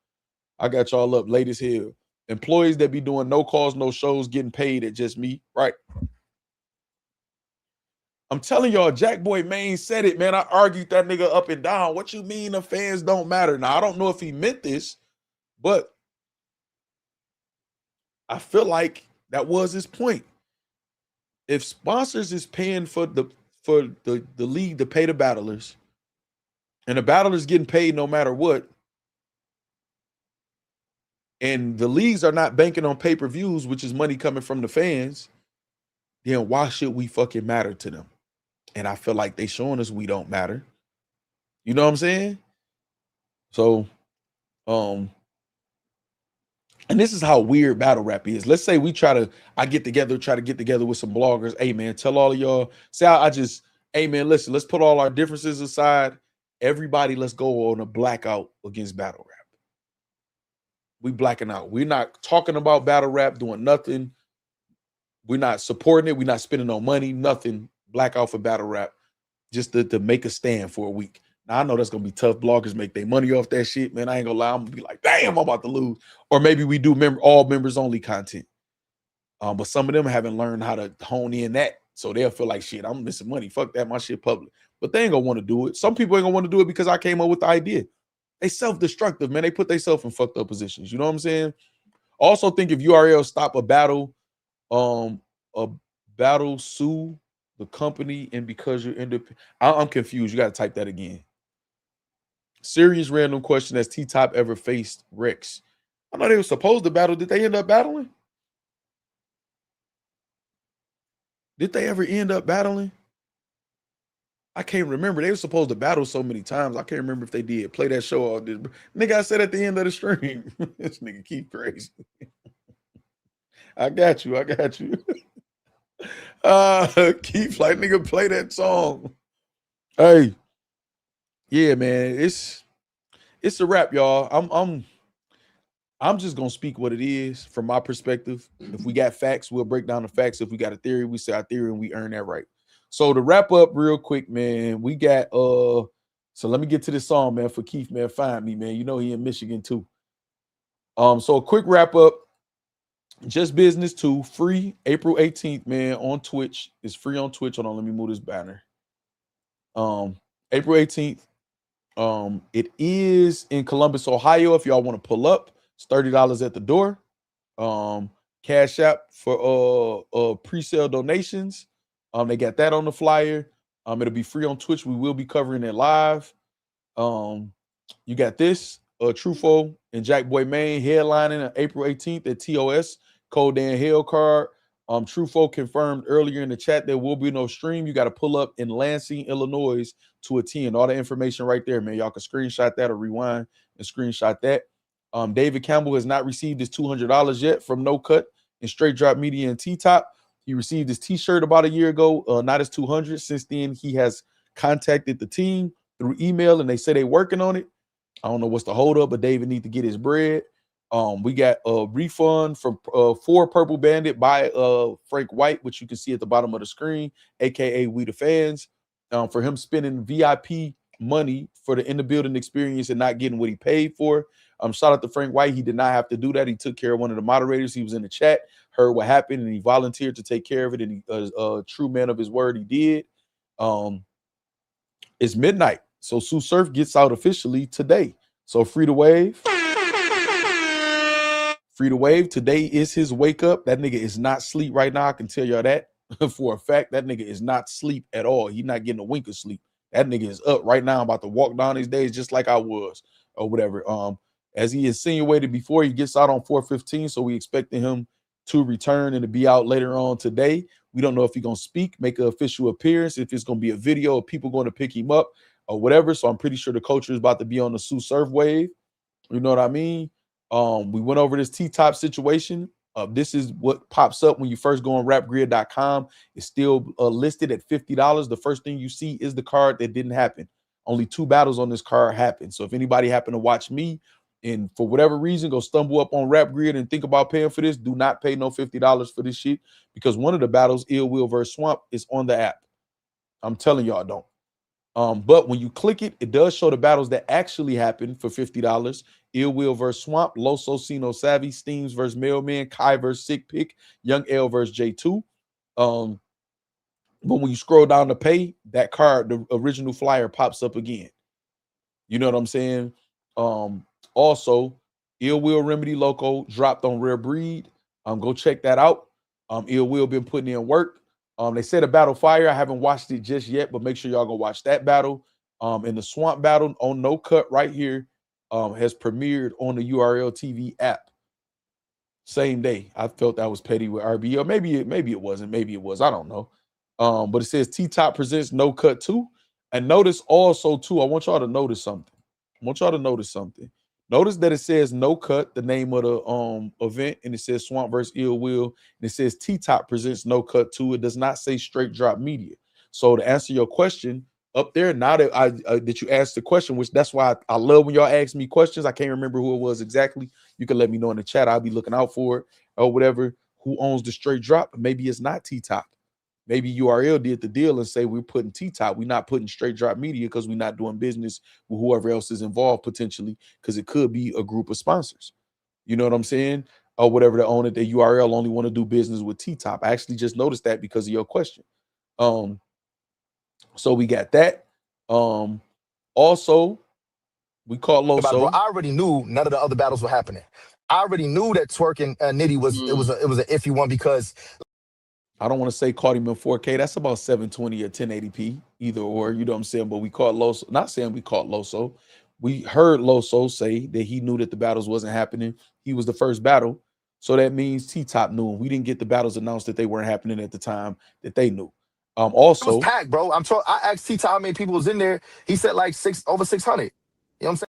I got y'all up late as hell. Employees that be doing no calls, no shows, getting paid at just me, right? I'm telling y'all, Jack Boy Maine said it, man. I argued that nigga up and down. What you mean the fans don't matter? Now, I don't know if he meant this, but I feel that was his point. If sponsors is paying for the league to pay the battlers, and the battlers getting paid no matter what, and the leagues are not banking on pay-per-views, which is money coming from the fans, then why should we fucking matter to them? And I feel like they showing us we don't matter. You know what I'm saying? So, and this is how weird battle rap is. Let's say we try to get together with some bloggers. Hey, man, tell all of y'all. Say hey, man, listen, let's put all our differences aside. Everybody, let's go on a blackout against battle rap. We blacking out. We're not talking about battle rap, doing nothing. We're not supporting it. We're not spending no money, nothing. Black Alpha Battle Rap, just to make a stand for a week. Now, I know that's going to be tough. Bloggers make their money off that shit, man. I ain't going to lie. I'm going to be like, damn, I'm about to lose. Or maybe we do all members only content. But some of them haven't learned how to hone in that. So they'll feel like, shit, I'm missing money. Fuck that, my shit public. But they ain't going to want to do it. Some people ain't going to want to do it because I came up with the idea. They self-destructive, man. They put themselves in fucked up positions. You know what I'm saying? Also think if URL stop a battle sue the company and because you're independent. I'm confused. You got to type that again. Serious random question: has T-Top ever faced Rex? I know they were supposed to battle. Did they end up battling? Did they ever end up battling? I can't remember. They were supposed to battle so many times. I can't remember if they did. Play that show all this. Nigga, I said at the end of the stream. This nigga keep crazy. I got you. Keith, like, nigga, play that song. Hey, yeah, man, it's a wrap, y'all. I'm just gonna speak what it is from my perspective. If we got facts, we'll break down the facts. If we got a theory, we say our theory and we earn that right. So to wrap up real quick, man, we got so let me get to this song, man, for Keith, man. Find me, man. You know he in Michigan too. So a quick wrap up. Just Business 2, free April 18th, man, on Twitch. It's free on Twitch. Hold on, let me move this banner. April 18th. It is in Columbus, Ohio. If y'all want to pull up, it's $30 at the door. Cash App for pre-sale donations. They got that on the flyer. It'll be free on Twitch. We will be covering it live. You got this, Trufo and Jack Boy Main headlining on April 18th at TOS. Code Dan Hell card. Trufo confirmed earlier in the chat there will be no stream. You got to pull up in Lansing, Illinois to attend. All the information right there, man. Y'all can screenshot that or rewind and screenshot that. David Campbell has not received his $200 yet from No Cut and Straight Drop Media and T-Top. He received his t-shirt about a year ago, not his 200. Since then, he has contacted the team through email, and they say they're working on it. I don't know what's the hold up, but David needs to get his bread. We got a refund from for Purple Bandit by Frank White, which you can see at the bottom of the screen, aka We the Fans, for him spending VIP money for the in the building experience and not getting what he paid for. Shout out to Frank White. He did not have to do that. He took care of one of the moderators. He was in the chat, heard what happened, and he volunteered to take care of it. And he, a true man of his word, he did. It's midnight, so Sue Surf gets out officially today. So free to wave. Free to wave. Today is his wake up. That nigga is not sleep right now. I can tell y'all that for a fact. That nigga is not sleep at all. He's not getting a wink of sleep. That nigga is up right now. I'm about to walk down these days just like I was or whatever. As he insinuated before, he gets out on 4/15, so we expecting him to return and to be out later on today. We don't know if he's going to speak, make an official appearance, if it's going to be a video of people going to pick him up or whatever. So I'm pretty sure the culture is about to be on the Sue Surf wave. You know what I mean? We went over this T-Top situation. This is what pops up when you first go on rapgrid.com. It's still listed at $50. The first thing you see is the card that didn't happen. Only 2 battles on this card happened. So if anybody happened to watch me and for whatever reason go stumble up on Rap Grid and think about paying for this, do not pay no $50 for this shit, because one of the battles, Ill Will vs. Swamp, is on the app. I'm telling y'all, don't. But when you click it, it does show the battles that actually happened for $50. Ill Will vs. Swamp, Loso, Sino Savvy, Steams vs. Mailman, Kai vs. Sick Pick, Young L vs. J2. But when you scroll down to pay, that card, the original flyer, pops up again. You know what I'm saying? Also, Ill Will Remedy Loco dropped on Rare Breed. Go check that out. Ill Will been putting in work. They said a battle fire. I haven't watched it just yet, but make sure y'all go watch that battle. And the Swamp battle on No Cut right here has premiered on the URL TV app. Same day. I felt that was petty with RB, or maybe it wasn't. Maybe it was. I don't know. But it says T-Top presents No Cut 2. And notice also too, I want y'all to notice something. Notice that it says No Cut, the name of the event, and it says Swamp vs. Ill Will, and it says T-Top presents No Cut 2. It does not say Straight Drop Media. So to answer your question up there, now that that you asked the question, which that's why I love when y'all ask me questions. I can't remember who it was exactly. You can let me know in the chat. I'll be looking out for it or whatever. who owns the straight drop. Maybe it's not T-Top. Maybe URL did the deal and say we're putting T-Top. We're not putting straight drop media because we're not doing business with whoever else is involved potentially, because it could be a group of sponsors. You know what I'm saying? Or whatever the owner, the URL only want to do business with T-Top. I actually just noticed that because of your question. So we got that. Also, we caught About it, bro. Loso. I already knew none of the other battles were happening. I already knew that Twerk and Nitty was it was an iffy one because I don't want to say caught him in 4K. That's about 720 or 1080p, either or. You know what I'm saying? But we caught Loso. Not saying we caught Loso. We heard Loso say that he knew that the battles wasn't happening. He was the first battle. So that means T-Top knew. We didn't get the battles announced that they weren't happening at the time that they knew. it was Also, packed, bro. I asked T-Top how many people was in there. He said like over 600. You know what I'm saying?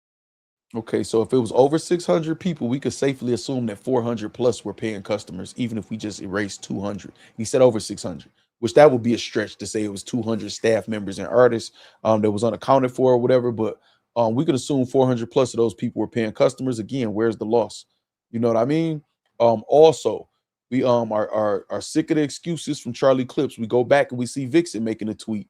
okay, so if it was over 600 people, we could safely assume that 400 plus were paying customers, even if we just erased 200. He said over 600, which that would be a stretch to say it was 200 staff members and artists that was unaccounted for or whatever. But we could assume 400 plus of those people were paying customers. Again, where's the loss? You know what I mean? Also, we are sick of the excuses from Charlie Clips. We go back and we see Vixen making a tweet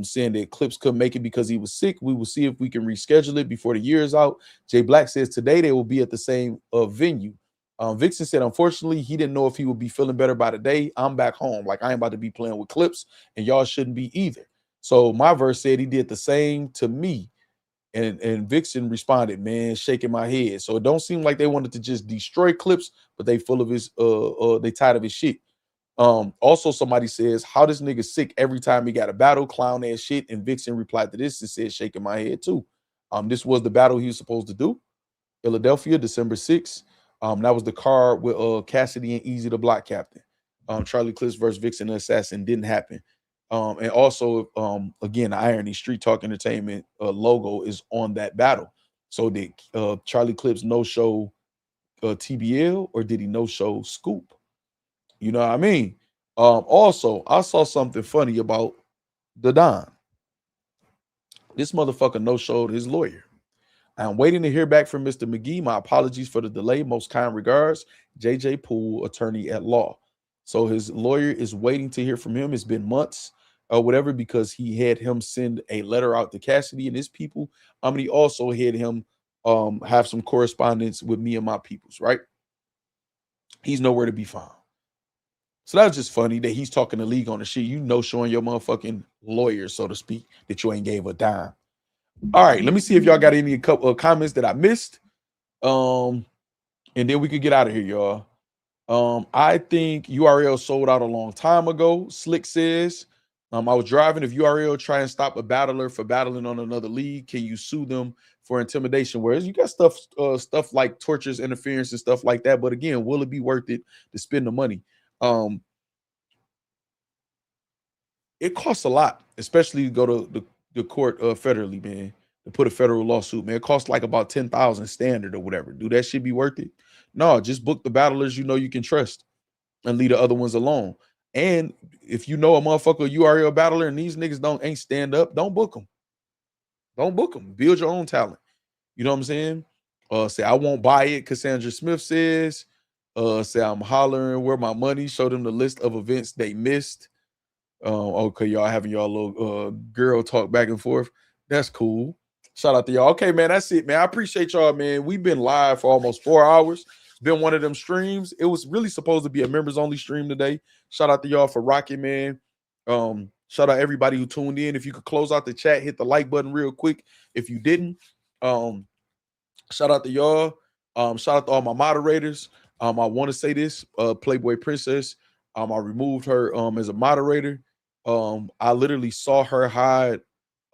saying that Clips couldn't make it because he was sick. We will see if we can reschedule it before the year is out. Jay Black says today they will be at the same venue. Vixen said, unfortunately, he didn't know if he would be feeling better by the day. I'm back home. Like, I ain't about to be playing with Clips, and y'all shouldn't be either. So my verse said he did the same to me. And Vixen responded, man, shaking my head. So it don't seem like they wanted to just destroy Clips, but they full of his they tired of his shit. Also, somebody says, how this nigga sick every time he got a battle, clown ass shit. And Vixen replied to this and said, shaking my head too. This was the battle he was supposed to do. Philadelphia, December 6th. That was the card with Cassidy and Easy the Block Captain. Charlie Clips versus Vixen the Assassin didn't happen. And also, again, the Irony Street Talk Entertainment logo is on that battle. So did Charlie Clips no-show TBL, or did he no-show Scoop? You know what I mean? Also, I saw something funny about the Don. This motherfucker no-showed his lawyer. I'm waiting to hear back from Mr. McGee. My apologies for the delay. Most kind regards, JJ Poole, attorney at law. So his lawyer is waiting to hear from him. It's been months or whatever, because he had him send a letter out to Cassidy and his people. He also had him have some correspondence with me and my peoples, right? He's nowhere to be found. So that was just funny that he's talking to league on the shit, showing your motherfucking lawyer, so to speak, that you ain't gave a dime. All right, let me see if y'all got any couple of comments that I missed. And then we could get out of here, y'all. I think URL sold out a long time ago. Slick says, I was driving. If URL try and stop a battler for battling on another league, can you sue them for intimidation? Whereas you got stuff like tortures, interference, and stuff like that. But again, will it be worth it to spend the money? It costs a lot, especially to go to the court federally, man, to put a federal lawsuit, man. It costs like about 10,000 standard or whatever. Do that shit be worth it? No, just book the battlers you can trust and leave the other ones alone. And if you know a motherfucker URL battler and these niggas ain't stand up, don't book them. Don't book them. Build your own talent. You know what I'm saying? Say I won't buy it, Cassandra Smith says. Say I'm hollering where my money. Show them the list of events they missed. Okay, y'all having y'all little girl talk back and forth. That's cool. Shout out to y'all. Okay, man, that's it, man. I appreciate y'all, man. We've been live for almost 4 hours. It's been one of them streams. It was really supposed to be a members only stream today. Shout out to y'all for rocking, man. Shout out everybody who tuned in. If you could close out the chat, hit the like button real quick. If you didn't, shout out to y'all. Shout out to all my moderators. I want to say this, Playboy Princess. I removed her as a moderator. I literally saw her hide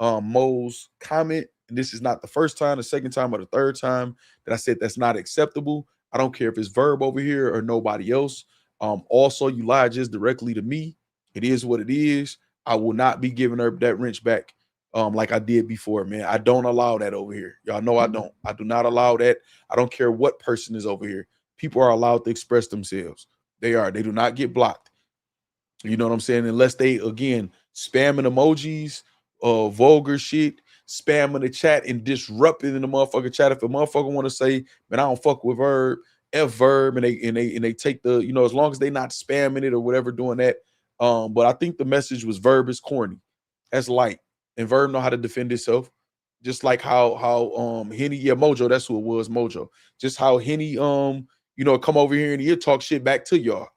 Mo's comment. And this is not the first time, the second time, or the third time that I said that's not acceptable. I don't care if it's Verb over here or nobody else. Also, you lied just directly to me. It is what it is. I will not be giving her that wrench back like I did before, man. I don't allow that over here. Y'all know I don't. I do not allow that. I don't care what person is over here. People are allowed to express themselves. They are. They do not get blocked. You know what I'm saying? Unless they, again, spamming emojis, vulgar shit, spamming the chat and disrupting in the motherfucking chat. If a motherfucker want to say, man, I don't fuck with Verb, F-verb and they take the, you know, as long as they not spamming it or whatever doing that. But I think the message was verb is corny. That's light. And verb know how to defend itself. Just like how Henny, yeah, Mojo, that's who it was, Mojo. Just how Henny you know, come over here and he'll talk shit back to y'all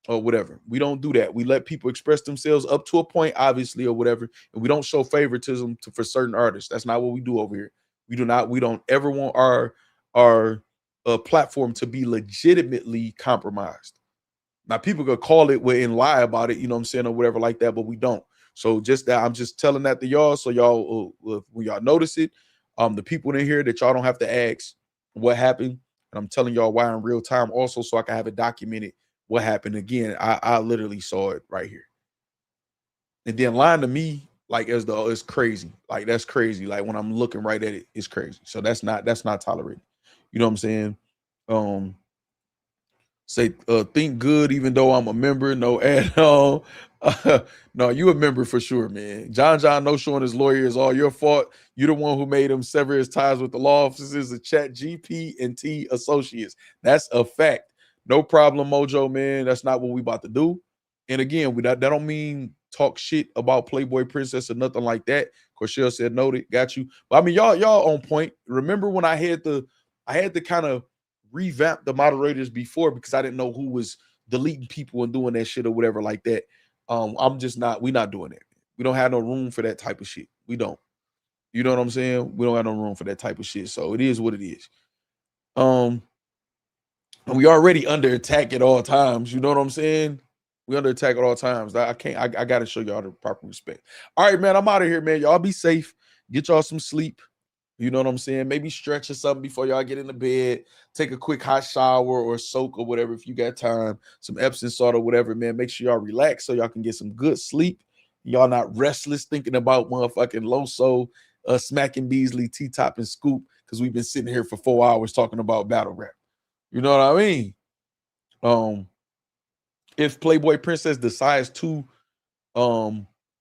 or whatever. We don't do that. We let people express themselves up to a point, obviously, or whatever, and we don't show favoritism for certain artists. That's not what we do over here. We don't ever want our platform to be legitimately compromised. Now, people could call it and lie about it, you know what I'm saying, or whatever like that, but we don't. So just that, I'm just telling that to y'all, so y'all, when y'all notice it, the people in here that y'all don't have to ask what happened, and I'm telling y'all why in real time also, so I can have it documented what happened. Again, I literally saw it right here. And then lying to me, like, it's crazy. Like, that's crazy. Like, when I'm looking right at it, it's crazy. So that's not tolerated. You know what I'm saying? Say think good even though I'm a member. No, and no, you a member for sure, man. John no showing his lawyer is all your fault. You're the one who made him sever his ties with the law offices of Chat GP and T Associates. That's a fact. No problem, Mojo, man. That's not what we about to do. And again, that don't mean talk shit about Playboy Princess or nothing like that. Corshell said noted, got you. But I mean, y'all on point. Remember when I had to kind of revamp the moderators before because I didn't know who was deleting people and doing that shit or whatever like that. We're not doing that. We don't have no room for that type of shit. We don't. You know what I'm saying? We don't have no room for that type of shit. So it is what it is. And we already under attack at all times. You know what I'm saying? We under attack at all times. I got to show y'all the proper respect. All right, man, I'm out of here, man. Y'all be safe. Get y'all some sleep. You know what I'm saying? Maybe stretch or something before y'all get into bed. Take a quick hot shower or soak or whatever if you got time. Some Epsom salt or whatever, man. Make sure y'all relax so y'all can get some good sleep. Y'all not restless thinking about motherfucking Loso, smacking Beasley, T-Top, and Scoop because we've been sitting here for 4 hours talking about battle rap. You know what I mean? If Playboy Princess decides to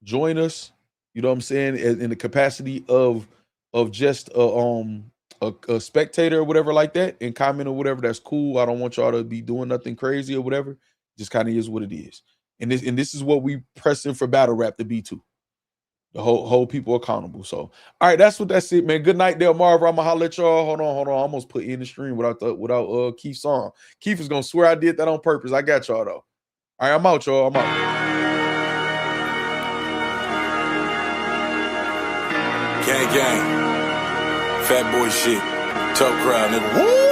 join us, you know what I'm saying, in the capacity of just a spectator or whatever like that and comment or whatever, that's cool. I don't want y'all to be doing nothing crazy or whatever. Just kind of is what it is. And this is what we pressing for battle rap to be too. The whole people accountable. So all right, that's it, man. Good night, Del Marva. I'm gonna holler at y'all. Hold on. I almost put in the stream without Keith's song. Keith is gonna swear I did that on purpose. I got y'all though. All right, I'm out, y'all. I'm out. Gang. Fat boy shit. Tough crowd, nigga. Woo!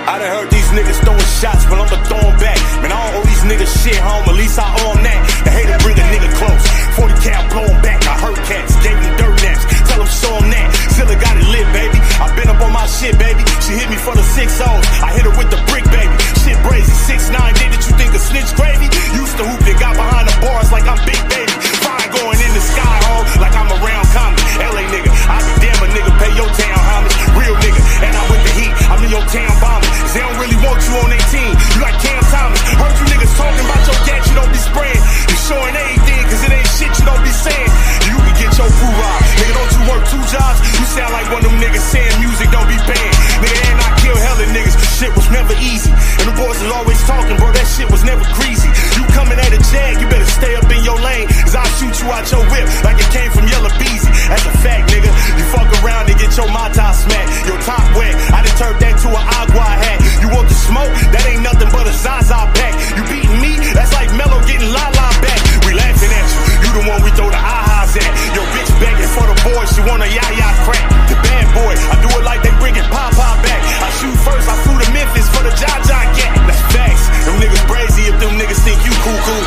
I done heard these niggas throwing shots, but I'ma throw them back. Man, I don't owe these niggas shit, home. At least I owe them that. The hater bring a nigga close. 40 cal blow them back. I heard cats, gave them dirt naps. Tell them show them that. Zilla got it lit, baby. I been up on my shit, baby. She hit me for the 6 O's. I hit her with the brick, baby. Shit brazy. 6'9", did you think a snitch gravy? Used to hoop, they got behind the bars like I'm Big Baby. Fine going in the sky, home, like I'm around comedy. LA nigga, I be damn a nigga, pay your town homage. Real nigga, and I'm with the heat. I'm in your town bombing. They don't really want you on their team. You like Cam Thomas. Heard you niggas talking about your gat, you don't be spraying. You showing anything, cause it ain't shit you don't be saying. You can get your crew robbed. Nigga, don't you work 2 jobs? You sound like one of them niggas saying music don't be banned. Nigga, and I kill hella niggas. Shit was never easy. And the boys is always talking, bro. That shit was never greasy. You coming at a jag, you better stay up in your lane. Cause I'll shoot you out your whip like it came from Yellow Beezy. That's a fact, nigga. You fuck around and get your mata smacked. Your top wet. I done turned that to an agua hat. You want the smoke? That ain't nothing but a Zaza back. You beating me? That's like Mello getting La-La back. We laughing at you. You the one we throw the ahas at. Your bitch begging for the boys. She want a yaya crack. The bad boy. I do it like they bringing Papa back. I shoot first. I flew to Memphis for the Jaja gat. That's facts. Them niggas brazy if them niggas think you cool.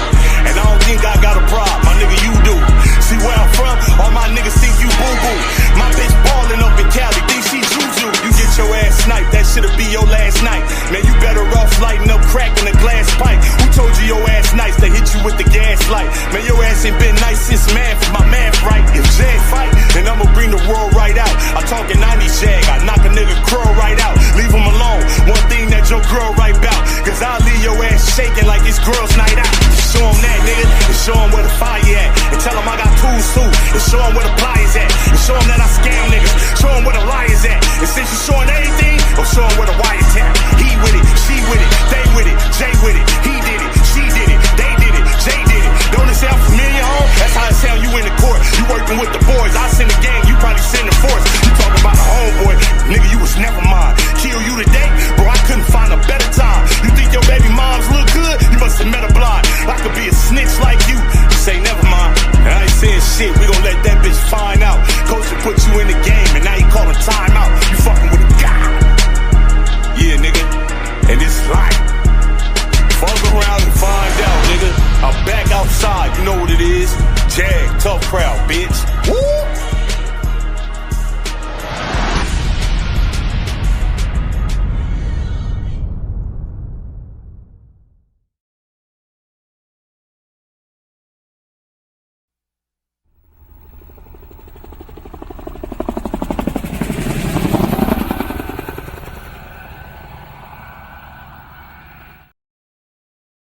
And I don't think I got a problem. My nigga, you do. See where I'm from? All my niggas think you boo-boo. My bitch ballin' up in Cali. Think she juju. You get your ass sniped. Jag, tough crowd, bitch.